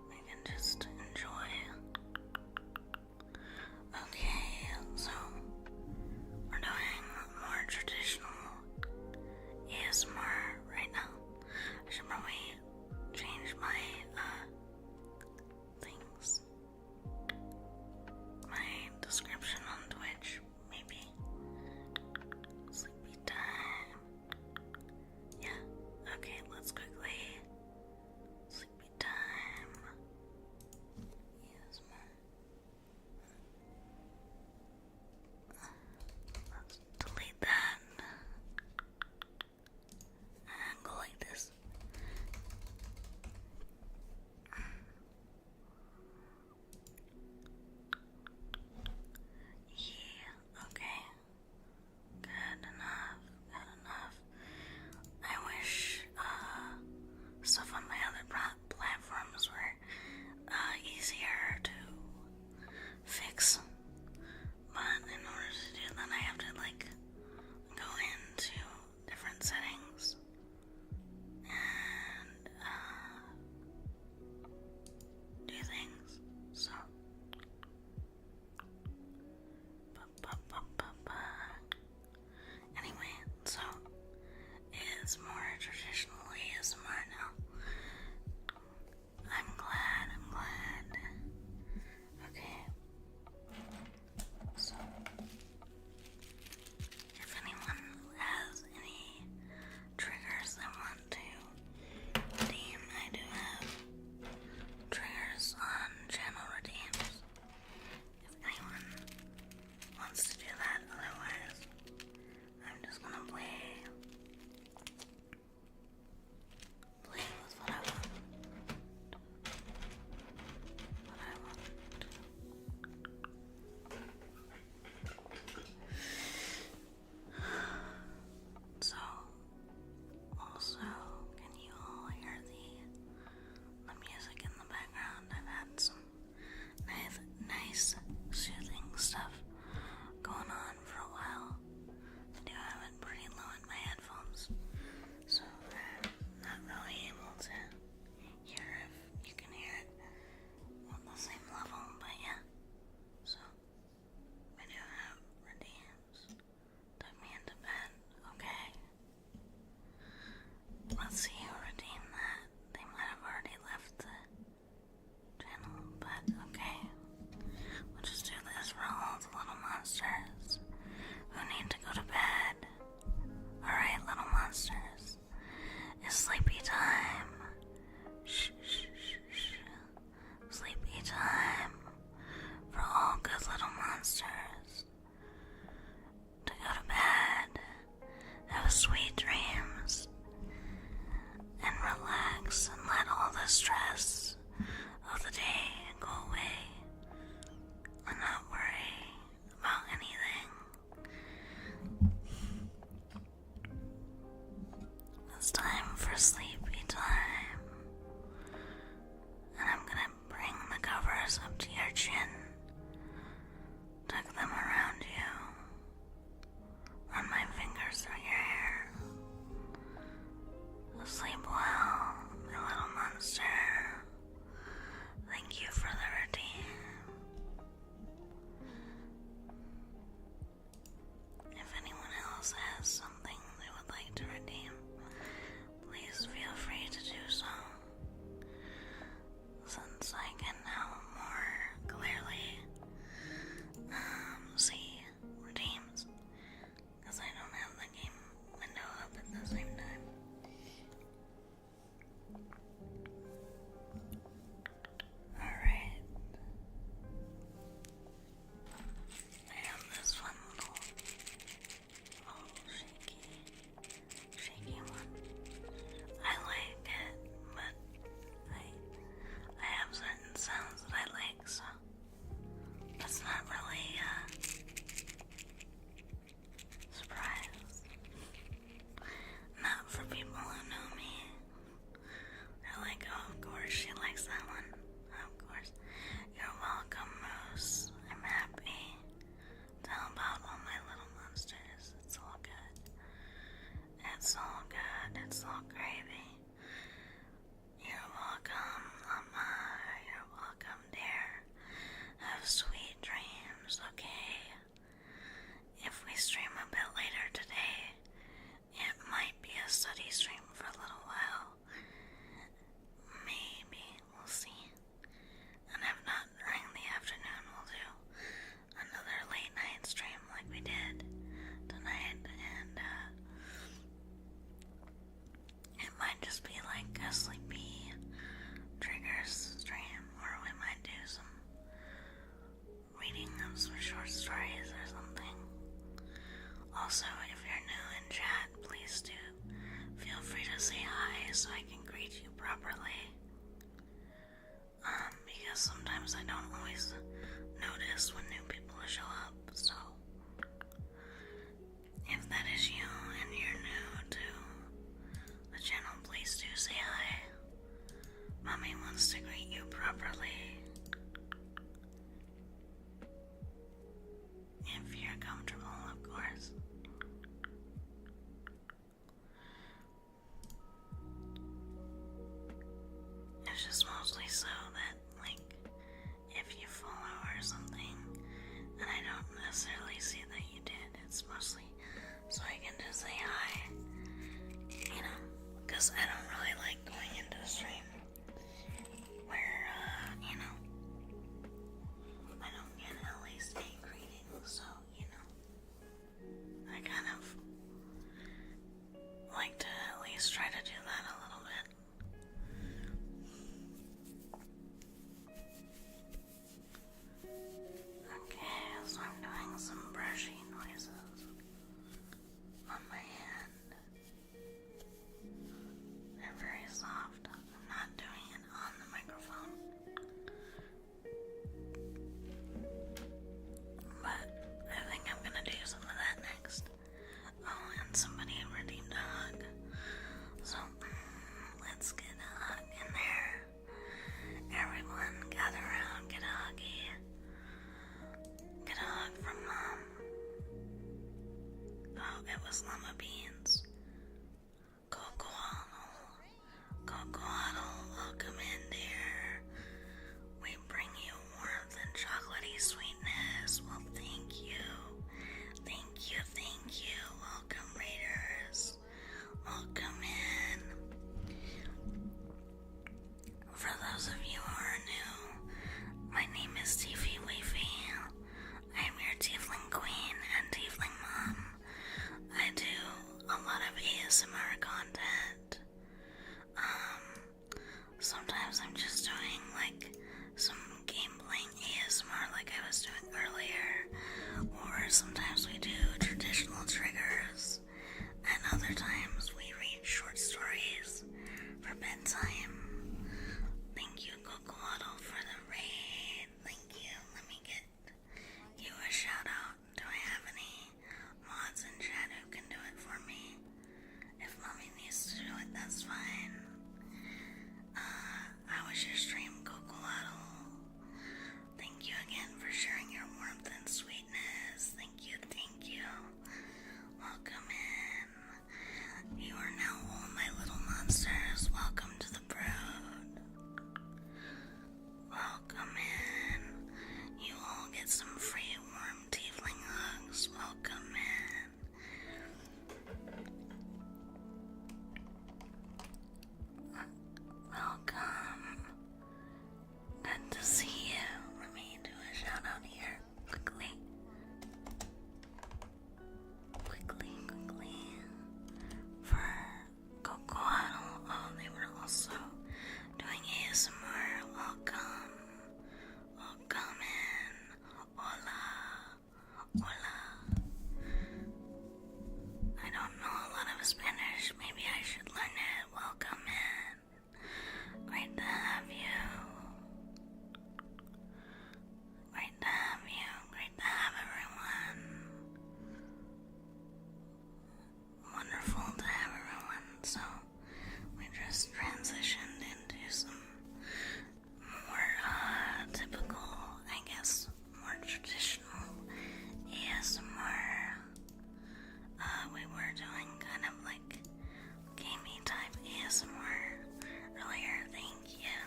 A: We can just enjoy. Okay, so we're doing more traditional ASMR right now. I should probably change my things. My description on Twitch, maybe. Sleepy time. Yeah, okay, let's quickly. Sleepy time. ASMR. Let's delete that. And go like this. Yeah, okay. Good enough, good enough. I wish stuff on my other platforms were easier to fix. But in order to do that, I have to go into different settings and do things. So anyway, so it's more traditional ASMR now. I'm glad. Okay. So if anyone has any triggers they want to redeem, I do have triggers on channel redeems. If anyone wants to do that, otherwise I'm just gonna play with what I want. So, also, can you all hear the music in the background? I've had some nice soothing stuff going on for a while. I do have it pretty low in my headphones, so I'm not really able to hear if you can hear it on the same level, but yeah. So, I do have redeems. Took me into bed. Okay. Let's see who redeemed that. They might have already left the channel, but okay. We'll just do this for all the little monsters who need to go to bed. Alright, little monsters. It's sleepy time. Shh, shh, shh, shh. Sleepy time for all good little monsters to go to bed, have sweet dreams, and relax and let all the stress of the day go away and not worry about anything. Also, if you're new in chat, please do feel free to say hi so I can greet you properly. Because sometimes I don't always notice when new people show up, so if that is you and you're new to the channel, please do say hi. Mommy wants to greet you properly. If you're comfortable, of course. It's just mostly so that, like, if you follow or something, and I don't necessarily see that you did, it's mostly so I can just say hi, you know, because I don't really like going into the stream where, you know, I don't get at least a greeting, so, you know, I kind of like to at least try to do that a little bit. Okay, so I'm doing some brushy noises on my hand. They're very soft. I'm not doing it on the microphone. But I think I'm gonna do some of that next. Oh, and somebody redeemed a hug. So, let's get a hug in there. Everyone gather around, get a huggy. Get a hug from Mom. Oh, it was Llama Beans. Cocoaddle, welcome in, dear. We bring you warmth and chocolatey sweetness. Well, thank you. Thank you, thank you. Welcome, Raiders. Welcome in. For those of you who are new, my name is Tiffy Weefy. I am your Tiefling Queen and Tiefling Mom. I do a lot of ASMR content. Sometimes I'm just doing like some game playing ASMR like I was doing earlier, or sometimes we do traditional triggers, and other times we read short stories for bedtime. Thank you, Cocoaddle, for the raid. Thank you. Let me get you a shout out. Do I have any mods in chat who can do it for me? If Mommy needs to do it, that's fine. How was your stream, Cocoaddle? Thank you again for sharing your warmth and sweetness. Thank you, thank you. Welcome in. You are now all my little monsters. Welcome to the brood. Welcome in. You all get some free warm tiefling hugs. Welcome in. Welcome. Good to see you. Let me do a shout out here quickly. Quickly. For Cocoaddle. Oh, they were also doing ASMR. Welcome. Welcome in. Hola. I don't know a lot of Spanish. Maybe I should learn it. Welcome in. Great to have you. Great to have you. Great to have everyone. Wonderful to have everyone. So, we just transitioned into some more typical, I guess, more traditional ASMR. We were doing kind of like gamey type ASMR earlier. Thank you.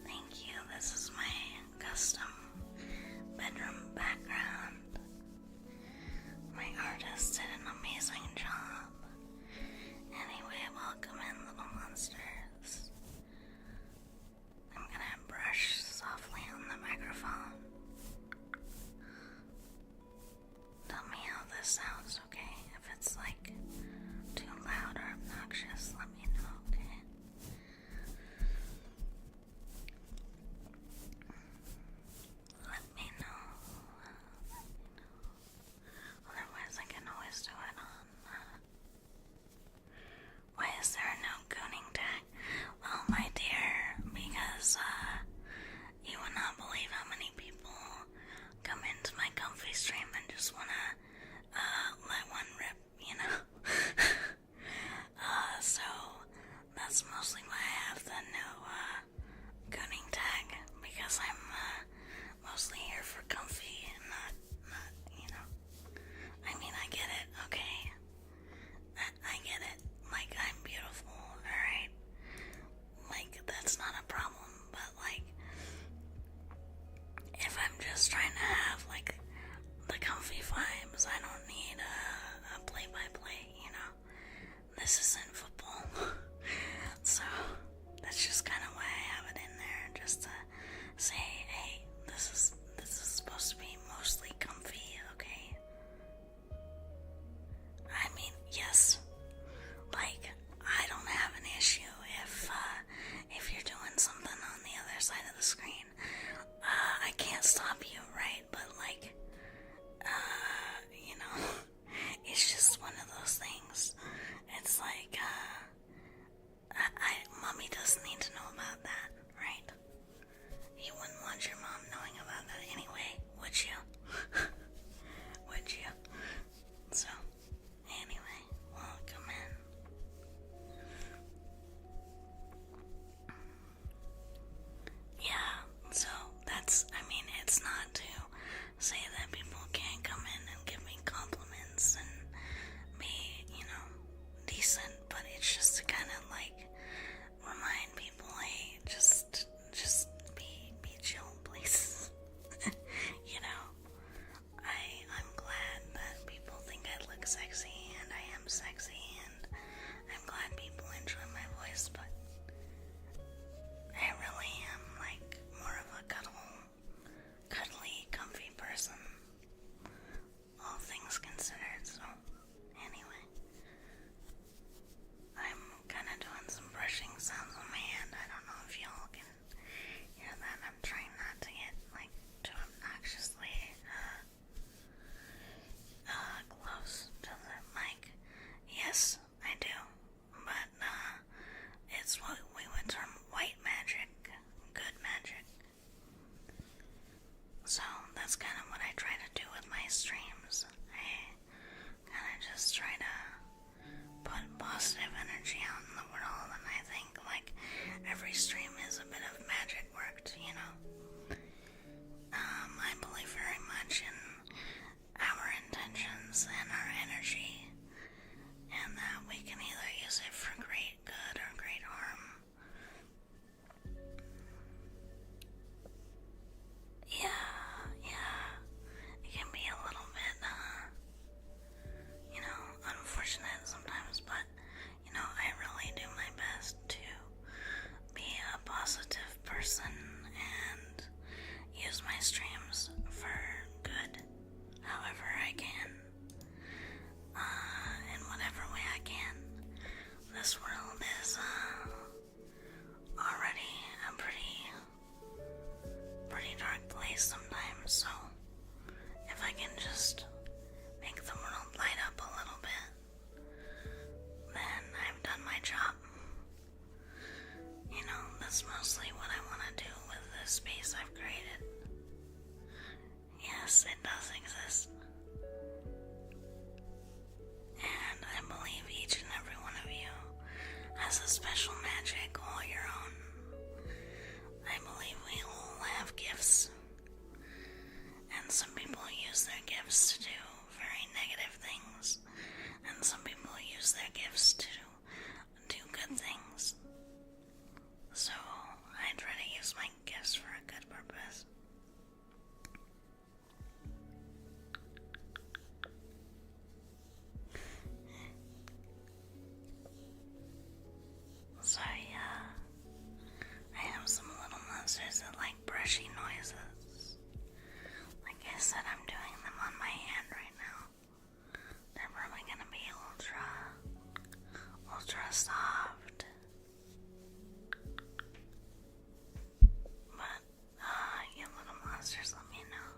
A: Thank you. This is my custom bedroom background. My artist did an amazing job. Anyway, welcome in, little monsters. I'm gonna brush softly on the microphone. Tell me how this sounds, okay? If it's like too loud or obnoxious, let me know, okay? Let me know. Otherwise, I can does exist. And I believe each and every one of you has a special magic all your own. I believe we all have gifts. And some people use their gifts to do very negative things. And some people use their gifts to do good things. So I try to use my gifts for a good purpose. So yeah, I have some little monsters that like brushy noises. Like I said, I'm doing them on my hand right now. They're probably gonna be ultra soft. But, you little monsters, let me know.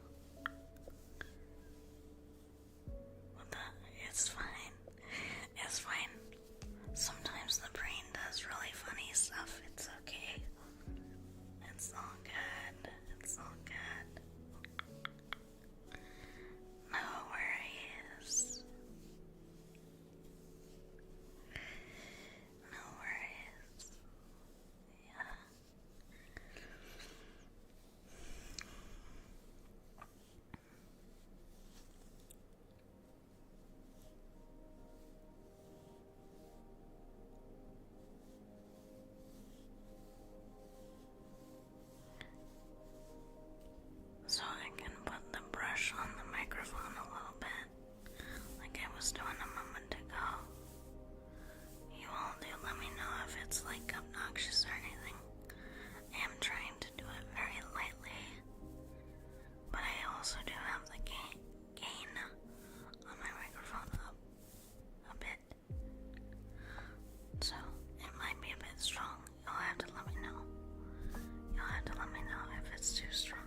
A: It's fine. It's fine. Sometimes the brain does really funny stuff. It's okay. It's all good. It's all good. No worries. No worries. Yeah. So I can put the brush on the microphone a little bit, like I was doing a moment ago. You all do let me know if it's like obnoxious or anything. I am trying to do it very lightly, but I also do have the gain on my microphone up a bit. So it might be a bit strong. You'll have to let me know. You'll have to let me know if it's too strong.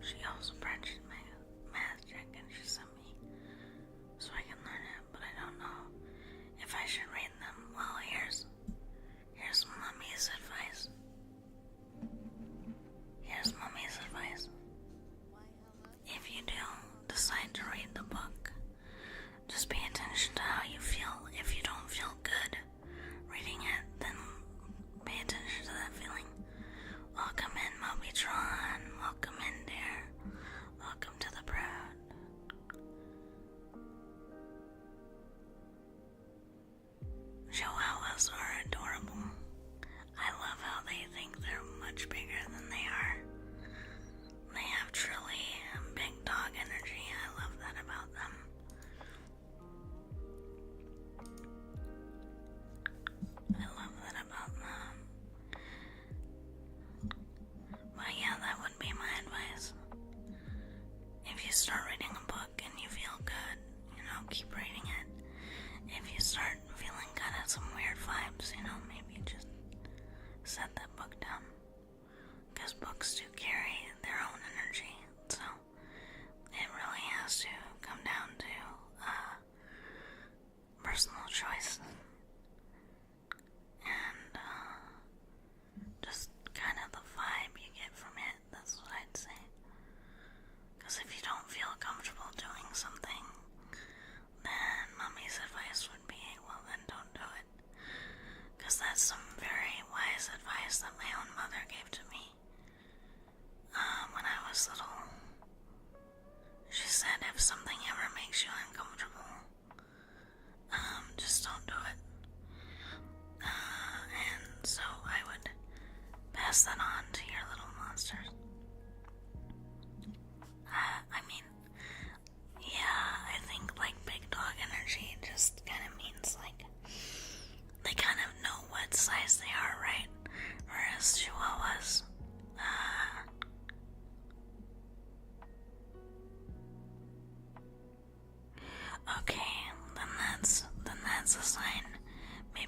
A: She also purchased my magic and she sent me so I can learn it, but I don't know if I should read them. Well, here's Mummy's advice. Here's Mummy's advice. If you do decide to read the book, just pay attention to how you feel. If you don't feel good reading it, then pay attention to that feeling. Welcome in, Mobytron. Welcome in, dear. Welcome to the brood. Chihuahuas are adorable. I love how they think they're much bigger than they are. They have truly big dog energy. I love that about them. I love that about them. But yeah, that would be my advice. If you start reading a book and you feel good, keep reading it. If you start feeling kind of some weird vibes, maybe just set that book down. Because books do carry their own energy. So it really has to come down to personal choice. And just kind of the vibe you get from it. That's what I'd say. Because if you don't feel comfortable doing something, then Mummy's advice would be, well, then don't do it. Because that's some very wise advice that my own mother gave to me when I was little. She said if something ever makes you uncomfortable, just don't do it. And so I would pass that on to your little monsters. I think like big dog energy just kind of means like they kind of know what size they are, right? Whereas Chihuahuas, okay, then that's a sign. Maybe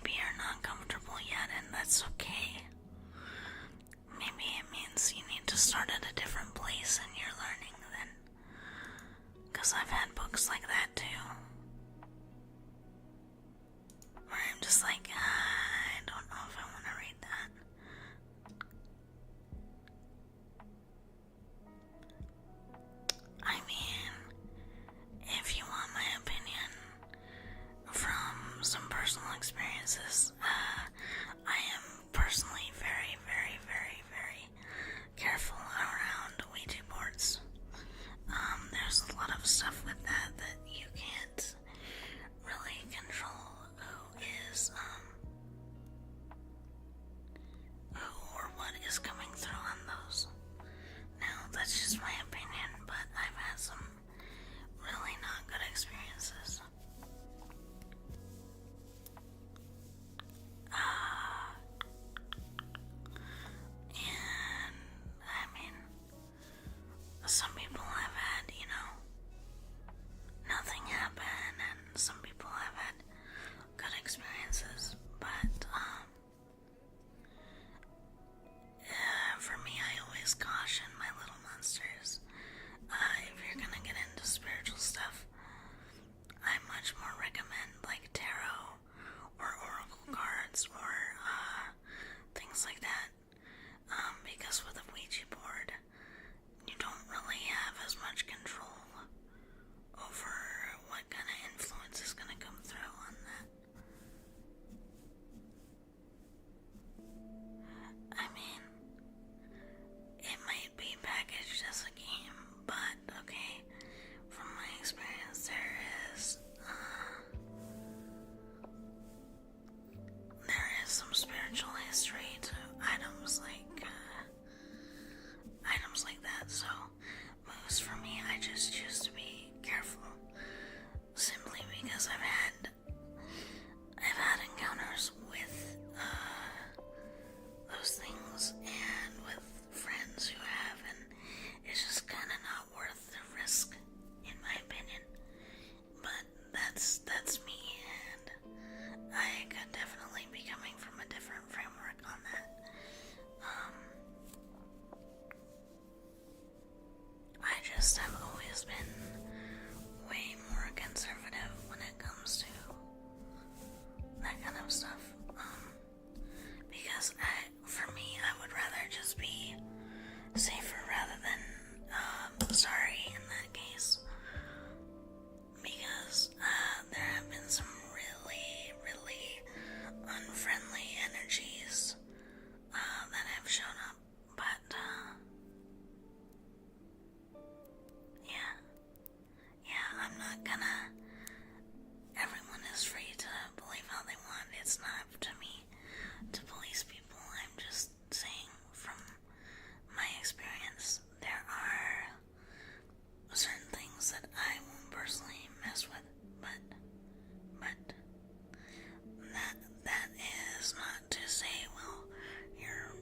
A: cards or things like that. Because with a Ouija board, you don't really have as much control over what kind of influence is going to come through on that. I mean, it might be packaged as a game, but okay, from my experience, there is some spiritual history to items like that. So moves for me, I just choose to be careful, simply because I've had encounters with those things and with friends who have, and it's just kind of not worth the risk, in my opinion. But that's me, and I could definitely be coming from a different framework on that. I just have always been way more conservative when it comes to that kind of stuff. Because for me, I would rather just be safer rather than sorry in that case. Because there have been some really, really unfriendly energies that have shown up. But yeah, I'm not gonna. Everyone is free to believe how they want. It's not up to me to police people. I'm just saying from my experience, there are certain things that I won't personally mess with, but that is not to say, well, you're,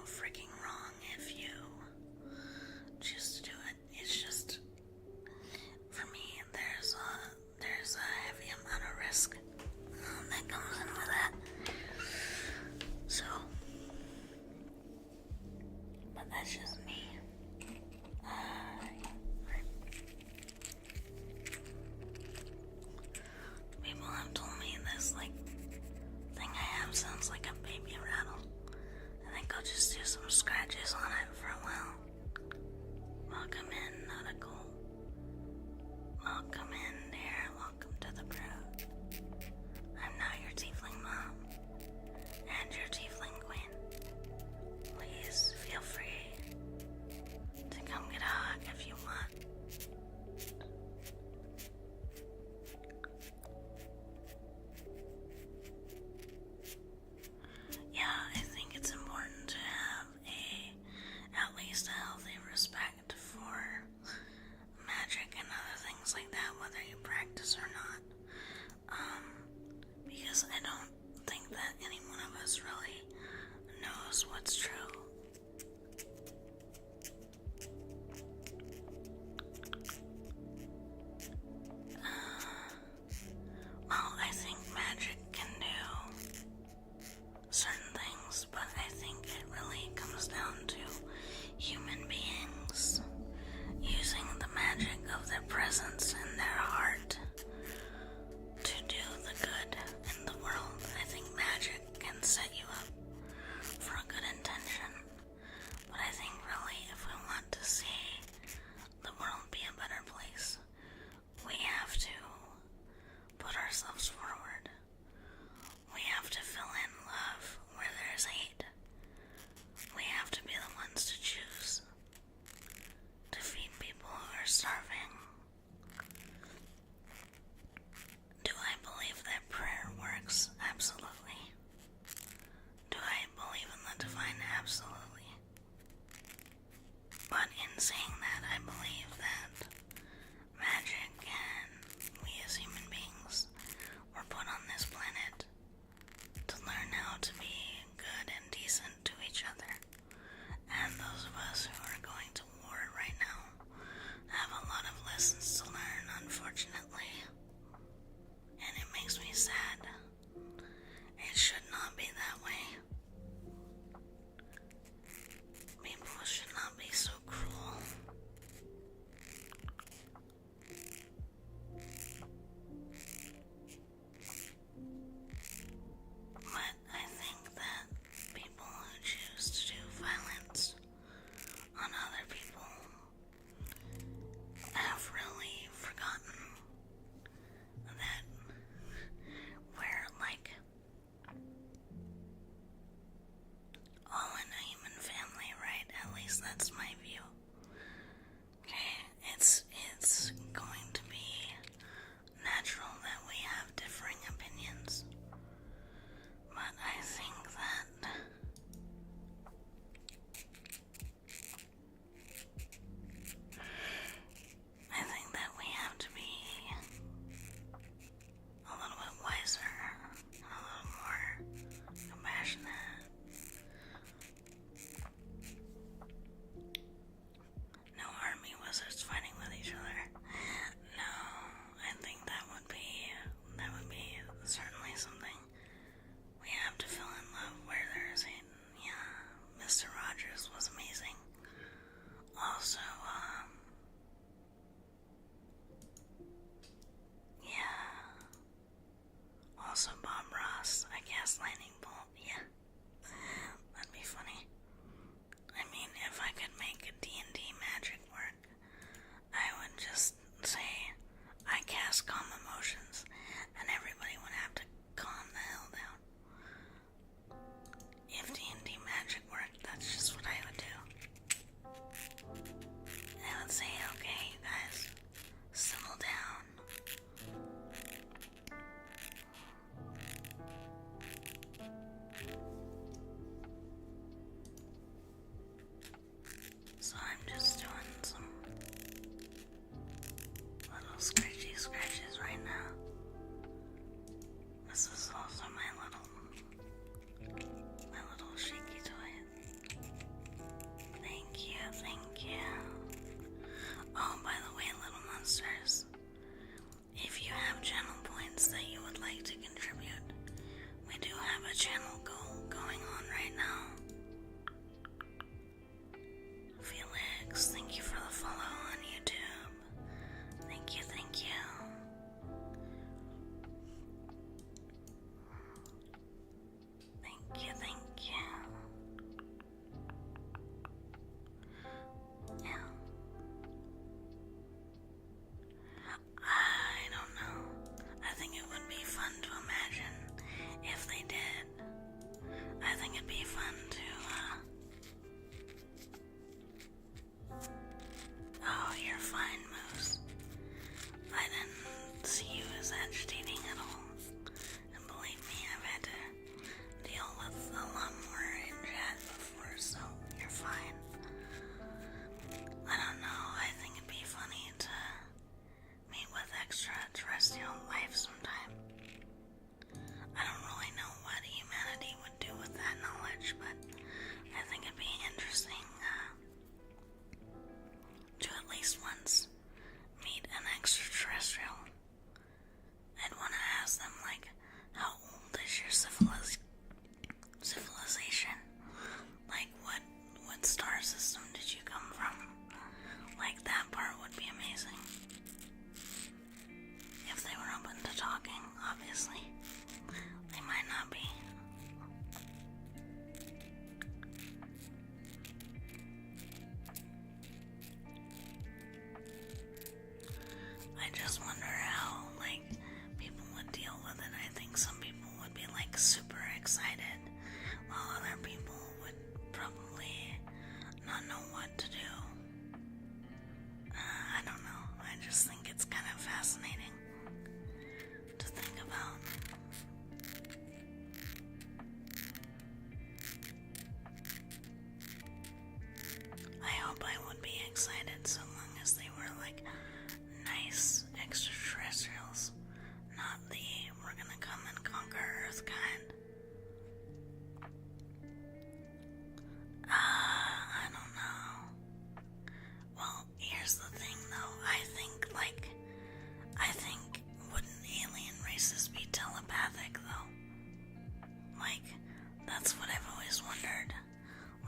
A: freaking wrong if you choose to do it. It's just, for me, there's a heavy amount of risk that comes in with that. So, but that's just me. People have told me this thing I have sounds like a baby rattle. I think I'll just do some scratches on it for a while. Welcome in, Nautical. Welcome in, dear. Welcome to the brood. I'm now your tiefling mom and your tiefling queen. Please feel free to come get a hug if you want. Yeah, I think it's important to have at least a healthy respect for think it'd be fun to, Oh, you're fine, Moose. I didn't see you as agitating at all. And believe me, I've had to deal with a lot more in chat before, so you're fine. I don't know, I think it'd be funny to meet with extraterrestrial life sometime. I don't really know what humanity would do with that knowledge, but I think it'd be interesting to at least once meet an extraterrestrial. I'd want to ask them, like, how old is your civilization? Like, what star system did you come from? Like, that part would be amazing. If they were open to talking, obviously. They might not be. I just wonder how, like, people would deal with it. I think some people would be, like, super excited, while other people would probably not know what to do. I don't know. I just think it's kind of fascinating to think about. I hope I would be excited so long as they were, like, nice extraterrestrials, not the we're gonna come and conquer Earth kind. I don't know. Well, here's the thing though, I think wouldn't alien races be telepathic though? Like, that's what I've always wondered.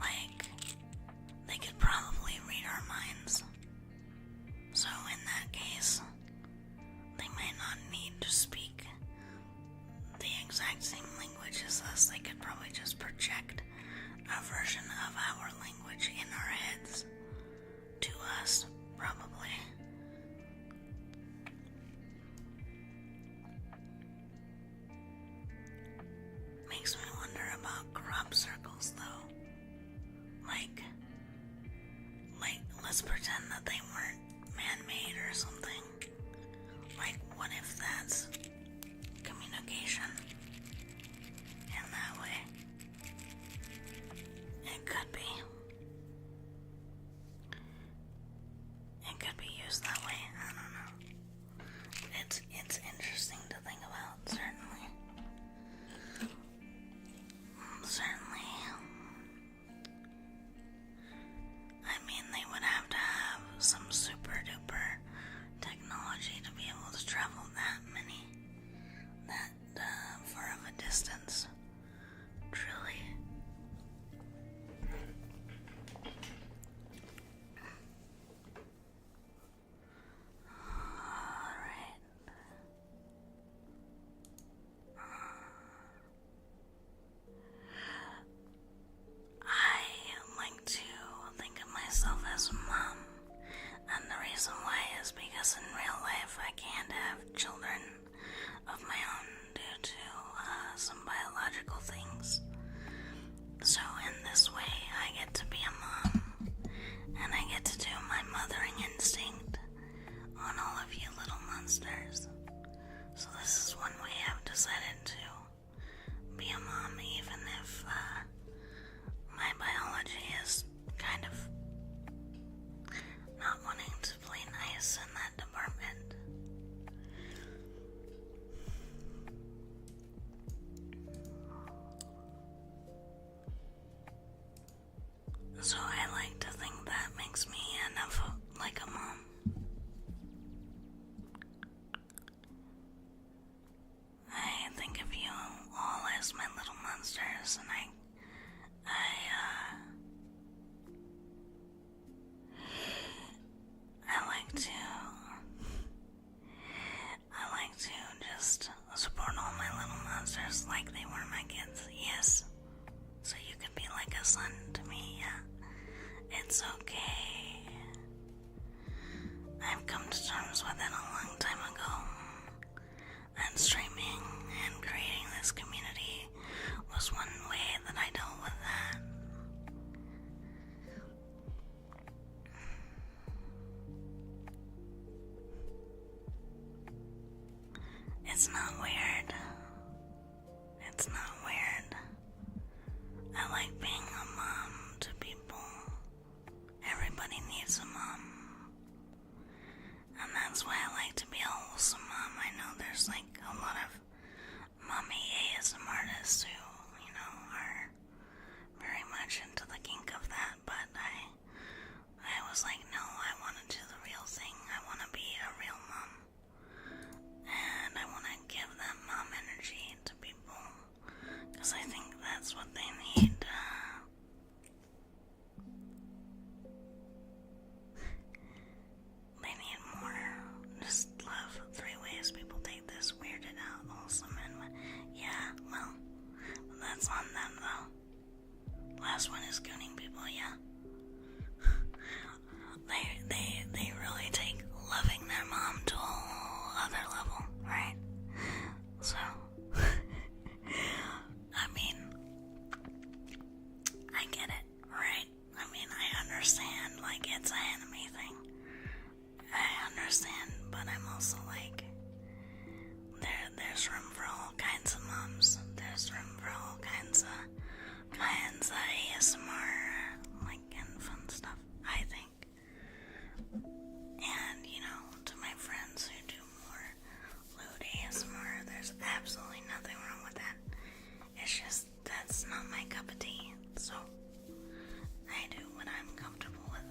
A: Like, they could probably read our minds. So in that case, they might not need to speak the exact same language as us. They could probably just project a version of our language in our heads to us, probably. Makes me wonder about crop circles though. Like, let's pretend that they weren't man-made or something. Like, what if that's communication in that way? It could be. It could be used that way. I don't know. It's interesting to think about, certainly. Certainly. I mean, they would have to have some super duper technology to be able to travel that far of a distance. Truly. Alright. I like to think of myself as a mom, and the reason why is because in real life I can't have children of my own due to some biological things. So in this way I get to be a mom, and I get to do my mothering instinct on all of you little monsters. So this is one way I've decided to be a mom, even if my biology is kind of not wanting to play nice in that department. So I like to think that makes me enough like a mom. I think of you all as my little monsters, and I like to just support all my little monsters like they were my kids, yes. So you could be like a son to me, yeah. It's okay. I've come to terms with it a long time ago. And streaming and creating this community was one way that I think that's what they need. They need more. Just love 3 ways people take this weirded out wholesome and yeah, well, that's on them though. Last one is gooning people, yeah. They really take loving their mom to a whole other level, right? So, I mean, I get it, right? I mean, I understand, like, it's an enemy thing. I understand, but I'm also like, there's room for all kinds of moms. There's room for all kinds of ASMR, like, and fun stuff, I think. And, you know, to my friends who do more lewd ASMR, there's absolutely nothing wrong with that. It's just, that's not my cup of tea, so I do what I'm comfortable with.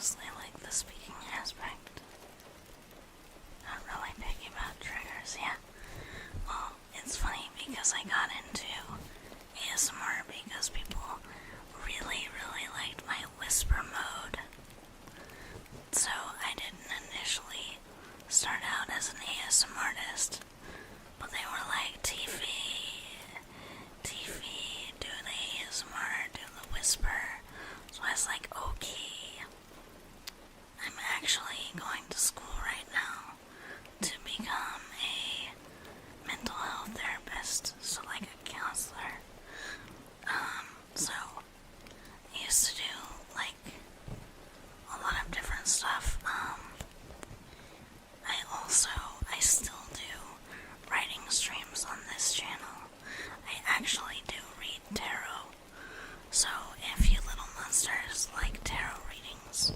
A: honestly like the speaking aspect. Not really picky about triggers, yeah. Well, it's funny because I got into ASMR because people really, really liked my whisper mode. So I didn't initially start out as an ASMR artist, but they were like, Tiffy, do the ASMR, do the whisper. So I was like, okay. I'm actually going to school right now to become a mental health therapist, so like a counselor. So I used to do like a lot of different stuff. I still do writing streams on this channel. I actually do read tarot. So if you little monsters like tarot readings,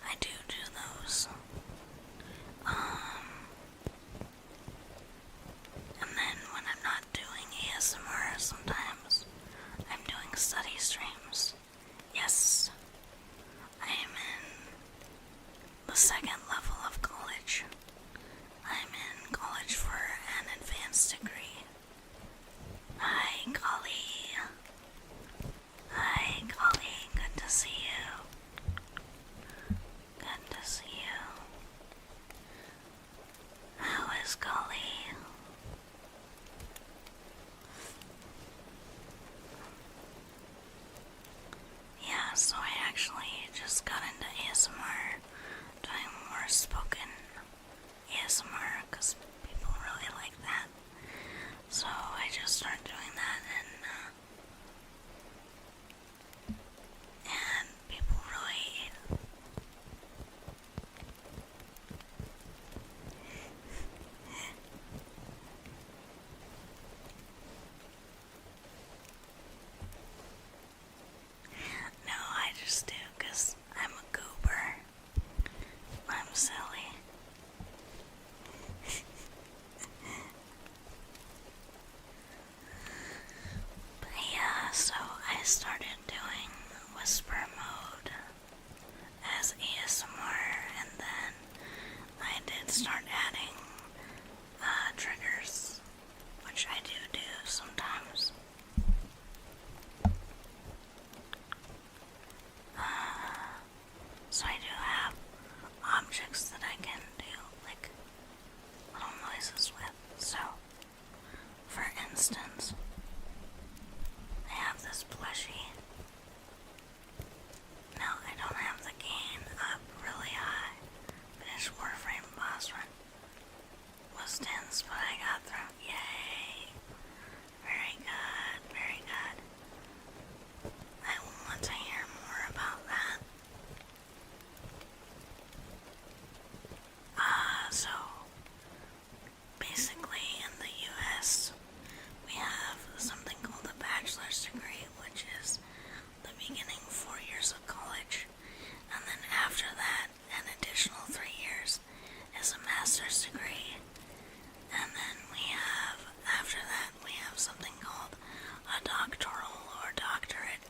A: I do those. And then when I'm not doing ASMR, sometimes I'm doing study streams. Yes, I am in the second level of college. I'm in college for an advanced degree. Hi, Collie. Hi, Collie. Good to see you. Good to see you. How is Collie? Yeah, so I actually just got into ASMR, doing more spoken ASMR, because people really like that. So I just started doing that, and people really no, I just do because I'm a goober. I'm silly. But yeah, so I started doing whisper mode as ASMR, and then I did start adding triggers, which I do sometimes. So I do have objects that I can do like little noises with. So, for instance, I have this plushie. Now I don't have the gain up really high. Finished Warframe boss run was tense, but I got through. Yay! Very good, very good. I want to hear more about that. So basically in the US, we have something called a bachelor's degree, which is the beginning 4 years of college, and then after that, an additional 3 years is a master's degree, and then after that, we have something called a doctoral or doctorate.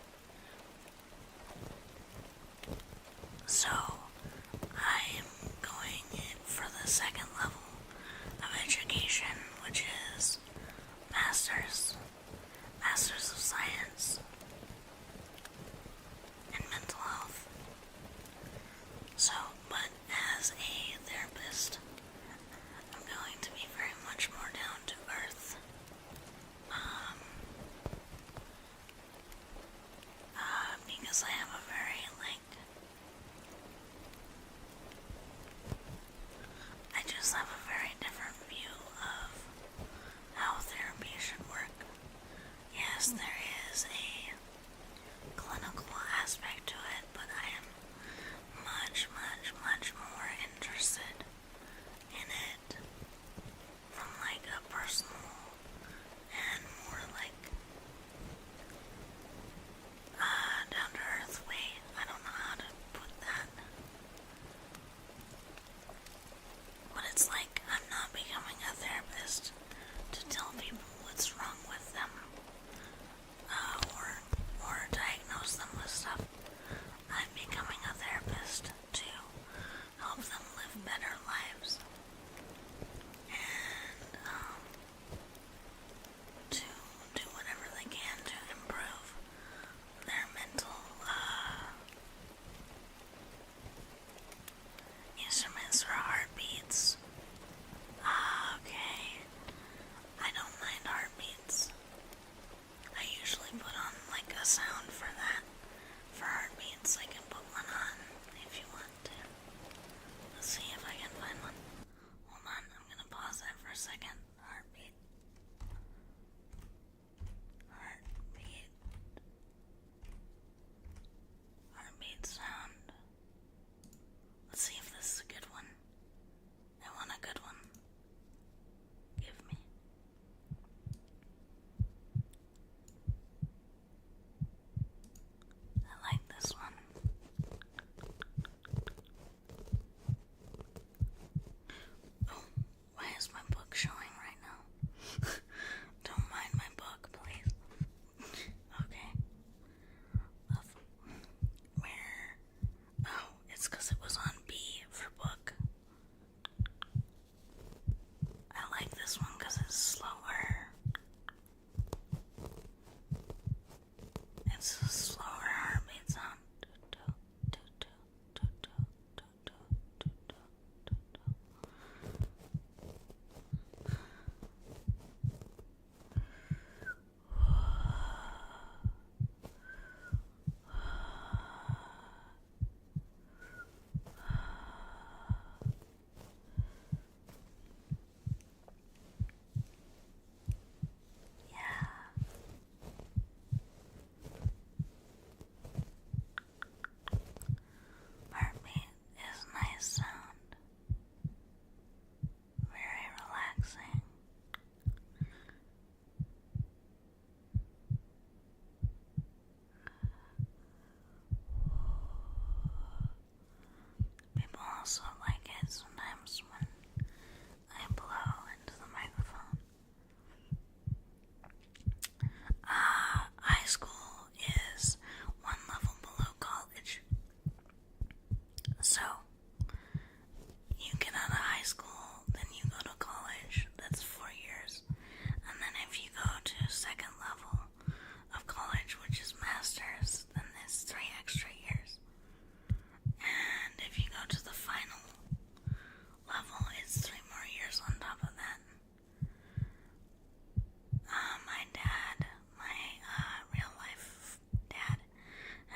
A: So, I'm going for the second level of education, which is Masters of Science in Mental Health. So, but as a therapist, I'm going to be very much more down to earth. Because I have a very, I just have a very different view of how therapy should work. Yes, there is a clinical aspect to it, but I am much, much, much more interested in it from like a personal and more like down-to-earth way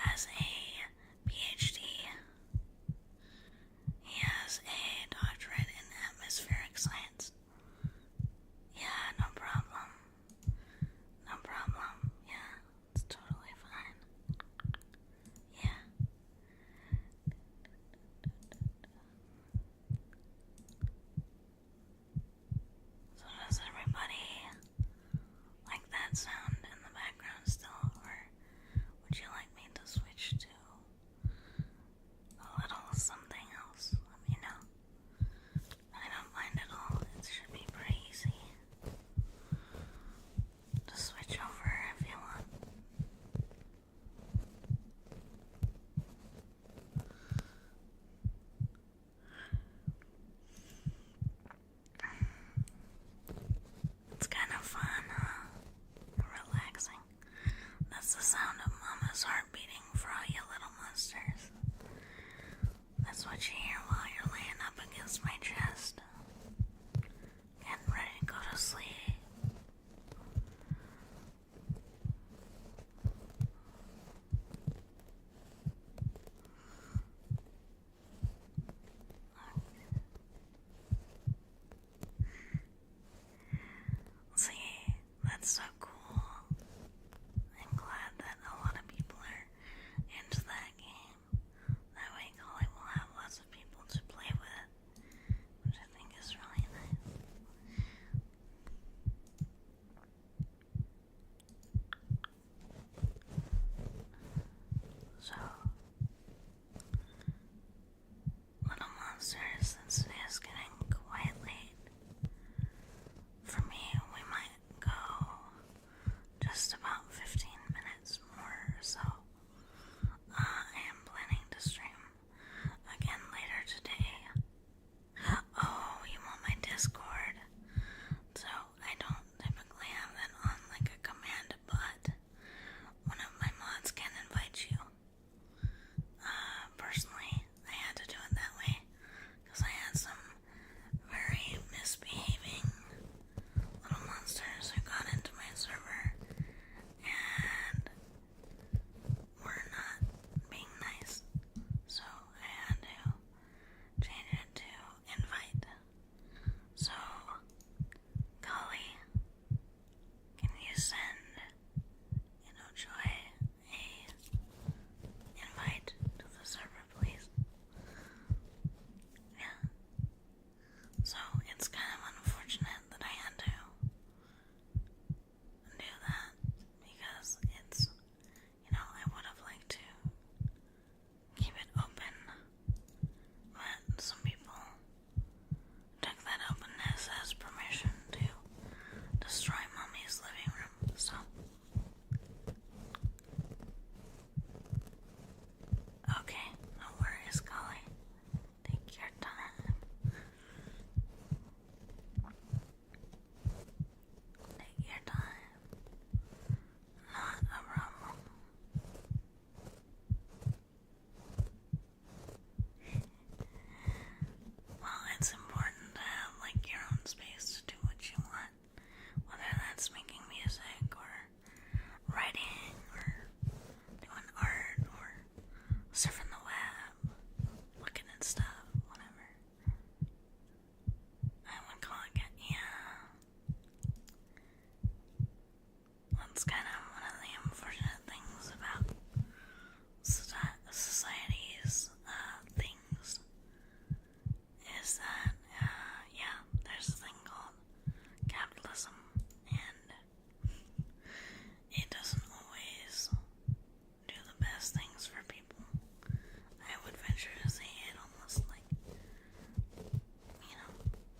A: has a PhD. He has a doctorate in atmospheric science. Yeah, no problem. No problem. Yeah, it's totally fine. Yeah. So does everybody like that sound in the background still, or would you like me to switch to a little something else? Let me know. I don't mind at all. It should be pretty easy to switch over if you want. It's kind of fun, relaxing. That's the sound of Mama's heart beating for all you little monsters. That's what you hear while you're laying up against my chest, getting ready to go to sleep. See, that's so cool. I'm glad that a lot of people are into that game. That way Collie will have lots of people to play with, which I think is really nice. So, little monsters, since it is getting quite late, for me, we might go just about 15 minutes more or so. I am planning to stream again later today. Oh, you want my Discord? So I don't typically have that on like a command, but one of my mods can invite you. Personally, I had to do it that way because I had some very misbehaving little monsters who got into my server and were not being nice. So I had to change it to invite. So, Collie, can you send, Joy a invite to the server, please? Yeah. So it's kind of unfortunate that I had to do that because it's, I would have liked to keep it open, but some people took that openness as permission to destroy Mommy's living room. So, okay, no worries, Collie. Take your time. Take your time. Not a problem. Well, it's important to have your own space to do what you want, whether that's making music or writing or doing art or surfing the web, looking at stuff, whatever. I would call it, yeah. That's kind of one of the unfortunate things about society's things is that, there's a thing called capitalism, and it doesn't always do the best things for people. I would venture to say it almost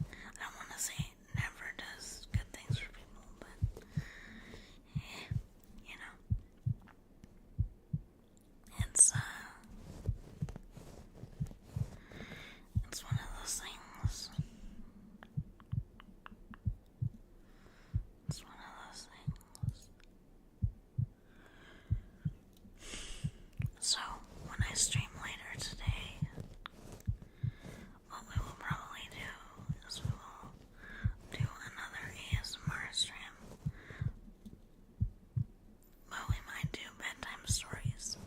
A: I don't want to say it never does good things for people, but, it's one of those things. It's one of those things. So, when I stream later today, what we will probably do is we will do another ASMR stream, but we might do bedtime stories.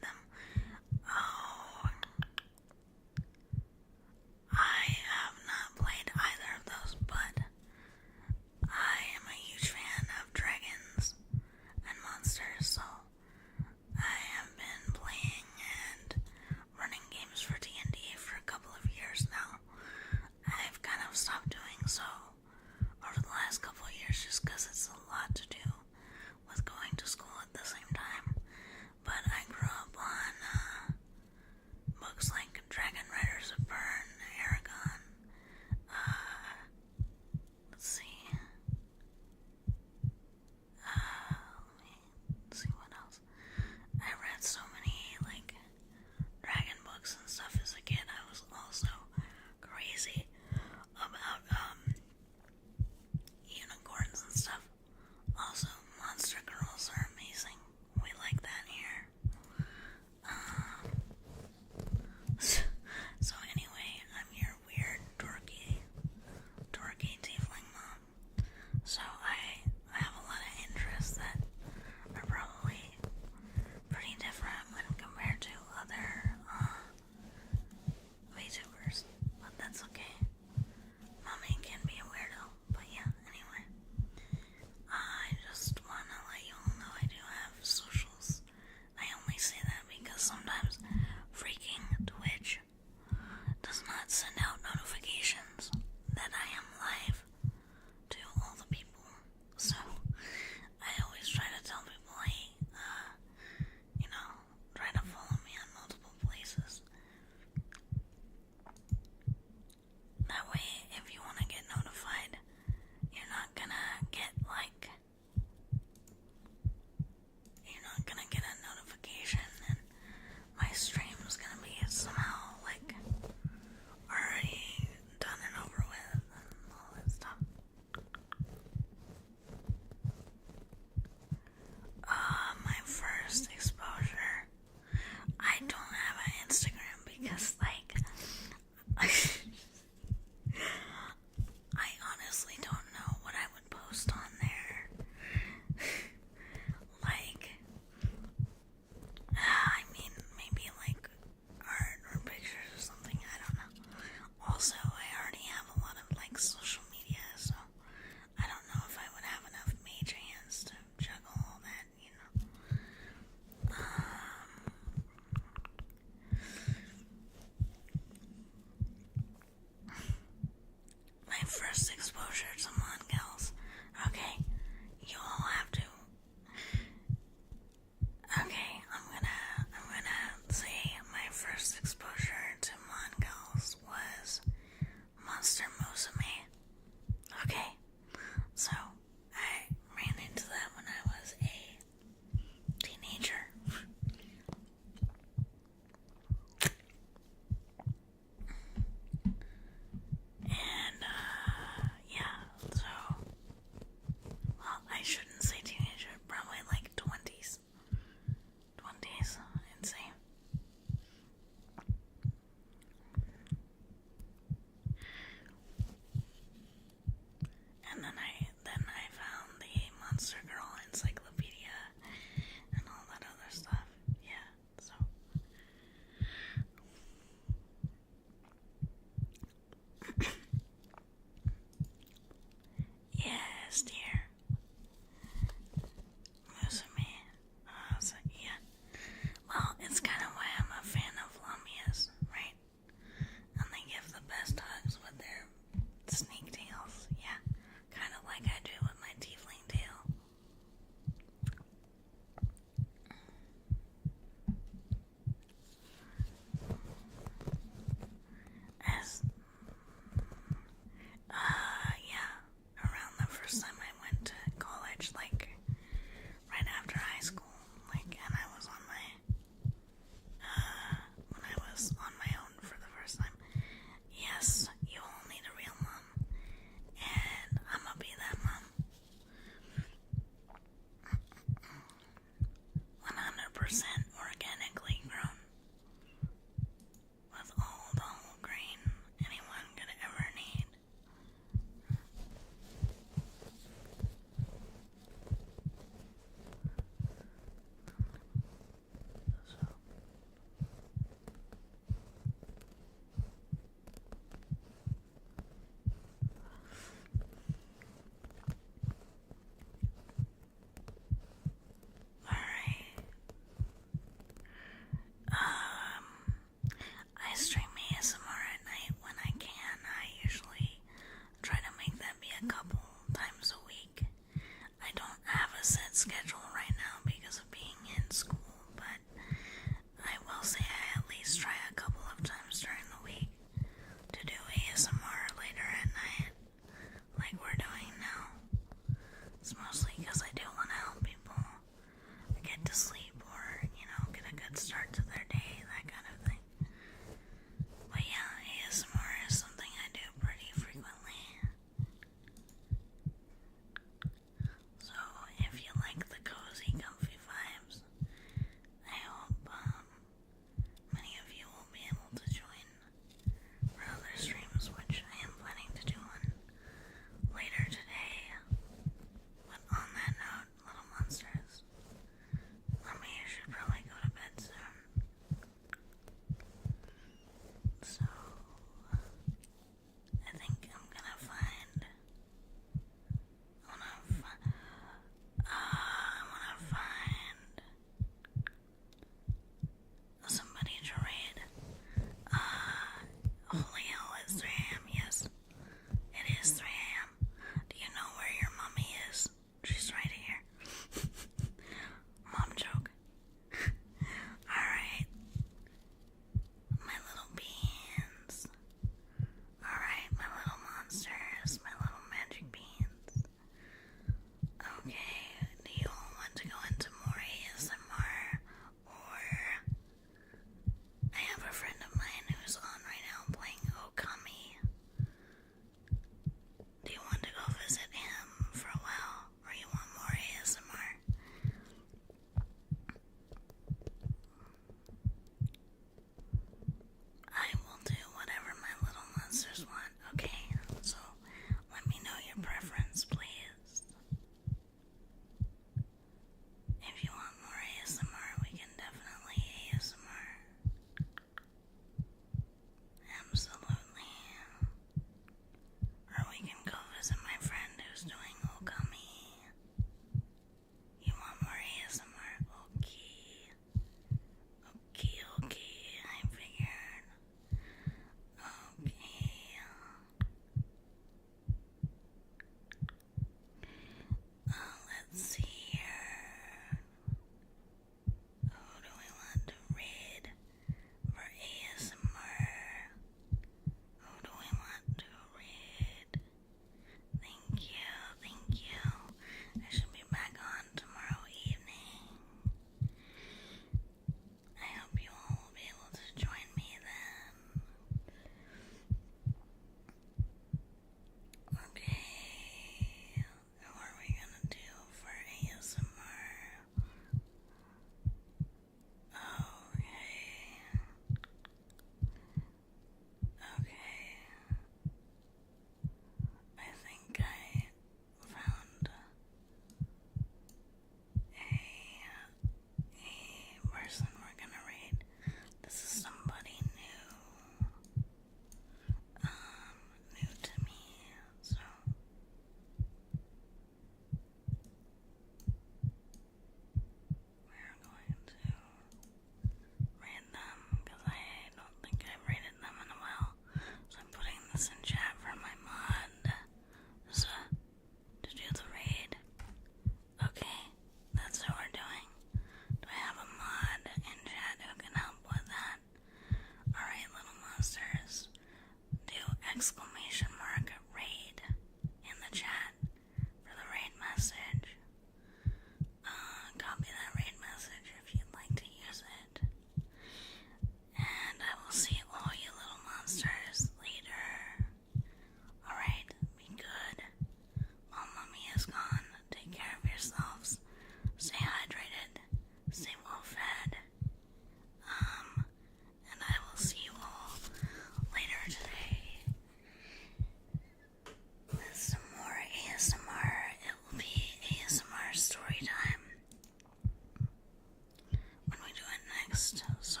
A: So